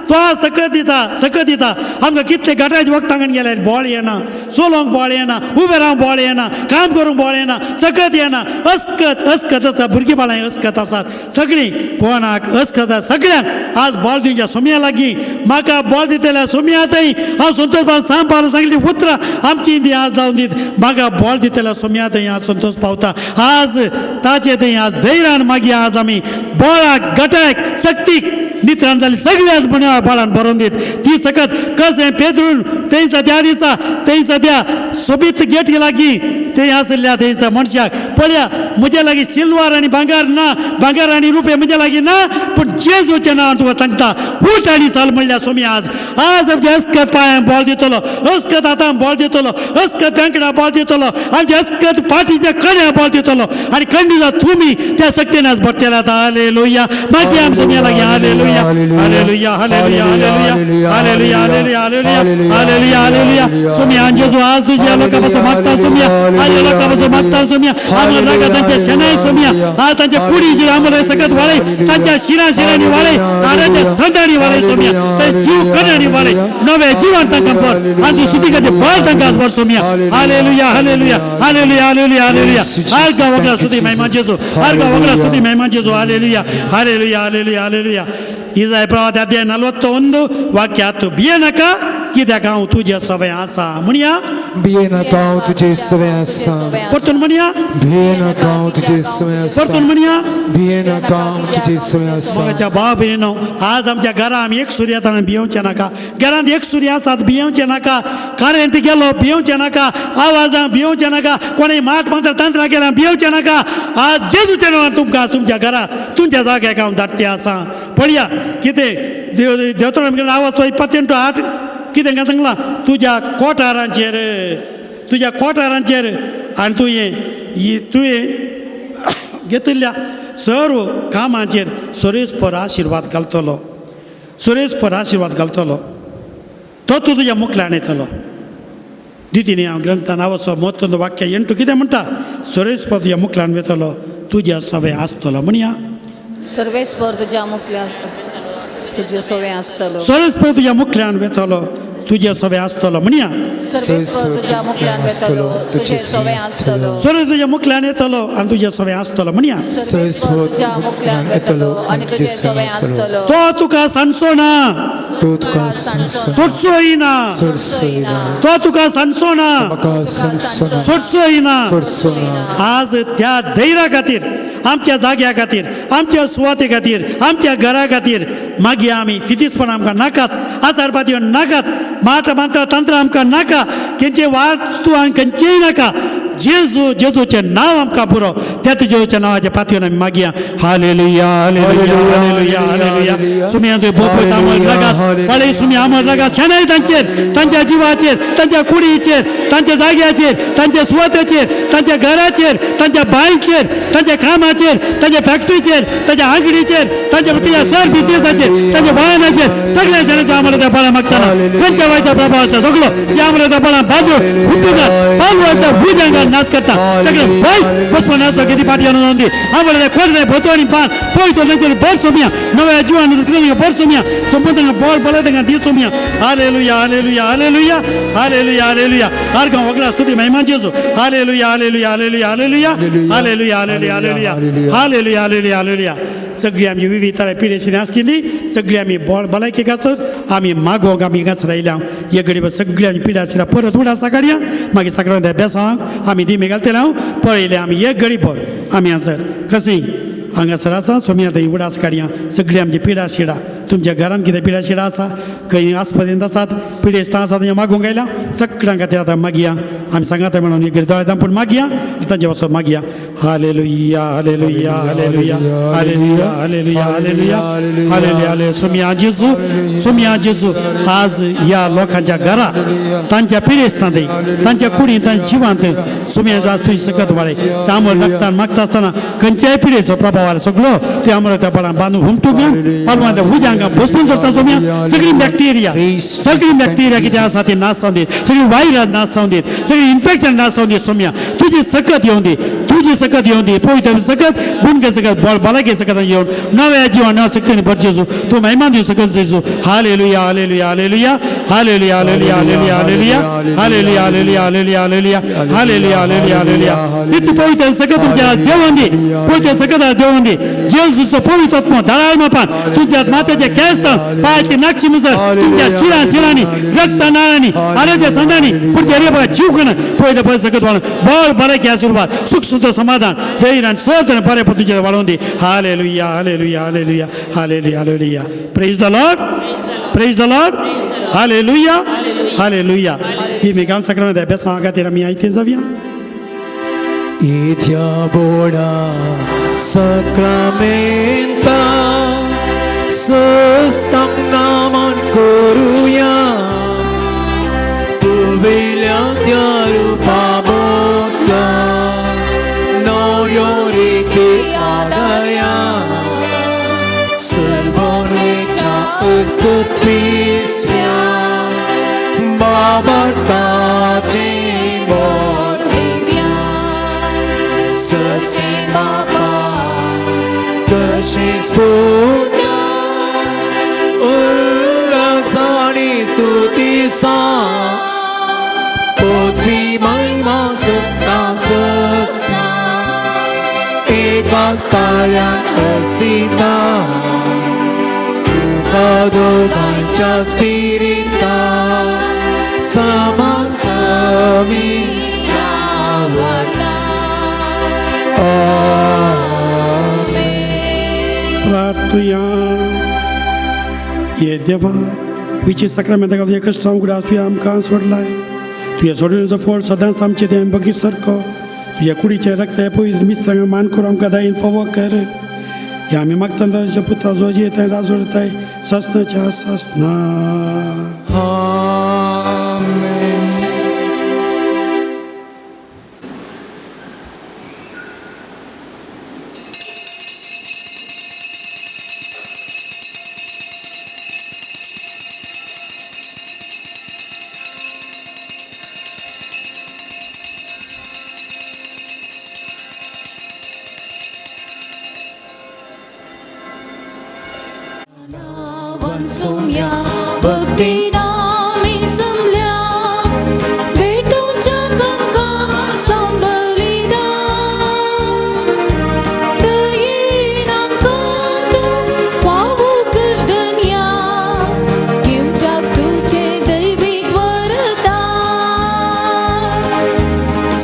तो आज सकत दिता आमकां कितले गटाच्या वखदांत गेल्यार बोळ येना चलोवंक बोळ येना उबें रावंक बोळ येना काम करूंक बोळ येना सकत येना अस्कत आसा भुरगीं बाळांक अस्कत आसात सगळीं कोणाक अस्कत सगळ्यांक आज बोळ दिवच्या सोम्या लागीं म्हाका बोळ दितल्या सोम्यातय हांव संतोष भाव सांबाळ सांगली उतरां आमची दी आज जावन दीत म्हाका बोळ दितल्या सोम्यातय हांव संतोष पावता आज ताचे थंय आज धैर्यान मागीर आज आमी बोळाक गटाक सक्तीक नित्रान जाली सगळ्यात बाळान बरोवन दीत ती सकत कशें पेदरून थंय सद्या दिसा थंय सद्या सोबीत गेट लागीं थंय आसल्या थंयच्या मनशाक पळया म्हजे लागीं सिल्वर आनी भांगर आनी रुपये म्हजे लागीं ना पूण जेजूचें नांव तुका सांगता उठ आनी चल म्हणल्यार सोमी आज आमचे अस्कत पांयां बॉल दितलो अस्कत हातांत बॉल दितलो अस्कत बँकडा बॉल दितलो आमचे अस्कत पाठीच्या कड्या बॉल दितलो आनी खंडीचा तुमी त्या सक्तीन आज भरतेला हालेलुया मागीर आमी सोम्या लागीं hallelujah hallelujah hallelujah hallelujah hallelujah hallelujah hallelujah hallelujah सोमी आज जेजू आज तुझ्या लोकां पासून मागता सोम्या आज लोकां पासून मागता सोम्या आमकां नाका तांचे शेणाय सोम्या आज तांचे कुडी जी आमकां सकत वाळय तांच्या शिरांनी वाळय तांच्या संदांनी वाळय सोम्या ते जीव कण्यानी वाळय नवे जिवन तांकां भर आनी स्तुती करचे बळ तांकां आज भर सोम्या hallelujah hallelujah hallelujah hallelujah hallelujah आज गांव वगळा स्तुती महिमा जेजू आज गांव वगळा स्तुती महिमा जेजू हालेलुया हालेलुया हालेलुया हालेलुया इजाय प्रवाद अध्याय 41 वाक्यात बियेनाका कित्याक हांव तुजे सवय आसा म्हणया भियेनाका हांव तुजे सवय आसा परतून म्हणया भियेनाका हांव तुजे सवय आसा परतून म्हणया भियेनाका हांव तुजे सवय आसा मोगाच्या भाव भयणीनो आज आमच्या घरां आमी एक सूर्य येताना भियोवचें नाका घरांत एक सूर्य आसात भियोवचें नाका कारेंत गेलो भियोवचें नाका आवाजां भियोवचें नाका कोणें माट मंत्र तंत्रां केल्यां भियोवचें नाका आज जेजूच्या नांवान तुमकां तुमच्या घरा तुमच्या जाग्याक हांव धाडटे आसा पळया कितें देवतोरान आवाज 28:8 कितें काय सांगलां तुज्या कोठारांचेर आनी तुवें घेतिल्ल्या सर्व कामांचेर सुरेस्पर आशिर्वाद घालतलो तो तुज्या मुखल्यान येतलो दितीनी हांव ग्रंथान आवसो महत्वाचो वाक्य 8 कितें म्हणटा सुरेस्पर तुज्या मुखल्यान येतलो तुज्या सवय आसतलो म्हणया सर्वेस्पर तुज्या मुखल्या तुजे सवय आसतलो सुरेस्पर तुज्या मुखल्यान येतलो तुझे सवय आसतलो म्हणया सर्वेस्पर तुज्या मुखल्यान येतलो तुजे सवय आसतलो सुरेश तुज्या मुखल्यान येतलो आनी तुजे सवय आसतलो म्हणया सर्वेस्पर तुज्या मुखल्यान येतलो आनी तुजे सवय आसतलो तो तुका सांचो ना तो तुका सोडचो येना तो तुका सांचो ना सोडचो येना आज त्या धैर्या खातीर आमच्या जाग्या खातीर आमच्या सुवाते खातीर आमच्या घरा खातीर मागीर आमी फितीसपण आमकां नाकात आचारपाती नाकात माट मंत्र तंत्र आमकां नाका खंयचे वास्तू आमकां खंयचेय नाका जेजूचें नांव आमकां पुरो त्या जेजूच्या नांवाच्या पातयेन आमी मागया हालेलुया हालेलुया हालेलुया हालेलुया सुमी तुवें बोपय आमळ रागात पळय सुमी आमळ रागात शेणाय तांचेर तांच्या जिवाचेर तांच्या कुडीचेर तांच्या जाग्याचेर तांच्या सुवातेचेर तांच्या घराचेर तांच्या बांयचेर तांच्या कामाचेर तांच्या फॅक्टरीचेर तांच्या आंगडीचेर तांच्या सर बिझनेसाचेर तांच्या वाहनाचेर सगळ्या शेणाच्या आमळ त्या बळा मागतना खंयच्या वायच्या प्रभाव आसता सगळो त्या आमळ त्या बळा बाजू हुट्टूकार पालवाचा भुजंगा नाश करता सगळे बाय बसपन असतो किती पाठी आणून दी आम्हाला खोडले भोतो आणि पान पोयतो नंतर बर सोमिया नव्या जीवन किती बर सोमिया संपूर्ण बॉल बळा दी सोमिया hallelujah hallelujah hallelujah hallelujah hallelujah हर गांव वगळा स्तुती महिमा जेजू hallelujah hallelujah hallelujah hallelujah hallelujah hallelujah hallelujah hallelujah hallelujah hallelujah सगळी आमची विविध पिढेशी आसची सगळी आमी बॉल भलायकी घालतात आमी मागोवंक आमी घास रायल्या एक घडी सगळी आमी पिढी आशिल्ल्या परत उडा सकाळी मागीर सकाळी अभ्यासाक आमी दिमे घालतले हांव पळयले आमी एक घडी भर आमी हांगासर कशें हांगासर आसा सोमी आतां उडास काडया सगळी आमची पिडा शिडा तुमच्या घरान कितें पिडा शिडा आसा खंय आसपर्यंत आसात पिडेस्तां आसात थंय मागोवंक आयल्या सगळ्यां खातीर आतां मागया आमी सांगात म्हणून एक घडी दोळ्यां पूण मागया तांचे वचोन मागया hallelujah hallelujah hallelujah hallelujah hallelujah hallelujah hallelujah सोम्या जेजू आज या लोकांच्या घरात तांच्या पिढेस्तांत तांच्या कुडी तांच्या जिवांत सोम्या आज तुझी सकत वाळे त्यामुळे रक्तान मागता असताना खंयच्याय पिढेचो प्रभाव आला सगळो ते आम्हाला त्या बळान बांधून हुमटूक पालवान त्या उजांगा बसून जाता सोम्या सगळी बॅक्टेरिया कितें आसा ती नाश जावन दी सगळी वायरस नाश जावन दी सगळी इन्फेक्शन नाश जावन दी सोम्या तुझी सकत येवन दी पवित्र सकत गुणगे सकत बलाके सकत येवन नव्या जिवान नव्या शक्तीने भर जेजू तू महिमा दिवू सकत जेजू hallelujah hallelujah hallelujah hallelujah hallelujah hallelujah hallelujah hallelujah hallelujah hallelujah hallelujah hallelujah hallelujah तिथे पवित्र सकत तुमच्या देवान दी पवित्र सकत देवान दी जेजूचो पवित्र आत्मा धाराळमापान तुमच्या माथ्याच्या केस्तान पायाची नाक्षी मुसर तुमच्या शिरांनी रक्त नाळांनी आरोग्य संदांनी पुढच्या रेबा जीव करण पवित्र सकत वाळून बळ बलाके आशीर्वाद सुख सुख समाधान धैर्य आणि सहजपणे बऱ्या तुझ्या वाढवून दे hallelujah hallelujah hallelujah hallelujah hallelujah praise the Lord hallelujah hallelujah ही मी गान सक्रम द्या बेसा खातीर आमी आयते जावया Idia boda sacramenta Sesangnaman koruya Puvilya tiaru pabotla No yorike adaya Serborlecha ıskıt pisya Babarta cimor Sese Baba, Tășis putea, Ulăzani sutisa, Potri mai masăsna, Eka stalian asita, Ucadorgancia spirita, Sama samira varta. प्रार्थुया ये देवा विची सक्रमेंत घालून एकच ठाव उगडास तुवें आमकां सोडलाय तुवें सोडून फळ सदांच आमचें तें बगी सारको तुझ्या कुडीचें रक्त हे पवित्र मिस्त्रांक मान करून आमकां दायीन फावो कर हे आमी मागता तुज्या पुता जो जेताय राजवडताय ससनाच्या ससना Sumya bhakti nami sumlya vetucha kanka sambalida dayi nam kantu favu kardanya kimcha tuche daivik varda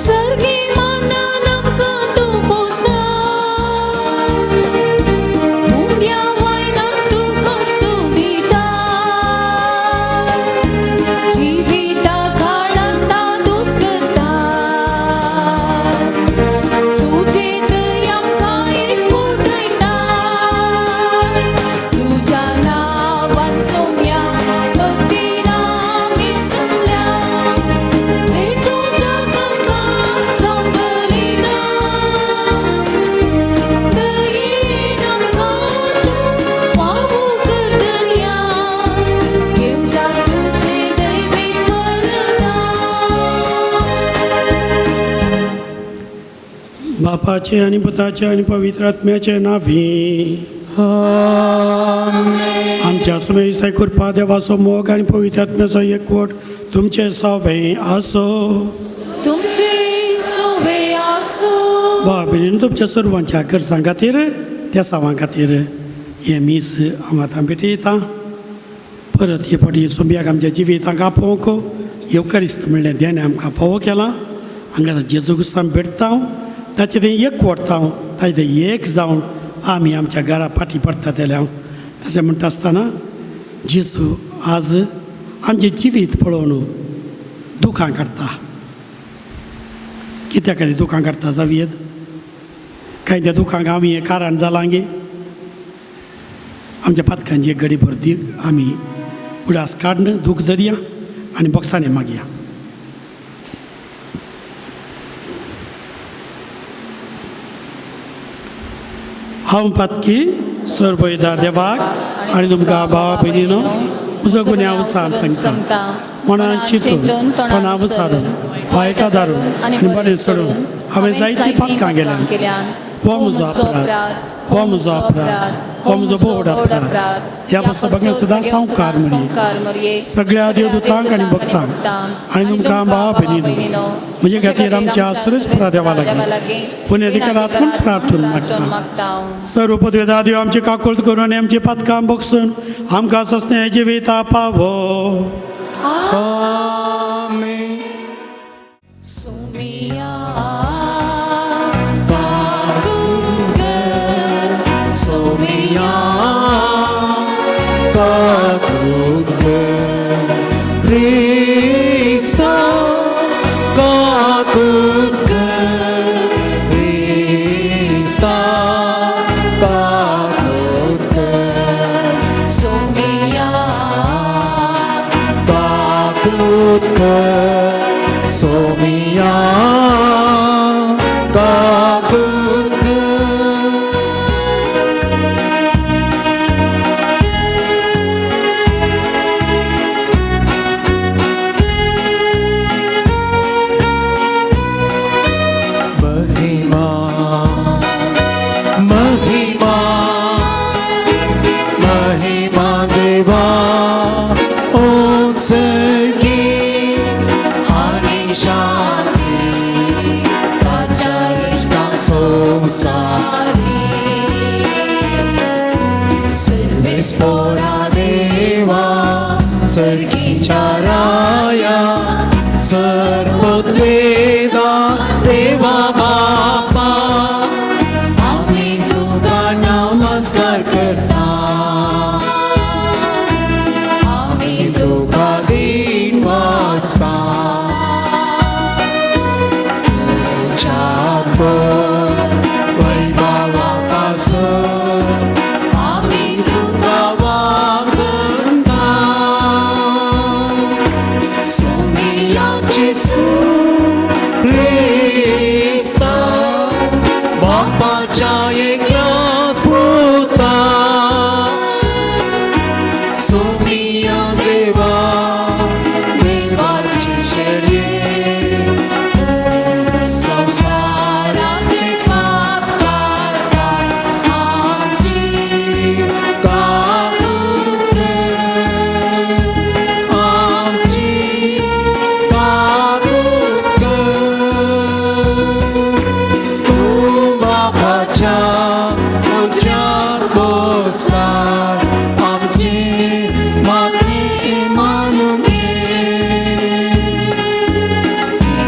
sargi mana nam kantu posta mundya vaina tu kastu जीविता काळांता दुष्कर्ता तुझे दयाका एक मोठयता तुझ्या नावान सोम्या भक्ती नामी समल्या भेटूच्या गंगा सांबलिना दयेन आमकां तूं फावो करदन्या येवच्या तुझे बापाचे आणि पुताचे आणि पवित्र आत्म्याचे नावी आमच्या सुमेस्ताय कृपा देवाचो मोग आणि पवित्र आत्म्याचो एकवट तुमचे सवे आसो तुमचे सोवे आसो बाबीन तुमच्या सर्वांच्या गरजां खातीर त्या सावां खातीर हे मीस हांव आतां भेटयता परत हे फावटी सोम्याक आमच्या जिवितांक आपोवंक येवकारिस्त म्हणलें देणे आमकां फावो केलां हांगा जेजू क्रिस्तान भेटता ताचे तें एक वडटा ताचे तें एक जावन आमी आमच्या घरा फाटीं पडटा जाल्यार तशें म्हणटा आसतना जेजू आज आमचें जिवीत पळोवन दुखां काडटा कित्याक खातीर दुखां काडटा जावयेत काही त्या दुखांक आमी हें कारण जालांगे आमच्या पातकांची एक गडी भरती आमी उडास काडन दूख धरया आनी बॉक्सांनी मागया. हांव पातकी सरपयता देवाक आनी तुमकां भावा भयणीनो म्हजो गुन्यांव सांगता. मनान चिंतून तोंडां विसारून वायटा दारून आनी बरें सोडून हांवें जायतीं पातकां केल्यान हो म्हजो अपराध, हो म्हजो अपराध, हो म्हजो बोड अपराध. ह्या पुस्तकान सुद्दां संवकार म्हणये सगळ्या देवदूतांक आनी भक्तांक आनी तुमकां भावा भयणीनो म्हजे खातीर आमच्या सुरेस्परा देवा लागीं पुण्यधिकारांतून प्रार्थना मागता. सर्वपदवेदा देव आमची काकूळट करून आनी आमची पातकां बगसून आमकां सस्त्या जिविता पावो. आमेन. सोमिया काकूट सोमिया काकूट Krista काकूट Krista काकूट सोमिया काकूट सोमिया काकूट महिमा महिमा महिमा देवा ओम सर्गी आणि शांती ताच्या इष्टा संसारी सर्वेस पोरा देवा सर्गीच्या राया सर्वोद्वेदा देवा बापा आम्ही तुका नमस्कार करता आम्ही तुका दिन वाजता तुझ्या वैभवापासून आम्ही तुका वागता सोमियाचे Krista बापाच्या एकलाच पुता सोमिया देवा देवाची शरीर संसाराचे पाप काढतात आमची काकूट आमची काकूट तू बापाच्या उजव्यात बसला आमची मागणी मानून घे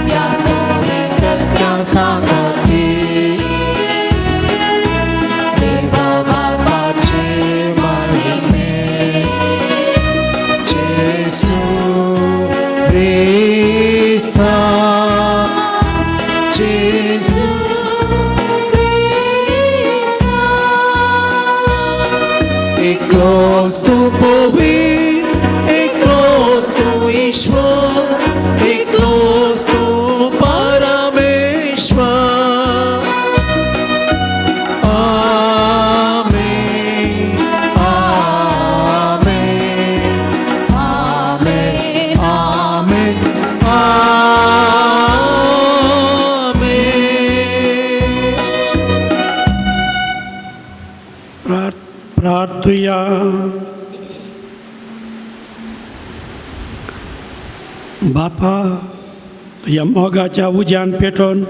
त्या पवित्र सांगती देवा बापाचे महिमे जेसू Krista जेसू ख्रिस्ता Eklos tu povin, eklos tu ईश्वर, eklos tu परमेश्वर. आमेन, आमेन, आमेन, आमेन, आमेन. प्रार्थुया. बापा तुझ्या मोगाच्या उज्यान पेटोवन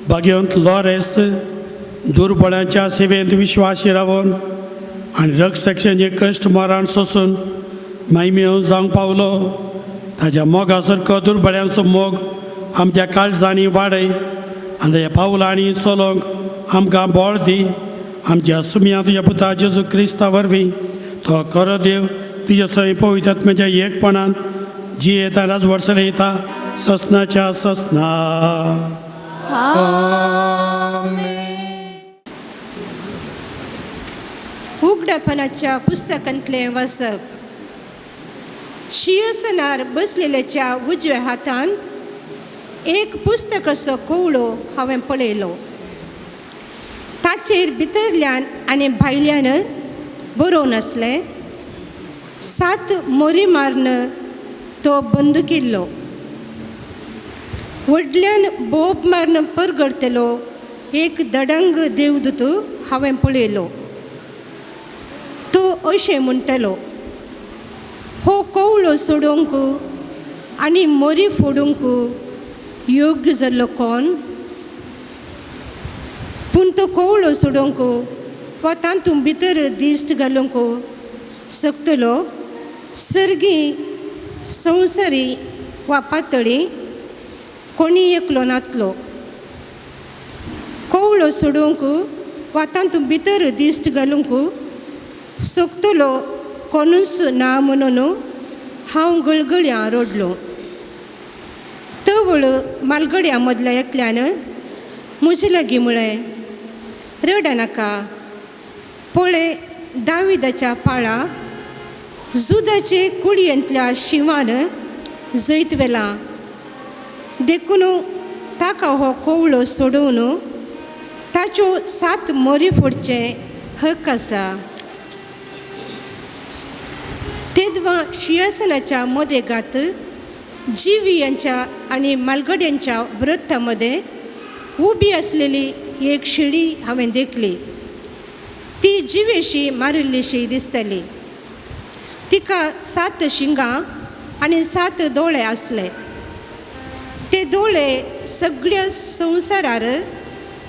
भगवंत लॉरेस दुर्बळांच्या सेवेंत विश्वासी रावून आनी रक्षकांचे कश्ट मरण सोसून महिमेव जावंक पावलो. ताच्या मोगा सारको दुर्बळ्यांचो मोग आमच्या काळजांनी वाडय आनी ह्या पावलांनी चलोवंक आमकां बळ दी. आमच्या सुम्या तुझ्या पुता जेजू क्रिस्ता वरवीं तो खरो देव तुझ्या सय पवित्र आत्म्याच्या एकपणान जी येता राजवर्सां येता ससनाच्या ससना. आमेन. उगडापणाच्या पुस्तकांतले वाचप. शिंहासनार बसलेल्याच्या उजव्या हातान एक पुस्तकाचो कवळो हांवें पळयलो. ताचेर भितरल्यान आनी भायल्यान बरोवन आसलें, 7 मोरी मारन तो बंद केल्लो. व्हडल्यान बोब मारन परगडतेलो एक दडंग देवदूत हांवें पळयलो. तो अशें म्हणटलो, हो कवळो सोडूंक आनी मोरी फोडूंक योग्य जाल्लो कोण? पूण तो कवळो सोडूंक वा तातूंत भितर दिश्ट घालूंक शकतलो सर्गी, संवसारी वा पातळी कोणी एकलो नातलो. कवळो सोडूंक वा तातूंत भितर दिश्ट घालूंक शकतलो कोणूच ना म्हणून हांव गळगळ्यां रडलो. तवळ मालगड्या मदल्या एकल्यान म्हजे लागीं म्हळें, रडा नाका, पळय दाविदाच्या पाळा जुदाचे कुडयेंतल्या शिवान जैत वेला. देखून ताका हो कवळो सोडून ताच्यो 7 मोरी फोडचे हक आसा. तेदवा शिंहासनाच्या मदेगात जिवियांच्या आनी मालगड्यांच्या वृत्तामध्ये उबी असलेली एक शिडी हांवें देखली. ती जिवेशी मारिल्लीशी दिसताली. तिका 7 शिंगां आनी 7 दोळे आसले. ते दोळे सगळ्या संवसारार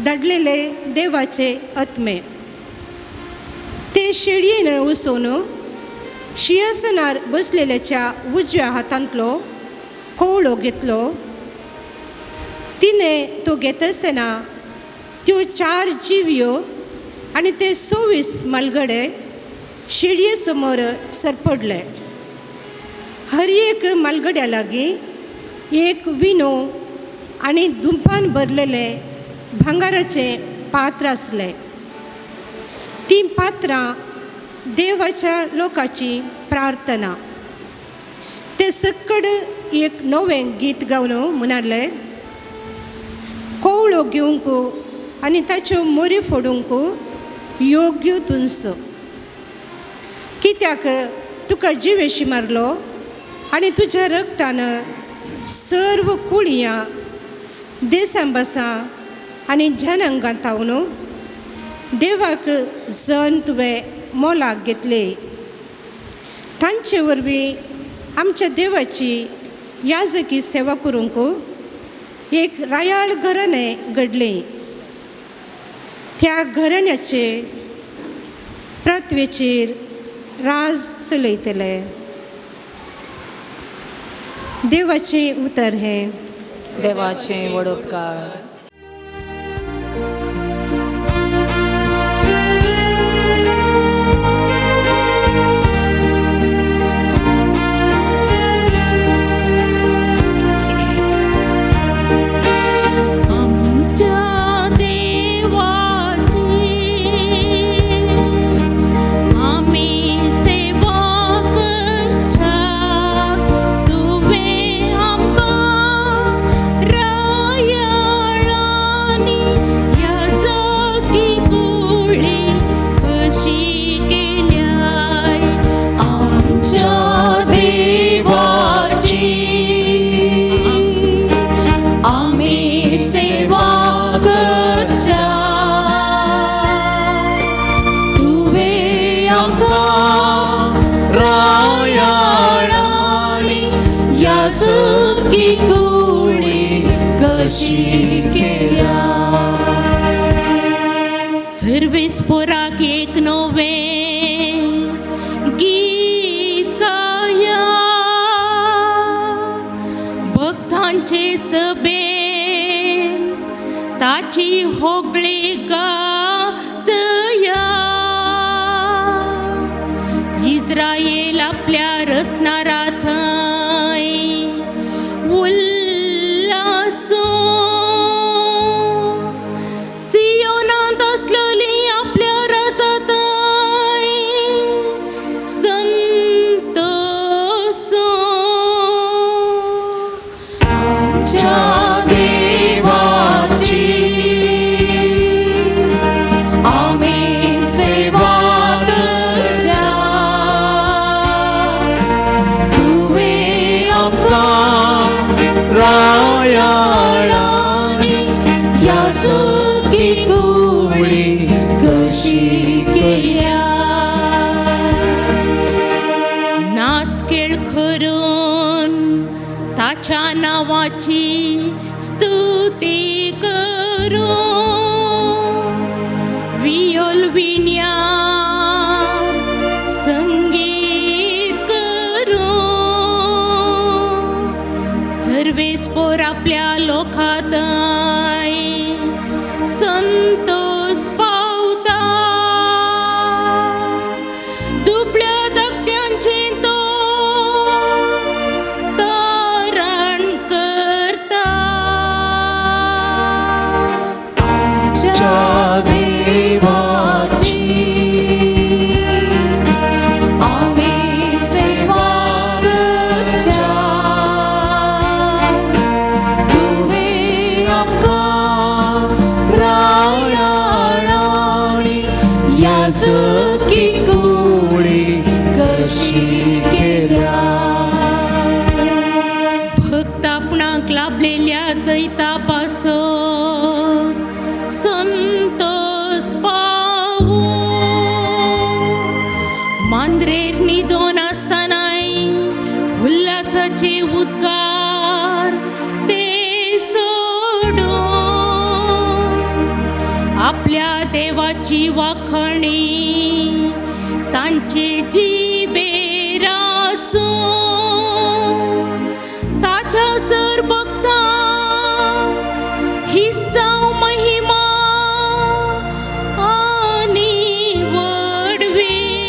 धाडलेले देवाचे आत्मे. ते शेळयेन वचून शिंहासनार बसलेल्याच्या उजव्या हातांतलो कवळो घेतलो. तिने तो घेत आसतना त्यो 4 जिव्यो आनी ते 26 मालगडे शेळये समोर सरपडले. हर एक मालगड्या लागीं एक विनो आनी धुंपान भरलेले भांगाराचे पात्र आसले. ती पात्रां देवाच्या लोकाची प्रार्थना. ते सकड एक नवें गीत गावन म्हणालें, कवळो घेवंक आनी ताच्यो मोरी फोडूंक योग्य तुंस. कित्याक तुका जिवेशी मारलो आनी तुज्या रक्तान सर्व कुळयां, देसांबासां आनी जनांक गांतावन देवाक जन तुवें मोलाक घेतले. तांचे वरवीं आमच्या देवाची याजकी सेवा करूंक एक रायाळ घराणें घडलें. त्या घराण्याचे प्रथवेचेर राज चलयतले. देवाचें उतर हें. देवाचे वडोपकार. सगळी कुळी कशी केल्या. सर्वेस्पराक एक नवें गीत गाया. भक्तांचे सभेन ताची होगळी गाजया. इस्रायेल आपल्या रसनारा थंय उल्हासो. सियोनांत असलेली आपल्या रसा थंय खेळ करून ताच्या नावाची स्तुती करू वियोल विण्या संगीत करू सर्वेस्पोर आपल्या लोकात संतोष पावता दुबळ्या धाकट्यांचे तो तारण करता आमच्या देवाची आम्ही सेवा करच्या तुवे आमकां रायाळांनी याजकी कुळी कशी केल्या भक्त आपणाक लाभलेल्या जैता पासत संतोष पावू मांद्रेर निधन आसतनाय उल्हासाचे उद्गार ते सोडून आपल्या देवाची वाखणी तांचे जिबेर आसूं ताच्या सर भक्तांक हीच जावं महिमा आनी वडवीर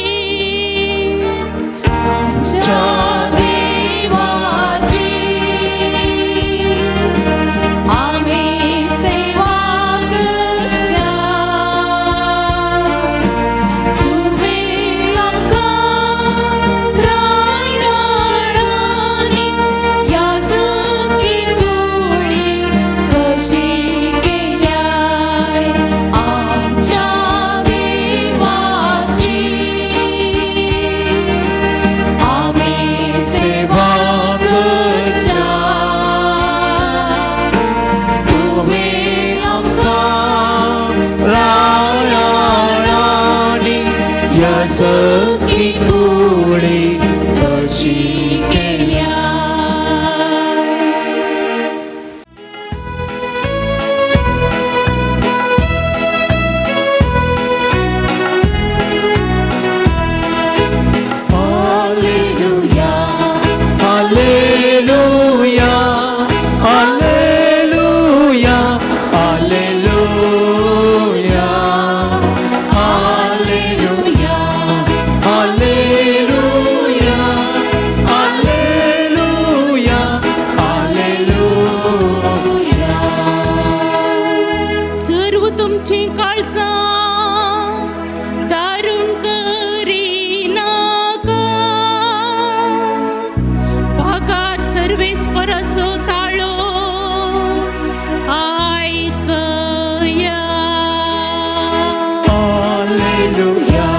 आमच्या देवाची आम्ही सेवा करच्या तुवे आमकां रायाळांनी याजकी कुळी कशी केल्याय आमच्या देवाची आम्ही सेवा करच्या तुवे आमकां रायाळांनी याजकी कुळी कशी केल्याय Hallelujah, Hallelujah, Hallelujah, Hallelujah, Hallelujah, Hallelujah, Hallelujah, Hallelujah. सर्व तुमची काळजां दारूण करिनाका पगार सर्वेस्पर असो ताळो आयकया Hallelujah,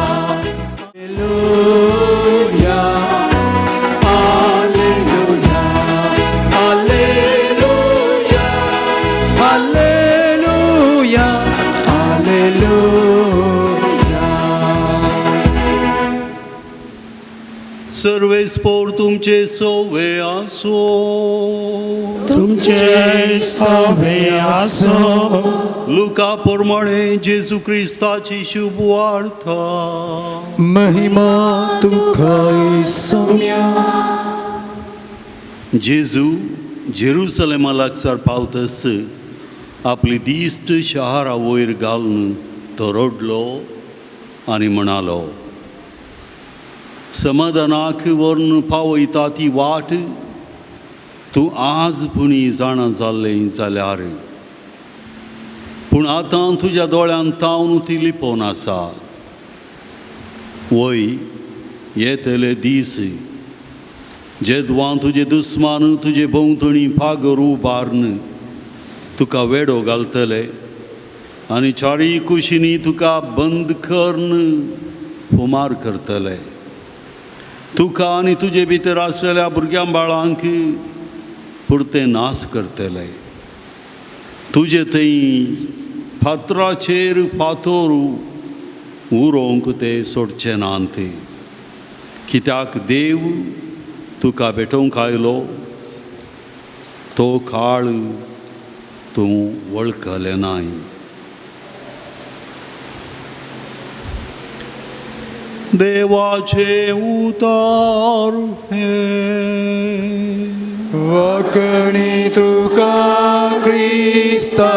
Hallelujah, Hallelujah, Hallelujah, Hallelujah. सर्वेस्पोर तुमचे सोवे आसो तुमचे सवे आसो लुका प्रमाणे जेजू क्रिस्ताची शुभ वार्ता महिमा तुका येसुम्या जेजू जेरुसलेमा लागसार पावतस आपली दिश्ट शहारा वयर घालून तो रडलो आनी म्हणालो समाधानाक व्हरून पावयता ती वाट तूं आज पुणी जाणा जाल्लें जाल्यार पूण आतां तुज्या दोळ्यान तावन ती लिपोवन आसा वय येतले दीस जेदवां तुजे दुस्मान तुजे भोंवतणी पागर उबारन तुका वेडो घालतले आनी चारी कुशीनी तुका बंद करन फुमार करतले तुका आनी तुजे भितर आसलेल्या भुरग्यां बाळांक पुरते नाश करतले तुजे थंय फातराचेर फातोर उरोवंक ते सोडचे नात कित्याक देव तुका भेटोवंक आयलो तो काळ तूं वळखलें नाय. देवाचे उतार हे वाकणी तुका क्रिस्ता.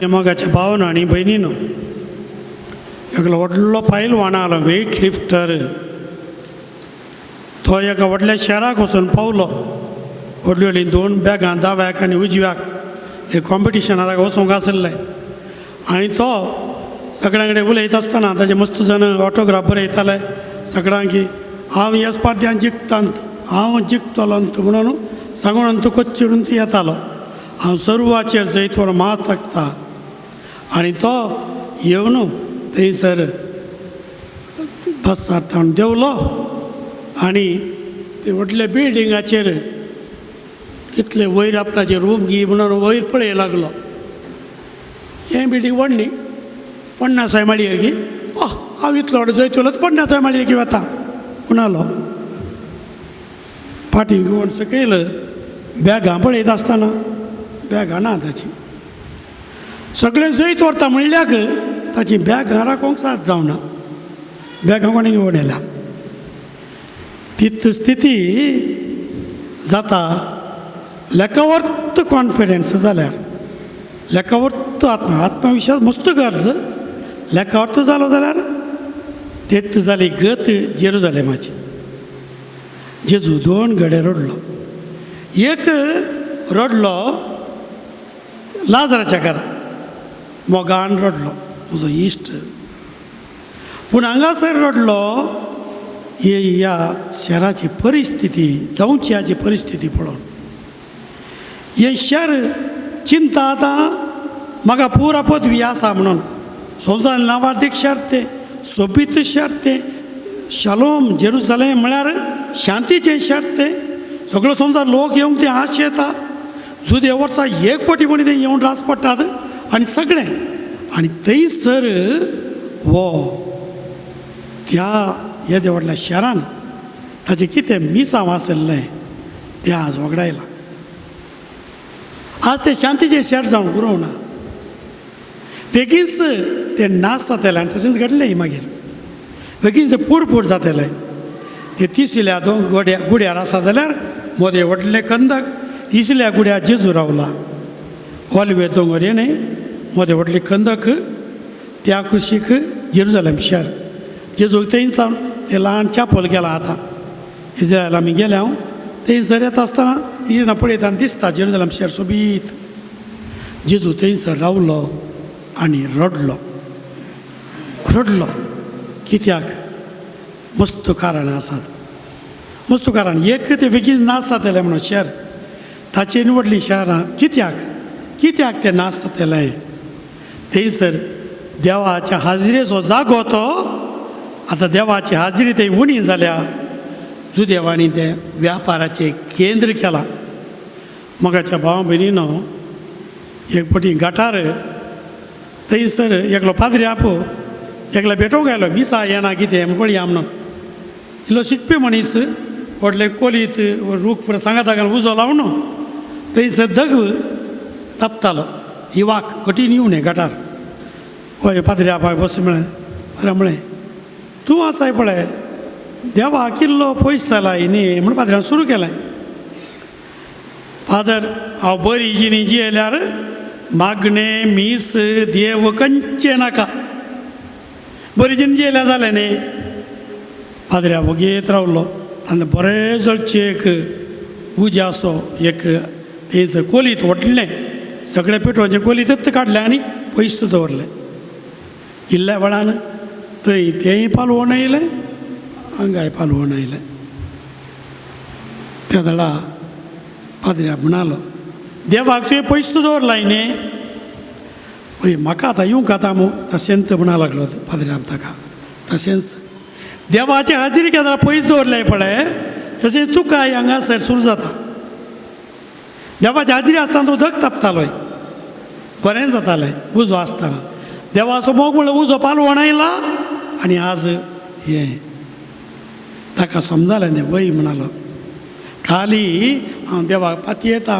मोगाच्या भावन आनी भयणीनो, एकलो व्हडलो पैलवान आलो, वेट लिफ्टर. तो एका व्हडल्या शहराक वचून पावलो. व्हडली व्हडली 2 बॅगां दाव्याक आनी उजव्याक हे कॉम्पिटिशनाक वचूंक आसलें. आनी तो सगळ्यां कडेन उलयत आसतना ताजे मस्त जण ऑटोग्राफ बरयताले सगळ्यांक की हांव ह्या स्पर्धांत जिखतांत, हांव जिखतलोंत म्हणून सांगून तुका चिडून ती येतालो. हांव सर्वाचेर जैतवर मात लागता. आनी तो येवन थंयसर बसात देवलो आनी ते व्हडल्या बिल्डिंगाचेर कितले वयर आपणाचे रूम घे म्हणून वयर पळय लागलो. हें बिल्डींग व्हडली 50 माळयेर गी. हांव इतलो व्हड जैतलो 50 माळयेर गी वता म्हणालो. फाटीं घेवन सकयल बॅगां पळयत आसतना बॅगां ना ताची. सगळें जैत व्हरता म्हणल्याक ताची बॅगां राखोवंक साथ जावना. बॅगां कोणें घेवन येल्या. तित स्थिती जाता लेखावर्त कॉन्फिडन्स जाल्यार लेखावर्त आत्मविश्वास मस्त गरज. लेखावर्त जालो जाल्यार तेत जाली गत जेरुजालेमाची. जेजू 2 घडे रडलो. एक रडलो लाजराच्या घरा, मोगान रडलो म्हजो इश्ट. पूण हांगासर रडलो ह्या शहराची परिस्थिती, जावची हाची परिस्थिती पळोवन. हें शहर चिंता आतां म्हाका पुरा पदवी आसा म्हणून. संवसार नांवार्थीक शहर तें, सोबीत शहर तें, शालोम जेरुसलेम म्हळ्यार शांतीचें शहर तें. सगळो संवसार लोक येवंक ते आश येता. जुदे वर्सां 1 कोटी म्हणी ते येवन रास पडटात आनी सगळें. आनी थंयसर हो त्या येदे व्हडल्या शहरान ताचें कितें मिसांव आसलें तें आज वगडायलां. आज ते शांतीचें शहर जावन उरोवना. बेगीनच ते नाश जातलें आनी तशेंच घडलें मागीर. बेगीन ते पुडपूड जातलें. ते तिसऱ्या 2 गुड्यार आसा जाल्यार मोदे व्हडलें कंदक. तिसऱ्या गुड्यार जेजू रावला. ऑलिवे दोंगरेने मोदे व्हडली कंदक. त्या कुशीक जेरुजालेम शहर. जेजू थंयसान ते ल्हान चापोल गेलां. आतां इज्रायल आमी गेले हांव थंयसर येता आसतना इजना पळयता आनी दिसता जेरुजालेम शहर सोबीत. जेजू थंयसर रावलो आनी रडलो. रडलो कित्याक? मस्त कारण आसात. मस्त कारण. एक ते बेगीन नाश जातलें म्हणून शहर. ताची निवडली शहरां कित्याक ते नाश जातलें? थंयसर देवाच्या हाजिरेचो जागो तो. आतां देवाची हाजिरी थंय उणी जाल्या. सुदैवानी ते व्यापाराचें केंद्र केलां. मोगाच्या भाव भयणीनो, एक फावटी गटार थंयसर एकलो पाद्री आपो एकल्या भेटोवंक आयलो. मिसा येना कितें पळया म्हणून. इल्लो शिकपी मनीस व्हडले कोलीत रूख सांगाता घालून उजो लावन थंयसर दग तापतालो. ही वाक कठीण येवं न्ही गटार. हय पाद्री आपाक बस म्हळें. अरे म्हळें तूं आसाय पळय देवा किल्लो पयस जाला न्ही म्हण पाद्र्यान सुरू केलें. फादर हांव बरी जिणी जियेल्यार मागणें मीस देव खंयचें नाका. बरी जिणी जियेल्या जालें न्ही. पाद्र्या वगेत रावलो आनी बरें जळचें एक उज्यासो एक थंयसर कोलीत व्हडलें सगळें पेटोवचें कोलीतच काडलें आनी पयस दवरलें. इल्ल्या वेळान थंय तेंय पालवण आयलें हांगाय पालवण आयलें. त्या वेळा पाद्र्याक म्हणालो देवाक तुवें पयस दवरलाय न्ही. पळय म्हाका आतां येवंक आतां तशेंच म्हणा लागलो पाद्र्याक ताका. तशेंच देवाचे हाजिरी केन्ना पयस दवरलें पळय तशेंच तुकाय हांगासर सुरू जाता. देवाची हाजिरी आसतना तूं धग तापतालोय बरें जातालें उजो आसतना. देवाचो मोग म्हणल्यार उजो पालवण आयला आनी आज हें ताका समजालें तें वय म्हणालो खाली हांव देवाक पाती येता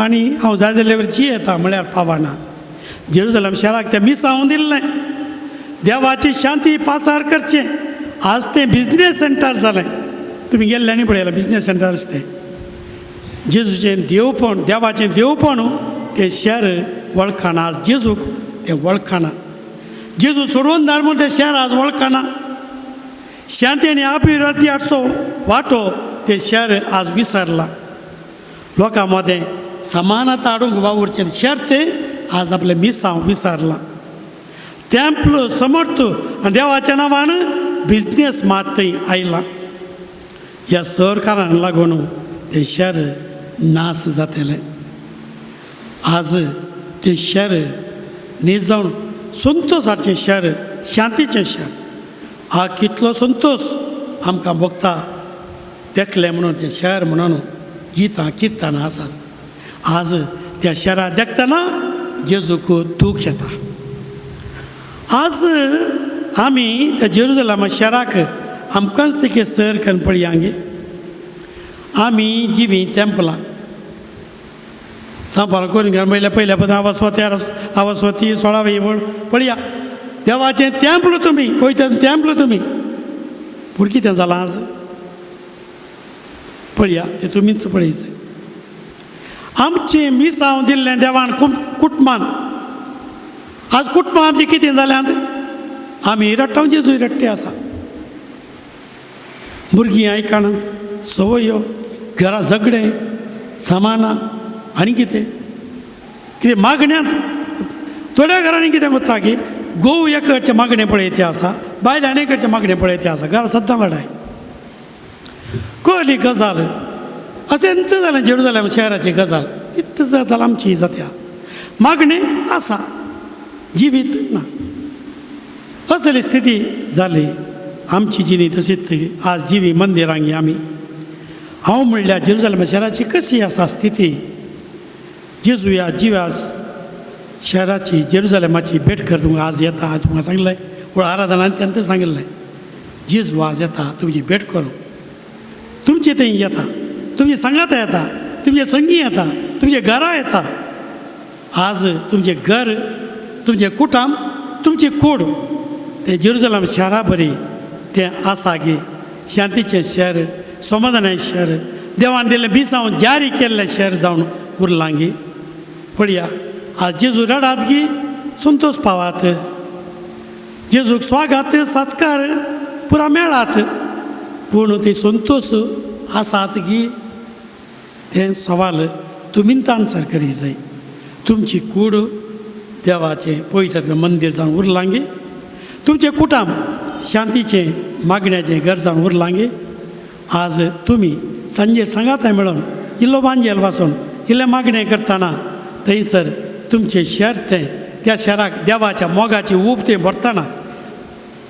आनी हांव जाय जाल्यार जी येता म्हळ्यार पावना जेरुसलेम शहराक तें मिसांव दिल्लें देवाची शांती पासार करचें आज तें बिजनेस सेंटर जालें तुमी गेल्ले आनी पळयलां बिजनेस सेंटर आसा तें जेजूचें देवपण देवाचें देवपण तें शहर वळखना आज जेजूक तें वळखना जेजू सोडून धाड म्हूण तें शहर आज वळखना शांती आनी अभिवृद्धी हाडचो वांटो तें शहर आज विसरलां लोकां मदें समानता हाडूंक वावुरचें शहर तें आज आपलें मिसांव विसरलां तेंपल समर्थ आनी देवाच्या नांवान बिजनेस मात थंय आयलां ह्या सरकारान लागून तें शहर नास जातलें आज तें शहर न्ही जावन संतोशाचें शहर शांतीचें शहर हा कितलो संतोश आमकां भोगता देखलें म्हणून तें शहर म्हणून गितां किर्तनां आसात आज त्या शहराक देखतना जेजूक दूख येता आज आमी त्या जेरुसलेमा शहराक आमकांच तेगे सर करून पळया गे आमी जिवी तेंपलां सांबाळ करून घेवन म्हणल्यार पयल्या पदां आवस्वती 16वी वळ पळया देवाचें तेंपल तुमी पळयता तेंपल तुमी पूण कितें जालां आज पळया तें तुमीच पळयचें आमचें मिसांव दिल्लें देवान कुटुंबान आज कुटुंबां आमचीं कितें जाल्यांत आमी रट्टांव जेजूय रट्टे आसा भुरगीं आयकना सवयो घरा झगडें सामाना आनी कितें कितें मागण्यांत थोड्या घरांनी कितें कोत्ता की घोव एक कडचें मागणें पळयतें आसा बायल आनी एक कडचें मागणें पळयतें आसा घरा सद्दां लढाय कहली गजाल अशें इंत जालें जेरुसलेम शहराची गजाल इतली गजाल आमची जात्या मागणें आसा जिवीत ना असली स्थिती जाली आमची जिणी तशीच आज जिवी मंदिरांगी आमी हांव म्हणल्यार जेरुसलेम शहराची कशी आसा स्थिती जेजू ह्या जिव्या शहराची जेरुसलेमाची भेट कर तुमकां आज येता हांवें तुमकां सांगलें पूण आराधनान तेन्ना सांगिल्लें जेजू आज येता तुमची भेट करूं तुमचे थंय येता तुमची सांगाता येता तुमचे संगी येता तुमचे घरा येता आज तुमचें घर तुमचें कुटुंब तुमची कूड तें जेरुसलेम शहरा बरी तें आसा गे शांतीचें शहर समाधानाचें शहर देवान दिल्लें बिसांव जारी केल्लें शहर जावन उरलां गे पळया आज जेजू रडात गी संतोश पावात जेजूक स्वागत सत्कार पुरा मेळात पूण ती संतोश आसात गी हें सवाल तुमीच आन्सर करी जाय तुमची कूड देवाचें पवित्र मंदीर जावन उरलां गे तुमचें कुटुंब शांतीचें मागण्याचें घर जावन उरलां गे आज तुमी सांजेर सांगाताय मेळोन इल्लो बांजेल वाचून इल्लें मागणें करतना थंयसर तुमचें शहर तें त्या शहराक देवाच्या मोगाची ऊब तें भरतना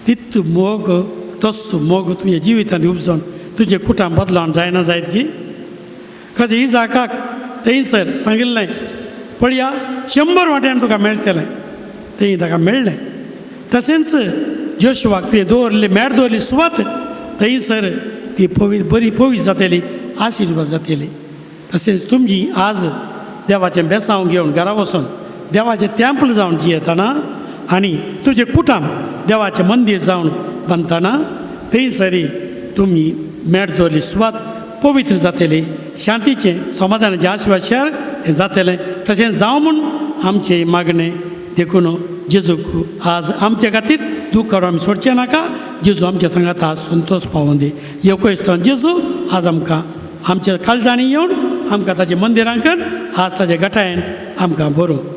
तितू मोग तस्सो मोग तुमच्या जिवितांत उपजोवन तुजें कुटुंब बदलावन जायना जायत की कशें इजाकाक थंयसर सांगिल्लें पळया 100 वाट्यान तुका मेळटलें थंय ताका मेळ्ळें तशेंच जोशुवाक तुवें दवरली मेळ दवरली सुवात थंयसर ती बरी पवित्र जातली आशिर्वाद जातली तशेंच तुमची आज देवाचें बेसांव घेवन घरा वचून देवाचें तेंपल जावन जियेतना आनी तुजें कुटुंब देवाचें मंदीर जावन बांदतना थंयसरी तुमी मेळ दवरली सुवात पवित्र जातली शांतीचें समाधानाचें आशिर्वाद शहर तें जातलें तशें जावं म्हूण आमचें मागणें देखून जेजूक आज आमचे खातीर दूख काडून आमी सोडचें नाका जेजू आमच्या संगात आज संतोश पावोवन दी येवकयस्तान जेजू आज आमकां आमच्या काळजांनी येवन आमकां ताच्या मंदिरांत आज ताच्या गटायन आमकां बरो मारून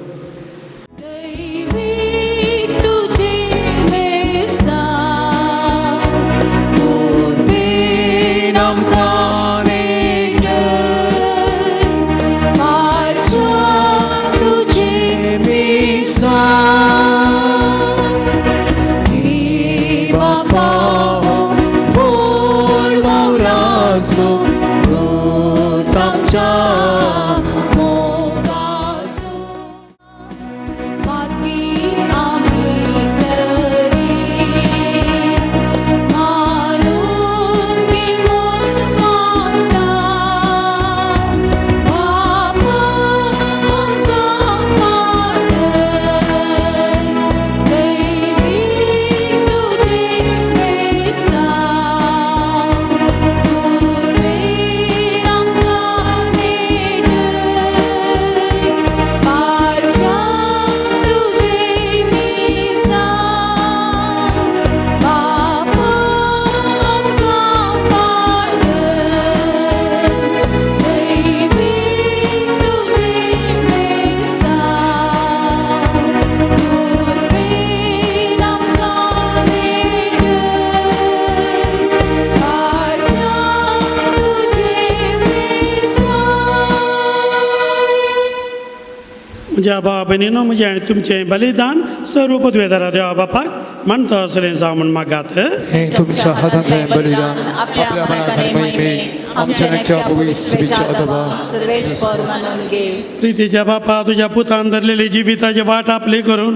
म्हज्या भावा भयणीनो म्हजें आनी तुमचें बलिदान सर्व पदवेदारा देवा बापाक मानता असलें जावं म्हण मागात. हे तुमच्या हातांतलें बलिदान आपल्या मनांतले महिमे आमच्या नक्या पवित्रेच्या अदबा सर्वेस्पर मानून घे. प्रितीच्या बापा तुझ्या पुतान धरलेली जिविताची वाट आपली करून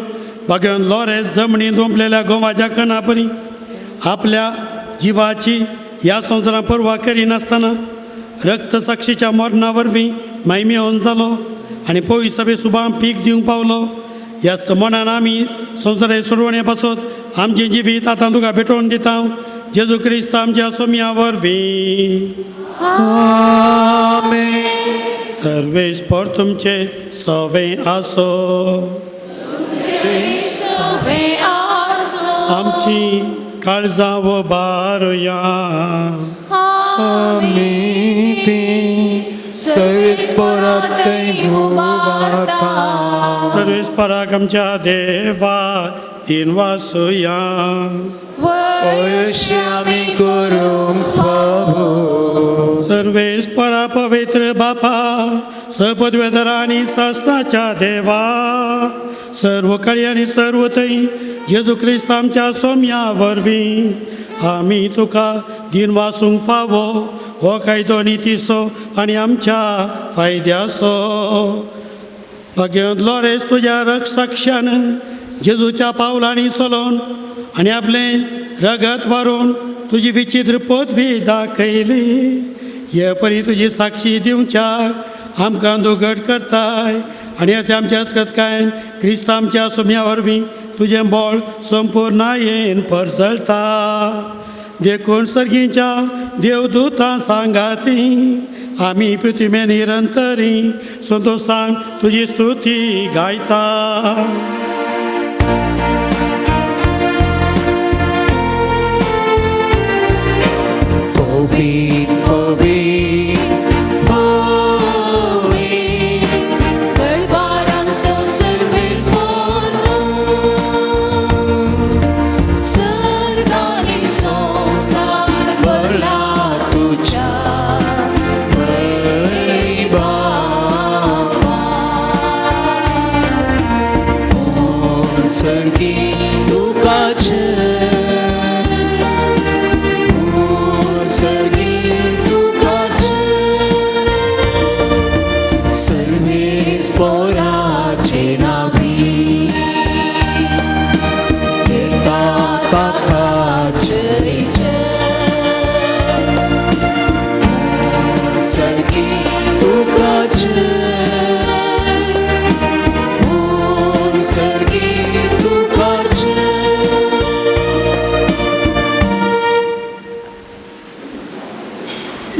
भगवन लॉरेस जमणी दोंपलेल्या गोवाच्या कणापरी आपल्या जिवाची ह्या संवसारां परवा करिनासतना रक्त साक्षीच्या मरणा वरवीं महिमेवन जालो आनी पवित्र सभे सुबां पीक दिवंक पावलो. ह्या मनान आमी संवसाराचे सोडवणे पासत आमचें जिवीत आतां तुका भेटोवन दिता. जेजू क्रिस्त आमच्या सोम्या वरवीं सर्वेस्पर तुमचे सवें आसो. आमची काळजां वबारुया. सर्वेस्पराक आमच्या देवा तीन वासुया. आमी करूंक फावो सर्वेस्परा पवित्र बापा सपदवेदरा आनी सस्ताच्या देवा सर्व काळी आनी सर्व थंय जेजू क्रिस्त आमच्या सोम्या वरवीं आमी तुका दिन वासूंक फावो हो कायदो नितीसो आनी आमच्या फायद्याचो. भगवंत लॉरेस तुज्या रक्षसाक्षान जेजूच्या पावलांनी चलोवन आनी आपलें रगत व्हरून तुजी विचित्र पदवी दाखयली. हे परी तुजी साक्षी दिवच्याक आमकां दोगड करताय आनी अशें आमच्या अस्कतकायेन क्रिस्त आमच्या सोम्या वरवीं तुजें बळ संपूर्णायेन परजळटा. देखून सर्गीच्या देवदूतां सांगाती आमी पृथ्वीमे निरंतरी संतोशान तुजी स्तुती गायता. पवित्र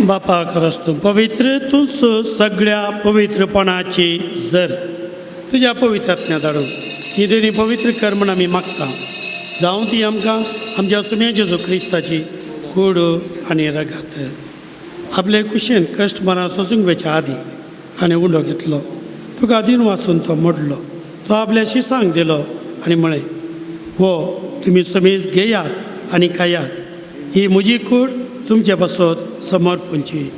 बापा खरंच तू पवित्र तूं सगळ्या पवित्रपणाची जर तुज्या पवित्रात्म्या धाडून ही दोनी पवित्र कर म्हण आमी मागता. जावं ती आमकां आमच्या सुम्या जेजू क्रिस्ताची कूड आनी रगत आपले कुशेन कश्ट मना सोसूंक वेच्या आदीं आनी उंडो घेतलो. तुका दिन वाचून तो मोडलो. तो आपल्या शिसांक दिलो आनी म्हळें हो तुमी समेज घेयात आनी खायात. ही म्हजी कूड तुमचे पासत समर्पणची.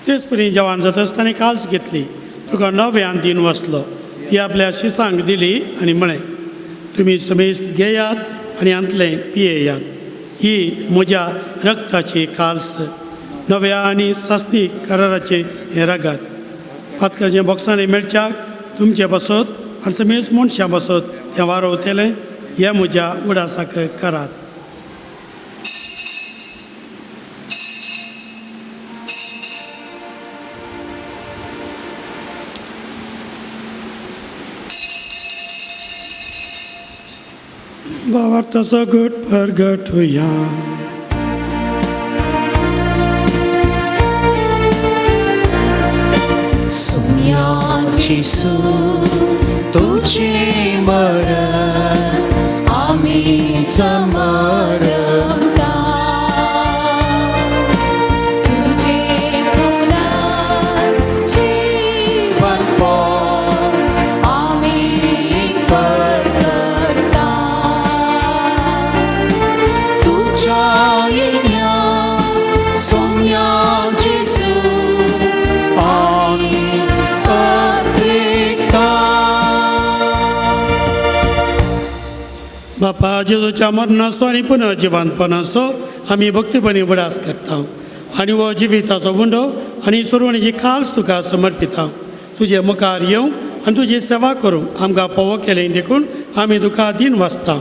तेच परी जेवण जाता आसतना काल्स घेतली. तुका नव्यान दिन वचलो. ती आपल्या शिसांक दिली आनी म्हळें तुमी समेस्त घेयात आनी हांतलें पियेयात. ही म्हज्या रक्ताची काल्स नव्या आनी सासणी कराराचें हें रगत. फातकाचें बॉक्सांनी मेळच्याक तुमचे बसत आनी समेस्त मनशां बसत तें वारवतलें हें म्हज्या उडासाक करात. भावार्थाचो घट परगट होया. सुम्याची तुझे मरण आम्ही समरता. तुझे पुनर्जीवन आम्ही परगटा. बापा जेजूच्या मरणाचो आनी पुनर्जिवानपणाचो आमी भक्तीपणी उडास करता आनी हो जिविताचो गुंडो आनी सुरवणीची खास तुका समर्पिता. तुजे मुखार येवं आनी तुजी सेवा करूं आमकां फोव केलें देखून आमी तुका दिन वाचता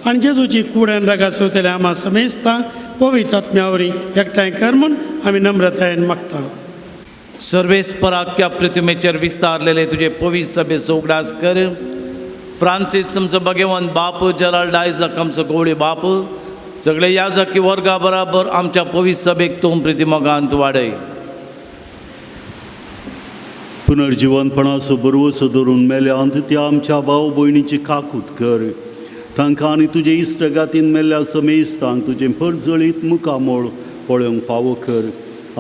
आनी जेजूची कूड आनी रगा सवतले आम्हा समेजता पवित्र आत्म्या वरवीं एकठांय कर म्हूण आमी नम्रतायेन मागता. सर्वेस्पराच्या प्रतिमेचेर विस्तारलेले तुझे पवित्र सभेचो उगडास कर. फ्रांसीस आमचो भगवंत बाप, जलाल्ड आयझक आमचो गवळी बाप, सगळे याजकी वर्गा बराबर आमच्या पवित्र सभेक तूं प्रितिमोगांत वाडय. पुनर्जिवनपणाचो बरवसो धरून मेल्यांत त्या आमच्या भाव भयणीची काकूट कर. तांकां आनी तुजे इश्टगातीन मेल्ल्या समेस्तांक तुजें परजळीत मुखामोळ पळोवंक फावो कर.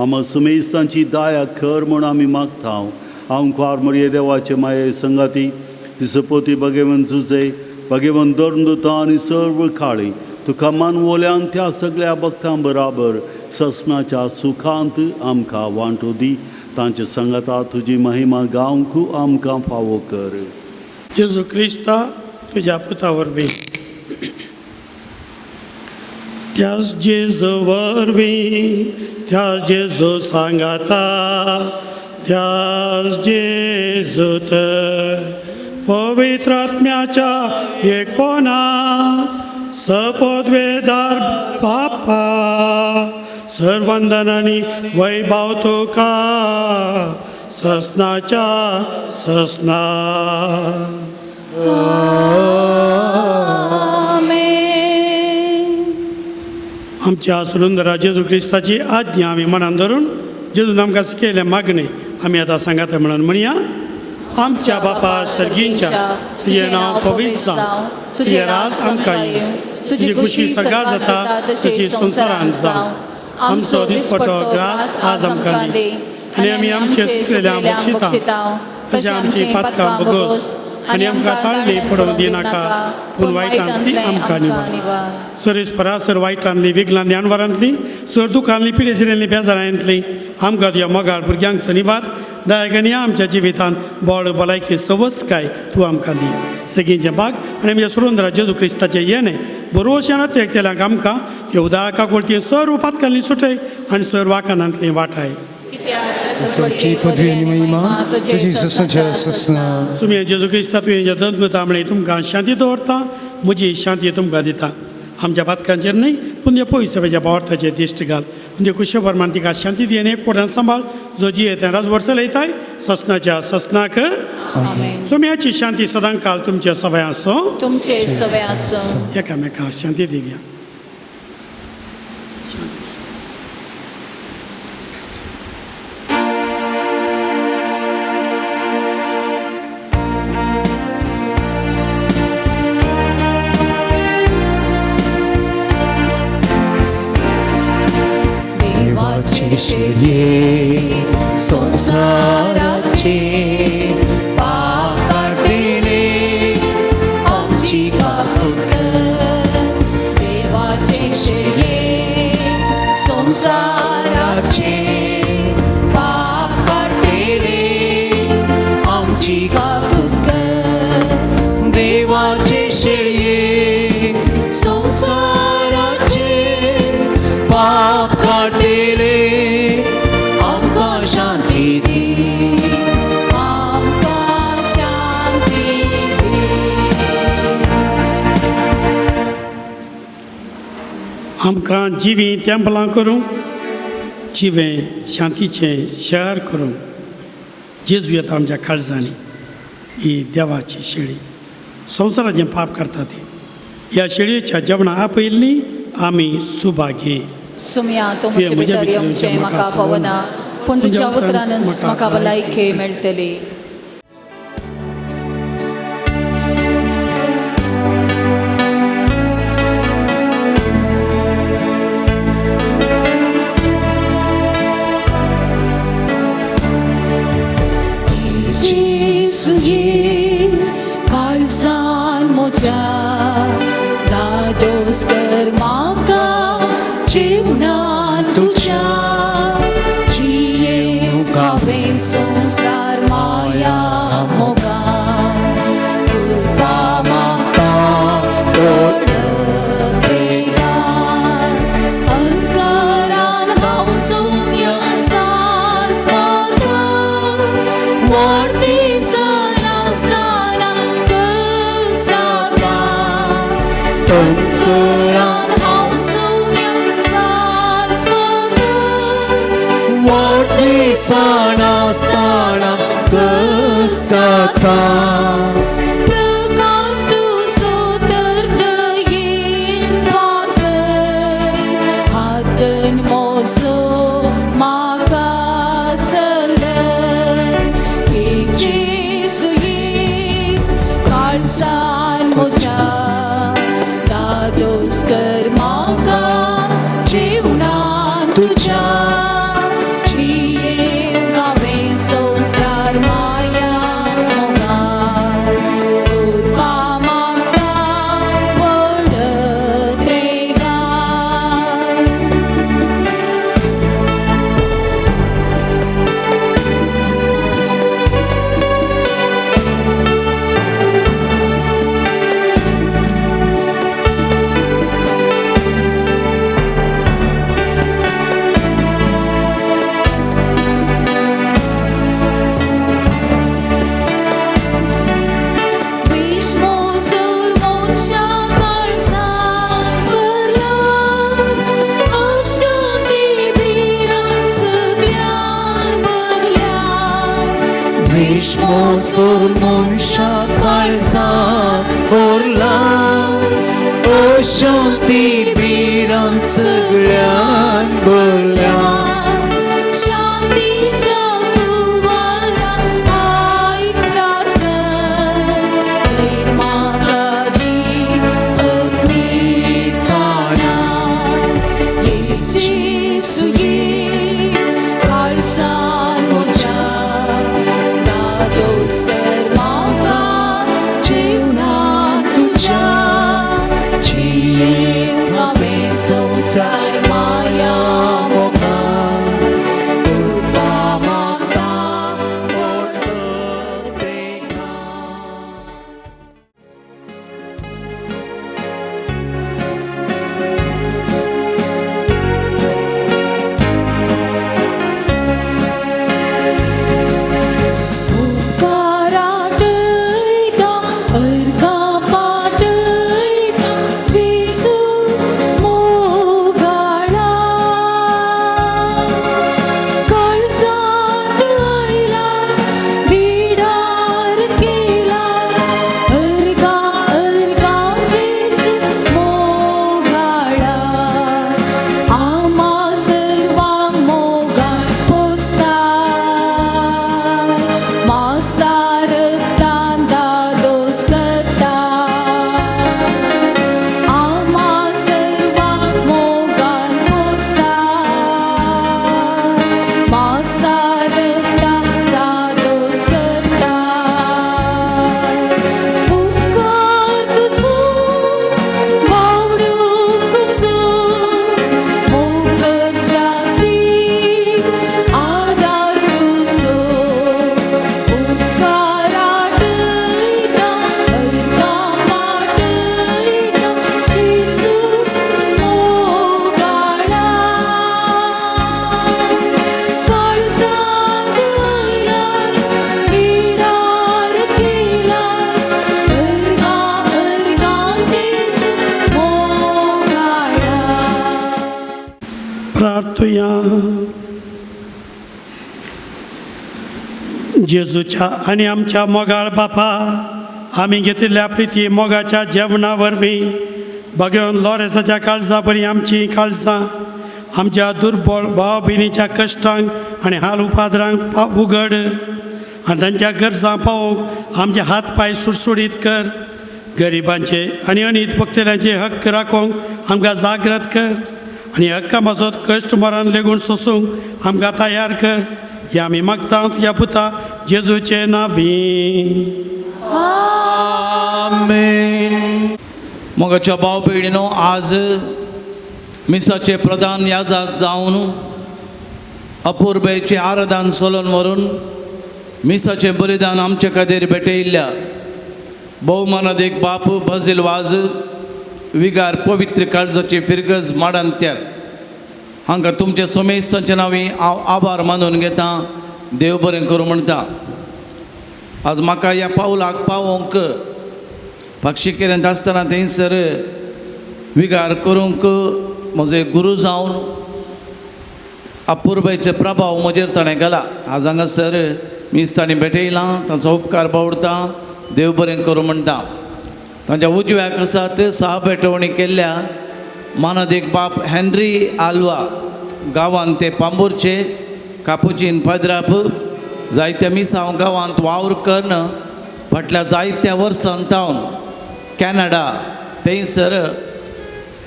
आम्हा समेस्तांची दया कर म्हूण आमी मागता. हांव कुंवार मरिये देवाचे माये संगाती दिसपोती भगवंत जुजे भगवंत धर्मदूतां आनी सर्व खाळी तुका मानवोल्यान त्या सगळ्या भक्तां बराबर ससनाच्या सुखांत आमकां वांटो दी. तांच्या संगता तुजी महिमा गावंक आमकां फावो कर. जेजू क्रिस्ता तुज्या पुता वरवीं त्याच जेजू वरवीं त्याच जेजू सांगाता त्याच जेजूत पवित्र आत्म्याच्या एकपणा सपदवेदार बापा सर्वंदन आनी वैभव तुका ससनाच्या ससना. आमच्या सुंदरा जेजू क्रिस्ताची आज्ञा आमी मनान धरून जेजून आमकां शिकयलें मागणें आमी आतां सांगात म्हणून म्हणया. आमच्या बापा सर्गींच्या तुजें नांव पवित्र जावं, तुजें राज आमकां येवं, तुजी खुशी सगळ्याक जाता तशी संवसारांत जावं. आमचो दिसपटो ग्रास आज आमकां दी आनी आमी आमचे चुकलेल्यांक बक्षिता तशें आमची पातकां बगोस आनी आमकां ताळणी पडोवंक दिनाका पूण वायटांतली आमकां निवार. सर वायटांतली विघलांतली आनवारांतली सर दुखांतली पिडेजिरेल्ली बेजारांतली आमकां तुज्या मोगाळ भुरग्यांक निवार. दयागणी आमच्या जिवितांत बळ भलायकी सवस्तकाय तूं आमकां दी. सगळींचे बाग आनी आमच्या सुंदर जेजू क्रिस्ताचें येणें बरोवशान ते केल्यांक आमकां ते उदारका कोळती सर उपातकांतली सुटय आनी सर वाकानांतली वाटाय. तुमी जेजू क्रिस्ता तुवें दंत म्हळ्यार तुमकां शांती दवरता, म्हजी शांती तुमकां दिता. आमच्या पातकांचेर न्हय पूण त्या पवित्र सभेच्या पावर्थाचेर दिश्ट घाल. म्हणजे कुशे प्रमाण तिका शांती दी आनी एक कोटान सांबाळ जो जिये तें राजवर्स लयताय ससनाच्या ससनाक. सोम्याची शांती सदां काल तुमच्या सवय आसो. तुमचे सवय आसो. एकामेकाक शांती दिवया. शिर्ये संसाराचे पाप काढलेले आमची काकूट कर. देवाचे शिर्ये संसाराचे पाप काढलेले आमची काकूट कर. देवाचे शिर्ये संसाराचे पाप काढलेले आमकां शांती दी, आमकां शांती दी. आमकां जिवी तेंपलां करूं जिवें शांतीचें शहर करूं. जेजू येता आमच्या काळजांनी ही देवाची शेळी संवसाराचें पाप करता ती. ह्या शेळयेच्या जेवणां आपयल्लीं आमी सुभागी. सुम्या तूं म्हजे भितर येवचें म्हाका फावना पूण तुज्या उतरानच म्हाका भलायकी मेळटली. जेजू ये काळजान म्हज्या दादोस कर म्हाका जीवनांत तुज्या जियेवंक हांवें संवसार माया मोगान कृपा मागता. आता प्रकाश तू सोतर्द येईल फाकर हातन मोसो माका सलन हे जेसू येईल काळजान म्हज्या दादोस कर म्हाका जीवनांत तुज्या जियेव गावें संवसार माया मोगार उरपा म्हाका व्हड त्रेगार विश्वसुर मोक्षा काळसा भरला अशांती बिरा सगळ्यान भरल्या विश्वासूर मनशा काळजा भरला अशांती बिरां सगळ्यान भरल्या शांतीच्या तुवारा आयकतात धैर्य म्हाका दी अग्नी काणार ये जेसू ये काळजान म्हज्या दादोस कर म्हाका जीवनांत तुज्या जियेव गावें संवसार माया मोगार उरपा म्हाका व्हड त्रेगार उपकाराटयता अर्गा पाटयता जेसू मोगाळा काळजांत आयला बिडार केला अर्गा अर्गा जेसू मोगाळा आमा सर्वांक मोगाळ पोसता मासारतान दादोस करता आमा सर्वांक मोगाळ पोसता मासारतान दादोस करता उपकार तुजो वावडो कसो मोगर जातीक आदार तुजो उपकाराटयता अर्गा पाटयता जेसू मोगाळा काळजांत आयला बिडार केला अर्गा अर्गा जेसू मोगाळा प्रार्थुया जेजूच्या आणि आमच्या मोगाळ बापा आम्ही घेतिल्ल्या प्रिती मोगाच्या जेवणा वरवीं भगवन लॉरेसाच्या काळजा बरी आमची काळजां आमच्या दुर्बळ भाव भयणीच्या कश्टांक आनी हाल उपादरांक उगड आनी तांच्या गरजां पावोवंक आमचे हात पांय सुटसुडीत कर गरिबांचे आनी अनीत भक्तल्यांचे हक्क राखोवंक आमकां जागृत कर आनी हक्का मजत कश्ट मरण लेगून सोसूंक आमकां तयार कर हे आमी मागता तुज्या पुता जेजूचे नांवी आमेन. मोगाच्या भाव भयणीनो आज मिसाचे प्रधान याजक जावन अपूर्वेचे आराधन चलोवन व्हरून मिसाचे बलिदान आमचे खातीर भेटयिल्ल्या भौमानादेक बाप बजील वाज विगार पवित्र काळजाची फिरगज माडांत्यार हांकां तुमचे समेस्तांच्या नांवी हांव आभार मानून घेता. देव बरें करूं म्हणटा. आज म्हाका ह्या पावलाक पावोवंक पक्षिकेऱ्यांत आसतना थंयसर विगार करूंक म्हजे गुरू जावन अपूर्वेचे प्रभाव म्हजेर ताणें घाला. आज हांगासर मी इस्तांनी भेटयलां ताचो उपकार बावडता देव बरें करूं म्हणटा. तांच्या उजव्याक आसात 6 भेटवणी केल्ल्या मानदेक बाप हेनरी आल्वा गांवांत ते पांबुरचे कापुचीन पद्राप जायत्या मिसांव गांवांत वावर कर्ण फाटल्या जायत्या वर्सांतावन कॅनडा थंयसर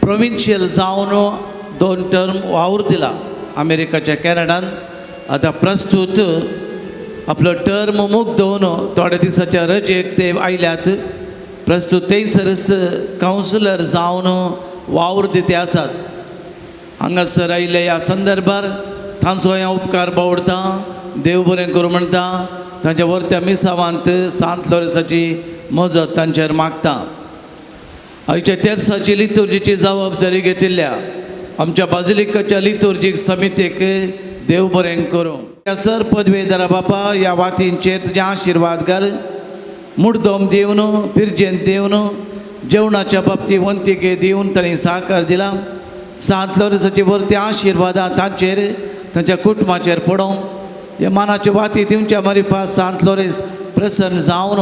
प्रोविन्शियल जावन 2 टर्म वावर दिला अमेरिकाच्या कॅनडान. आतां प्रस्तूत आपलो टर्म मुग्धवन थोड्या दिसाच्या रजेक ते आयल्यात. प्रस्तूत थंयसरच कावन्सिलर जावन वावर दिते आसात. हांगासर आयिल्ले ह्या संदर्भार तांचो हांव उपकार बावडता देव बरें करूं म्हणटा. तांच्या वर्त्या मिसावांत सांत लोरेसाची मजत तांचेर मागता. आयच्या तेर्साची लितुर्जीची जबाबदारी घेतिल्ल्या आमच्या बाजिलिकाच्या लितुर्जीक समितीक देव बरें करूं. सर पदवेदारा बापा ह्या वातींचेर तुजें आशिर्वाद घाल. मुर्दोम दिवन पिरजेंत दिवन जेवणाच्या बाबतींत वंतिके दिवन ताणें सहकार दिला. सांत लोरेसाची वर्त्या आशिर्वादां तांचेर तांच्या कुटुंबाचेर पडों. हे मानाचे वाती दिवच्या मारिफा सांत लोरेस प्रसन्न जावन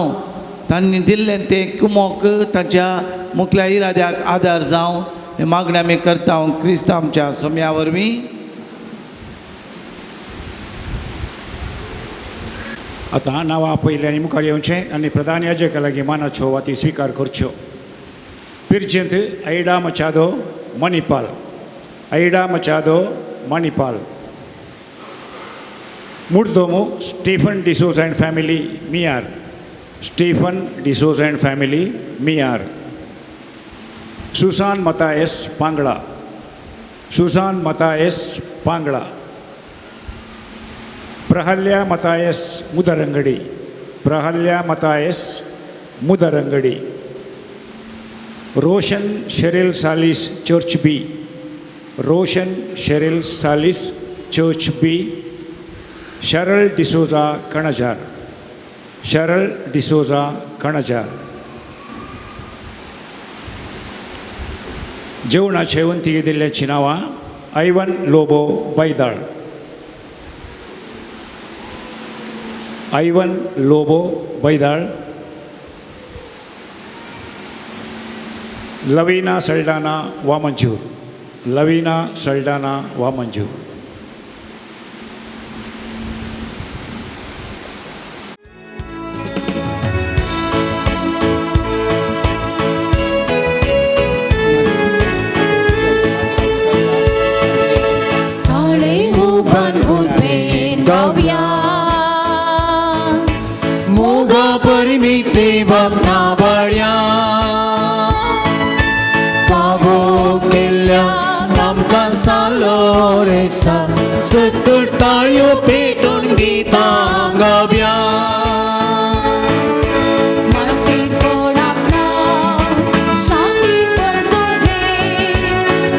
तांणी दिल्लें तें कुमोक तांच्या मुखल्या इराद्याक आदार जावं हे मागणी आमी करता क्रिस्त आमच्या सोम्या वरवीं. आतां नांवां आपयलीं आनी मुखार येवचें आनी प्रधान याजका लागीं मानाच्यो वाती स्विकार करच्यो. पिरजेंत ऐडा मचादो मणिपाल. ऐडा मचादो मणिपाल. मुर्दोमो Stephen D'Souza and family Miyar. Stephen D'Souza and family Miyar. Susan Mathias Pangala. Susan Mathias Pangala. प्रहल्या मतायस मुदरंगडी. प्रहल्या मतायस मुदरंगडी. रोशन शेरिल सालिस चर्च बी. रोशन शेरिल सालिस चर्च बी. शरल डिसोजा कणजार. शरल डिसोजा कणजार. जेवणाचे वंतिके दिल्ल्याची नांवां आयवन लोबो बैदाळ. आयवन लोबो बैदाळ. लविना सल्डाना वामंजूर. लविना सल्डाना वामंजूर. मोगा परिमिते बगना बड्या फावो केल्ल्या आमकां सालो रेसा सत्तर ताळयो पेटोवन गितां गावया.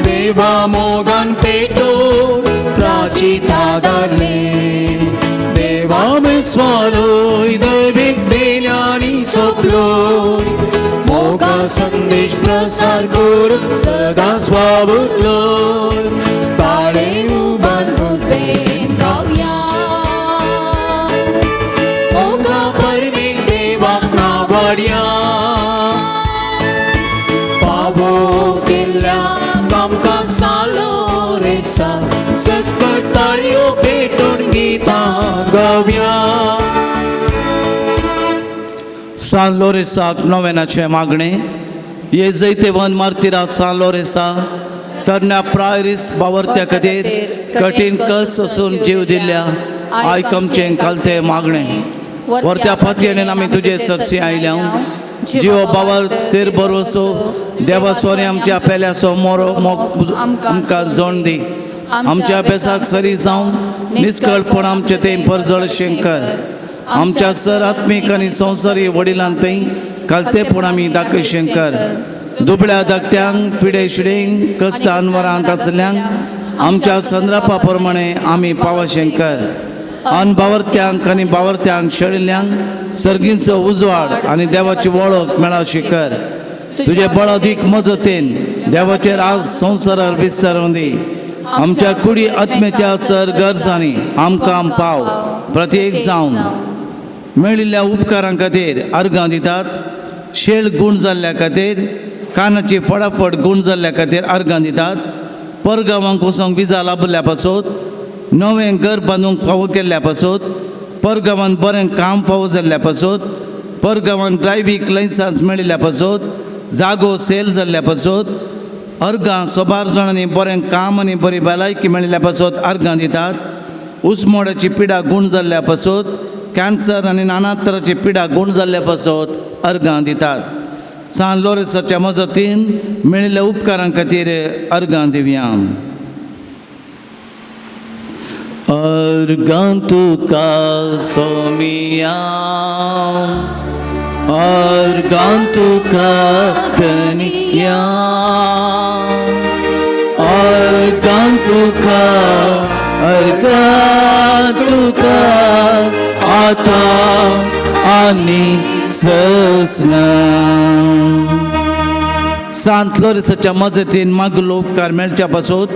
देवा मोगान पेटो प्राचिता दारले. देवा मेस्वालोय दैवीक देण्यांनी सोपलोय. मोगा संदेश प्रसार करून सदांच वावुरलोय. ताळे उबान उबेन गावया. मोगा परमीक देवाक नावाड्या. फावो केल्ल्या आमकां सालो रेसा सकट ताळयो पेटोवन गितां गावया. सान लोरेसाक नोवेनाचे मागणे. हे जैतेवन मार्तिरा सान लोरेसा तरण्या प्रायरीस बावरत्या खातीर कठीण कस असून जीव दिल्ल्या आयकमचें कालते मागणे. वर्त्या फातयेन आमी तुजे सत्सी आयल्या. जीव बावर तेर बरोसो देवा सोरे आमच्या पेल्याचो मोरो आमकां जोड दी. आमच्या अभ्यासाक सरी जावन निश्कळपण आमचें तें परजळ शेंकर. आमच्या सर आत्मीक आनी संवसारी वडिलां थंय कालतेपण आमी दाखय शेंकर. दुबळ्या धाकट्यांक पिडे शिडेंक कश्टान वरांत आसल्यांक आमच्या संद्रापा प्रमाणे आमी पाव शेंकर. अनबावरत्यांक आनी बावरत्यांक शेळिल्ल्यांक सर्गींचो उजवाड आनी देवाची वळख मेळा शिकर. तुजे बळ अदीक मजतेन देवाचेर आज संवसारार विस्तारून दी. आमच्या कुडी आत्म्याच्या सर गरजांनी आमकां पाव प्रत्येक जावन मेळिल्ल्या उपकारां खातीर अर्गां दितात. शेळ गूण जाल्ल्या खातीर कानाची फटाफट गूण जाल्ल्या खातीर अर्गां दितात. परगांवांक वचोंक विजा लाभल्या पासत नवें घर बांदूंक फावो केल्ल्या पासत परगांवांत बरें काम फावो जाल्ल्या पासत परगांवांत ड्रायव्हिंग लायसन्स मेळिल्ल्या पासत जागो सेल जाल्ल्या पासत अर्गां सोबार जाणांनी बरें काम आनी बरी भलायकी मेळिल्ल्या पासत अर्गां दितात. उस्मोडाची पिडा गूण जाल्ल्या पासत कॅन्सर आनी नाना तरांची पिडा गूण जाल्ल्या पासत अर्गां दितात. सान लोरेसाच्या मजतीन मेळिल्ल्या उपकारां खातीर अर्गां दिवया. अर्गां तुका सोमिया अर्गां तुका धनिया अर्गां तुका आता आनी ससना. सांत लोरेसाच्या मजतीन मागलो उपकार मेळच्या पासत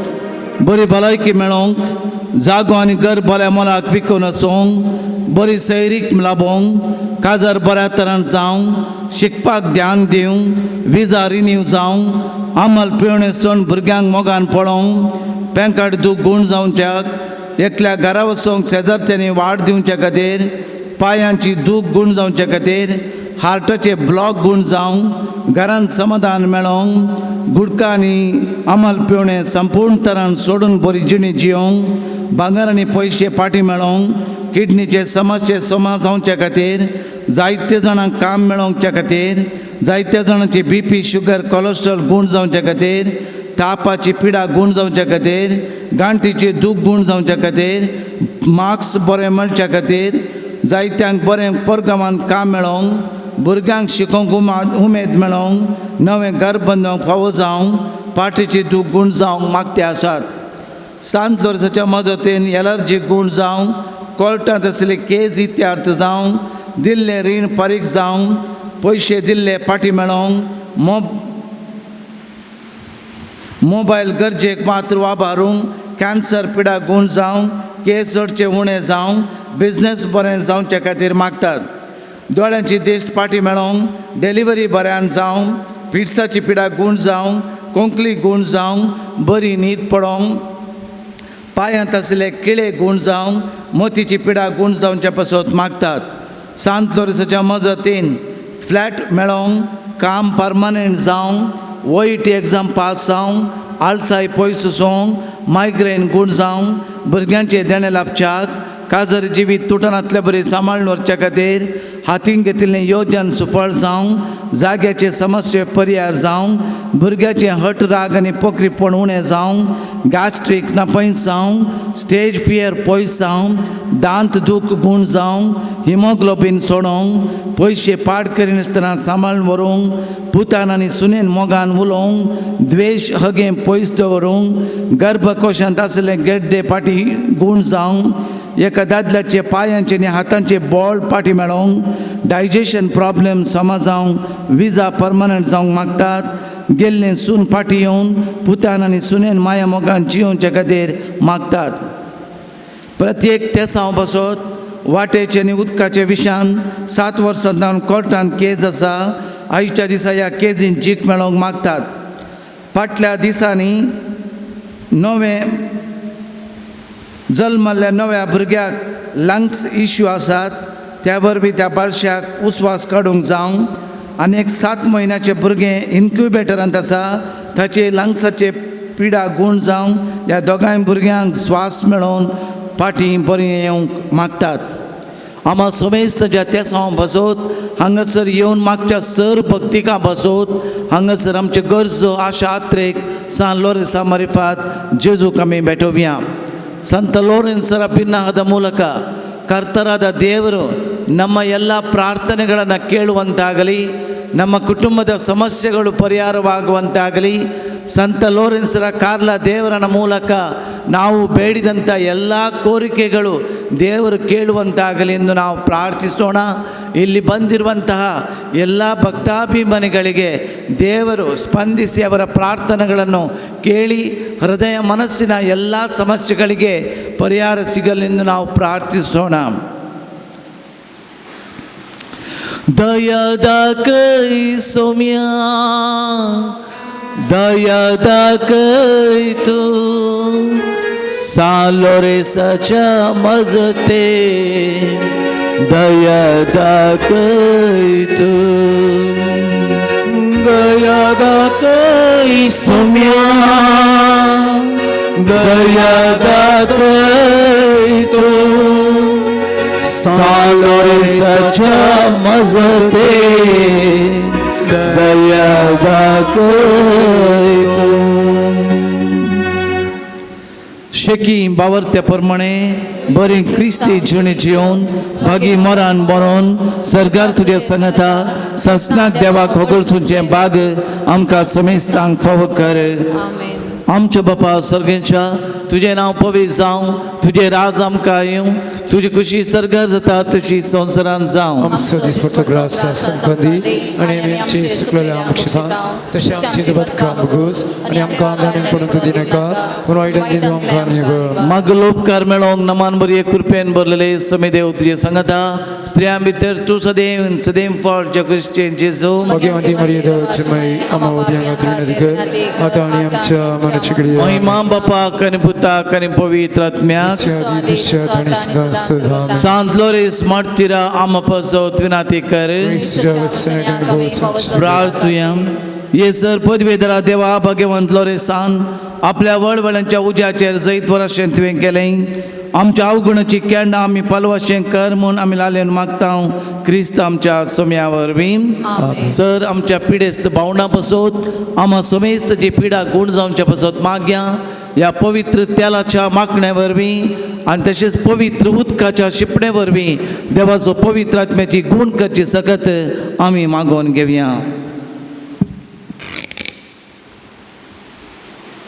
बरी भलायकी मेळोवंक जागो आनी घर बऱ्या मोलाक विकून आसूंक बरी सैरीक लाभोवंक काजार बऱ्या तरान जावंक शिकपाक ध्यान दिवंक विजा रिन्यू जावंक आमल पिवणे सण भुरग्यांक मोगान पळोवंक पॅन दूख गूण जावच्याक एकल्या घरा वचोंक शेजारच्यांनी वाट दिवच्या खातीर पांयांची दूख गूण जावच्या खातीर हार्टाचे ब्लॉक गूण जावंक घरांत समाधान मेळोवंक गुडका आनी अमल पिवणे संपूर्ण तरान सोडून बरी जिणी जियोवंक भांगर आनी पयशे फाटीं मेळोवंक किडनीचे समस्ये सोमा जावच्या खातीर जायते जाणांक काम मेळोवच्या खातीर जायत्या जाणांची BP शुगर कोलेस्ट्रॉल गूण जावच्या खातीर तापाची पिडा गूण जावच्या खातीर गांठीची दूख गूण जावच्या खातीर मार्क्स बरें मेळच्या खातीर जायत्यांक बरें परगांवांत काम मेळोवंक भुरग्यांक शिकोवंक उमेद मेळोवंक नवें घर बांदूंक फावो जावंक पाठीची दूख गूण जावंक मागते आसात. सांत लोरेसाच्या मजतीन एलर्जी गूण जावंक कोर्टांत आशिल्ले केस इत्यार्थ जावंक दिल्लें रीण फारीक जावंक पयशे दिल्ले फाटीं मेळोवंक मोबायल गरजेक मात्र वाबारूंक कॅन्सर पिडा गूण जावंक केस चडचे उणें जावंक बिझनेस बरें जावचे खातीर मागतात. दोळ्यांची दिश्ट फाटीं मेळोवंक डिलिव्हरी बऱ्यान जावंक पिड्साची पिडा गूण जावंक कोंकली गूण जावंक बरी न्हीद पडोवंक पांयांत आशिल्ले किळे गूण जावंक मोतीची पिडा गूण जावच्या पासत मागतात. सांत लोरेसाच्या मजतीन फ्लॅट मेळोवंक काम परमनंट जावंक OET एग्जाम पास जावंक आळसाय पयस सोंक मायग्रेन गूण जावंक भुरग्यांचे देणे लाभच्याक काजर जिवीत तुटनातले बरी सांबाळून व्हरच्या खातीर हातीन घेतिल्लें येवजण सुफळ जावंक जाग्याचे समस्ये पर्याय जावंक भुरग्याचे हट राग आनी पोखरीपण उणें जावंक गॅस्ट्रीक नपयस जावंक स्टेज फियर पयस जावंक दांत दूख गूण जावंक हिमोग्लोबीन सोडोवंक पयशे पाड करिनासतना सांबाळून व्हरूंक पुतान आनी सुनेन मोगान उलोवंक द्वेश हगे पयस दवरूंक गर्भकोशांत आशिल्ले गेड्डे फाटी गूण जावंक एका दादल्याचे पांयांचे आनी हातांचे बोळ फाटीं मेळोवंक डायजेशन प्रॉब्लेम समा जावंक विजा परमनंट जावंक मागतात. गेल्लें सून फाटीं येवन पुतान आनी सुनेन माया मोगान जियोवचे खातीर मागतात. प्रत्येक तेसांव बसत वाटेचे आनी उदकाचे विशान 7 वर्सां जावन कोर्टांत केस आसा. आयच्या दिसा ह्या केसीन जीख मेळोवंक मागतात. फाटल्या दिसांनी नवें जल्मल्ल्या नव्या भुरग्याक लंग्स इश्यू आसात त्या वरवीं त्या बाळशाक उस्वास काडूंक जावंक आनी एक 7 म्हयन्याचें भुरगें इन्क्युबेटरांत आसा ताचे लंग्साचे पिडा गूण जावंक ह्या दोगांय भुरग्यांक स्वास मेळोवन फाटीं बरें येवंक मागतात. आमा सोमेस्ताच्या तेसांव बसत हांगासर येवन मागच्या सर भक्तिका बसत हांगासर आमच्यो गरजो आशा आत्रेक सान लोरेसा मरिफात जेजूक आमी बेटोवया. ಸಂತ ಲೋರೆನ್ಸರ ಪಿನ್ನಹದ ಮೂಲಕ ಕರ್ತರಾದ ದೇವರು ನಮ್ಮ ಎಲ್ಲ ಪ್ರಾರ್ಥನೆಗಳನ್ನು ಕೇಳುವಂತಾಗಲಿ ನಮ್ಮ ಕುಟುಂಬದ ಸಮಸ್ಯೆಗಳು ಪರಿಹಾರವಾಗುವಂತಾಗಲಿ ಸಂತ ಲೋರೆನ್ಸರ ಕಾರ್ಲ ದೇವರನ ಮೂಲಕ ನಾವು ಬೇಡಿದಂಥ ಎಲ್ಲ ಕೋರಿಕೆಗಳು ದೇವರು ಕೇಳುವಂತಾಗಲಿ ಎಂದು ನಾವು ಪ್ರಾರ್ಥಿಸೋಣ. ಇಲ್ಲಿ ಬಂದಿರುವಂತಹ ಎಲ್ಲ ಭಕ್ತಾಭಿಮಾನಿಗಳಿಗೆ ದೇವರು ಸ್ಪಂದಿಸಿ ಅವರ ಪ್ರಾರ್ಥನೆಗಳನ್ನು ಕೇಳಿ ಹೃದಯ ಮನಸ್ಸಿನ ಎಲ್ಲ ಸಮಸ್ಯೆಗಳಿಗೆ ಪರಿಹಾರ ಸಿಗಲೆಂದು ನಾವು ಪ್ರಾರ್ಥಿಸೋಣ. ದಯದ ಕೈ ಸೌಮ್ಯ ದಯದ ಕೈ ತು ಸಾಲೋರೆ ಸಚ ಮಜತೆ ದಯದ ಕೈ ತು ದಯದ ಕೈ ಸೌಮ್ಯ ದಯದ ಕೈ ತು ಸಾಲೋರೆ ಸಚ ಮಜತೆ ದಯದ ಕೈ ತು. शेकी बावरत्या प्रमाणे बरी क्रिस्ती जिणे जिवन भागी मरान मरोन सरकार तुझे संगता ससनाक देवाक होगरसूचे बाग आमकां समेस्तांक फावो कर. आमेन. आमच्या बापा सर्गेच्या तुझे नाव पवित्र जावं तुझे राज आमकां येवं तुझी खुशी सरकार जाता तशी संवसारांत जावं. आमचो दिसपडटो ग्रास संपदी आनी आमी आमची सुकलेल्या आमक्षितां तशें आमची दुबतकां मुगूस आनी आमकां आदारण पडून तूं दिनाका पूण वायटान दिनू आमकां न्ही गो. म्हाका उपकार मेळोंक नमान बरी कृपेन भरलेले समीदेव तुझे सांगता स्त्रियां भितर तूं सदैव सदैव फावच्या क्रिस्टियन जेजू भाग्यवंती मरिया देवाची माई आमा उद्यांगांत विनंती आतां आनी आमच्या मनाची घडये महिमा बापा कनी पुता कनी पवित्र आत्म्याक सांत लोरेस मार्तिरा आमा पसोत विनाती कर. प्रार्थुया येसर पदवेदरा देवा भाग्यवंत लोरेसान आपल्या वळवळ्यांच्या उज्याचेर जैत वराशें तुवें केलें आमच्या अवगुणाची केन्ना आमी पालवाशें कर म्हूण आमी लालेन मागता क्रिस्त आमच्या सोम्या वरवीं. सर आमच्या पिडेस्त भावना पसोत आमा समेस्त जी पिडा गूण जावच्या पसोत मागया ह्या पवित्र तेलाच्या माकण्या वरवीं आनी तशेंच पवित्र उदकाच्या शिपणे वरवीं देवाचो पवित्र आत्म्याची गूण करची सकत आमी मागोवन घेवया.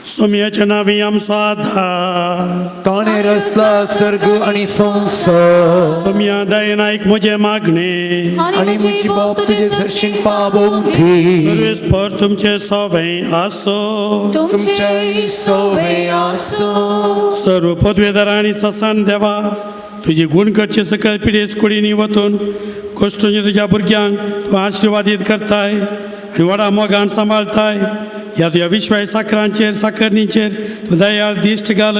सोम्याच्या नांवी आमचो आधार ताणें रचला सर्ग आनी संवसार सोम्या दयेन आयक म्हजें मागणें आनी म्हजी बाब तुजे दर्शीन पावोवंक दी. सर्वेस्पर तुमचें सवें आसो तुमचें सवें आसो. सर्व पदवेदार आनी ससान देवा तुजी गूण करचे सकल पिडेस कुडींनी वतून कश्टांच्या तुज्या भुरग्यांक तूं आशिर्वादीत करताय आनी व्हडा मोगान सांबाळताय. ह्या तुज्या विश्वास साखरांचेर साखरणीचेर तूं दयाळ दिश्ट घाल.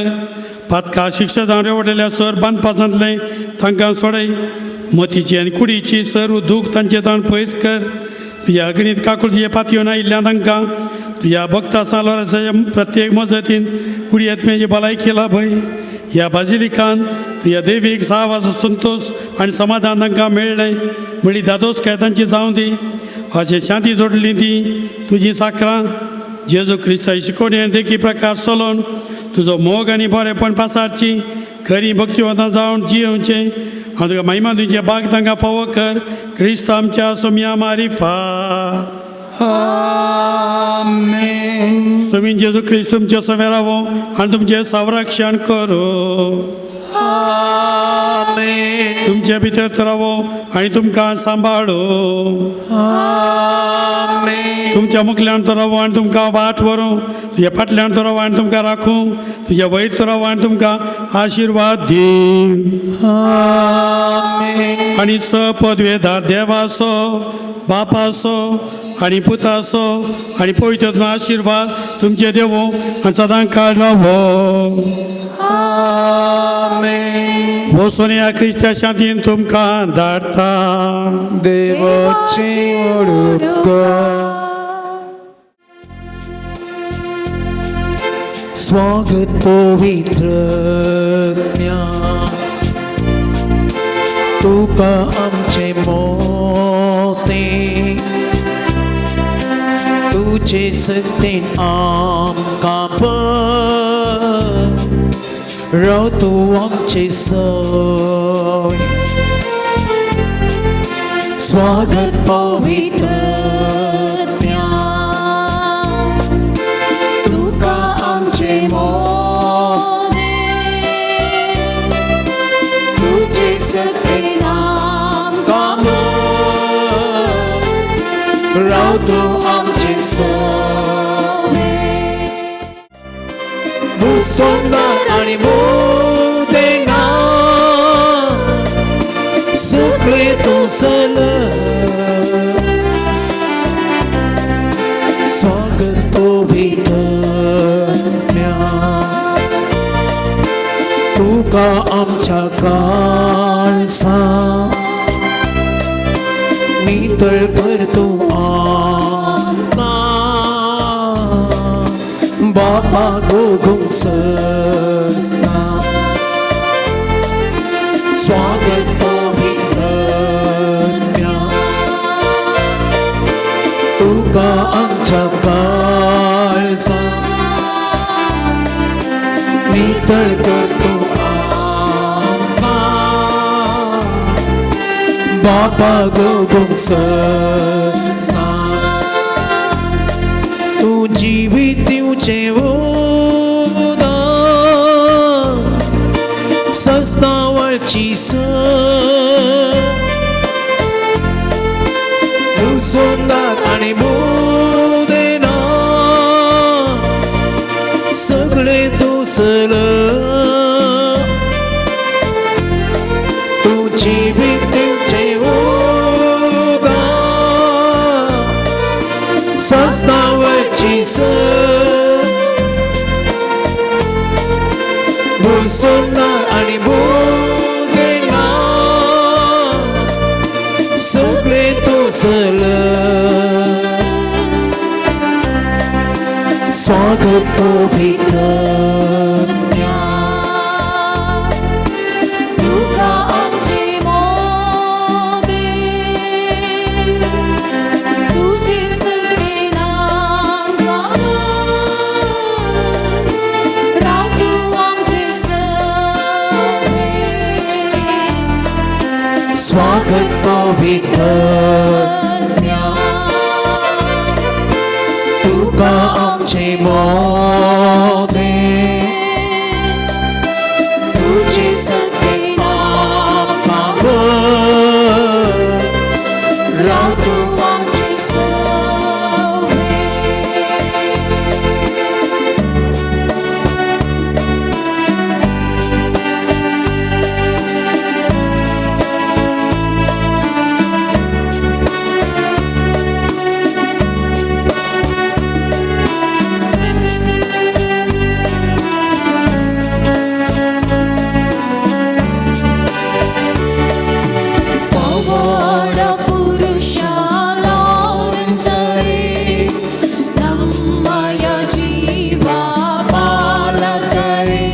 पातका शिक्षा जावन रेवडलेल्या सर बांदपासांतलें तांकां सोडय. मोतीची आनी कुडीची सर्व दूख तांचे तोंड पयस कर. तुज्या अगणीत काकुळचे पातयो आयिल्ल्या तांकां तुज्या भक्ता सालोराच्या प्रत्येक मजतीन कुडी आत्म्याची भलायकी लाभय. ह्या बाजिलिकान तुज्या देवीक सावाचो संतोष आनी समाधान तांकां मेळ्ळें म्हळी दादोसकाय तांची जावं दी. अशें शांती जोडली ती तुजी साखरां जेजू क्रिस्ताची शिकवणी देखी प्रकार चलोवन तुजो मोग आनी बरेपण पासारची खरी भक्तिवंतां जावन जियोवचें हांव तुका महिमा तुजे बाग तांकां फावो कर. क्रिस्त आमच्या सोम्या मारिफा आमेन. सोमीन जेजू क्रिस्त तुमचे सवें रावो आनी तुमचें संरक्षण करूं. आमेन. तुमचे भितर तो रावो आनी तुमकां सांबाळूं. आमेन. तुमच्या मुखल्यान तो रावो आनी तुमकां वाट व्हरूं. तुज्या फाटल्यान तो रावो आनी तुमकां राखूं. तुज्या वयर तो रावो आनी तुमकां आशिर्वाद दी. आमेन. आनी पदवेदार देवाचो बापाचो आनी पुताचो आनी पवित्र आशिर्वाद तुमचे देवो आनी सदां काळ रावो. आमेन. वचून ह्या क्रिस्त्या शांतीन तुमकां धाडटा. देवाची उडुका. स्वागत पवित्र आत्म्या तुका आमचे मोते तुझे सक्तीन आमकां पळय राव तूं आमचे सय. स्वागत पवित्र आत्म्या तुका आमचे मोते तुझे सक्तीन आमकां पळय राव तूं आमचे सवे मुसोंदार आनी मोदेना सगळे तुझल स्वागत तो भितरम्या तुका आमच्या काळसा नितळ कर तूं आमकां बापा गोगुम सरसा स्वागत तो भितरम्या तुका आमच्या काळसा नितळ कर तूं आमकां बापा गोगुम सरसा तूं जिवीत दिवचें वोदान सस्तावळची मुसोंदार आनी मोदेना सगळे तुसल तूं जिवीत दिवचें वोदान सस्तावळची मुसोंदार आनी मोदेना सगळे तुसल स्वागत तो भितरम्या तुका आमचे मोदे तुझे सगळे नाम राव तूं आमचे सवे स्वागत तो भितरम्या तुका आमचे मोदे तुझे सगळे नाम राव तूं आमचे सवे ಪವಾಡ ಪುರುಷ ಲಾರೆನ್ಸ್ ರೇ ನಮ್ಮಯ ಜೀವ ಪಾಲಕರೇ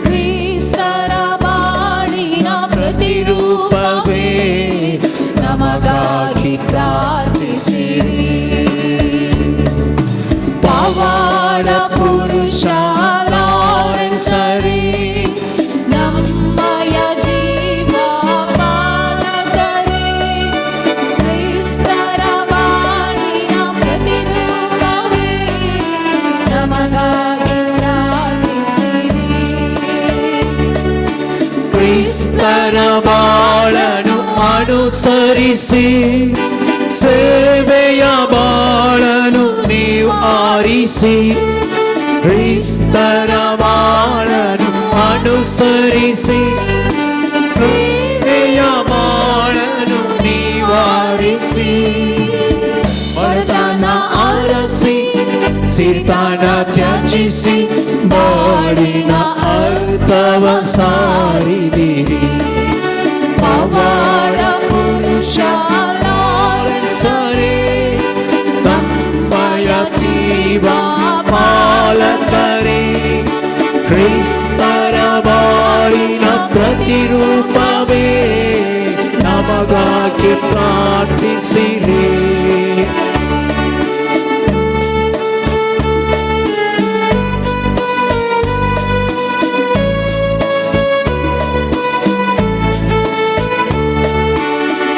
ಕ್ರಿಸ್ತರ ಬಾಳಿನ ಪ್ರತಿರೂಪವೇ ನಮಗಾಗಿ ಪ್ರಾರ್ಥಿಸಿರಿ ಪವಾಡ ಪುರುಷ ಲಾರೆನ್ಸ್ ರೇ ನಮ್ಮಯ ಜೀವ ಪಾಲಕರೇ ಕ್ರಿಸ್ತರ ಬಾಳಿನ ಪ್ರತಿರೂಪವೇ ನಮಗಾಗಿ ಪ್ರಾರ್ಥಿಸಿರಿ ಕ್ರಿಸ್ತರ ಬಾಳನು ಅನುಸರಿಸಿ ಸೇವೆಯ ಬಾಳನು ನೀವು ಆರಿಸಿ ಕ್ರಿಸ್ತರ ಬಾಳನು ಅನುಸರಿಸಿ ಸೇವೆಯ ಬಾಳನು ನೀವಾರಿಸಿ ವರದಾನ ಆರಸಿ ಸಿರಿತಾನ ತ್ಯಜಿಸಿ ಬಾಳಿನ ಅರ್ಥವ ಸಾರಿದಿರಿ ಪವಾಡ ಪುರುಷ ಲಾರೆನ್ಸ್ ರೇ ನಮ್ಮಯ ಜೀವ ಪಾಲಕರೇ ಕ್ರಿಸ್ತರ ಬಾಳಿನ ಪ್ರತಿರೂಪವೇ ನಮಗಾಗಿ ಪ್ರಾರ್ಥಿಸಿರಿ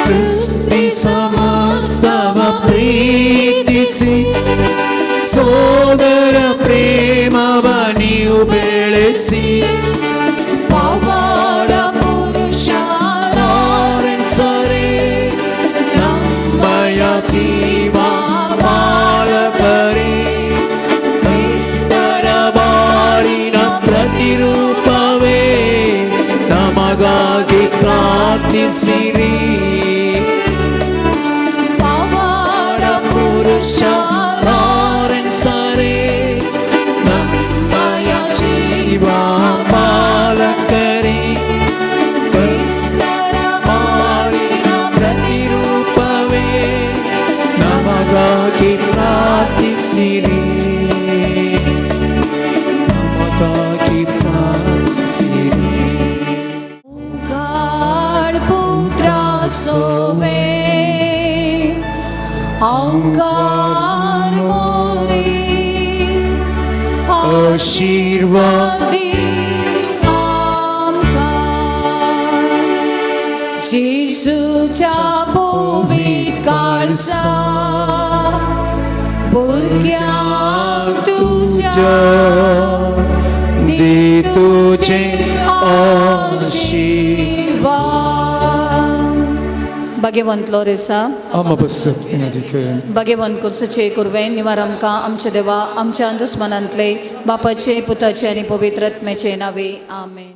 ಸೃಷ್ಟಿ ಸಮಸ್ತವ ಪ್ರೀತಿಸಿ ಸೋದರ ಪ್ರೇಮವ ನೀವು ಬೆಳೆಸಿ ಪವಾಡ ಪುರುಷ ಲಾರೆನ್ಸ್ ರೇ ನಮ್ಮಯ ಜೀವ सिरी ಪವಾಡ ಪುರುಷ ಲಾರೆನ್ಸ್ ರೇ ನಮ್ಮಯ ಜೀವ ಪಾಲಕರೇ ಕ್ರಿಸ್ತರ ಮಾಡಿನ ಪ್ರತಿರೂಪವೇ ನಮಗಾಗಿ ಪ್ರಾರ್ಥಿಸಿರಿ ನಮಗಾಗಿ ಪ್ರಾರ್ಥಿಸಿರಿ God putra sobe ankar mori आशीर्वादी आमकार जेसूच्या पोवीत काळसा भुरग्यांक तुझ्या दे तुझे आशीर्वाद भगवंत लोरेसा Ama bısık inadıkı. भगवंत कुर्सचे कुरवे निवार आमकां आमचे देवा आमच्या दुस्मनांतले बापाचे पुताचे आनी पवित्र आत्म्याचे नावे आमेन.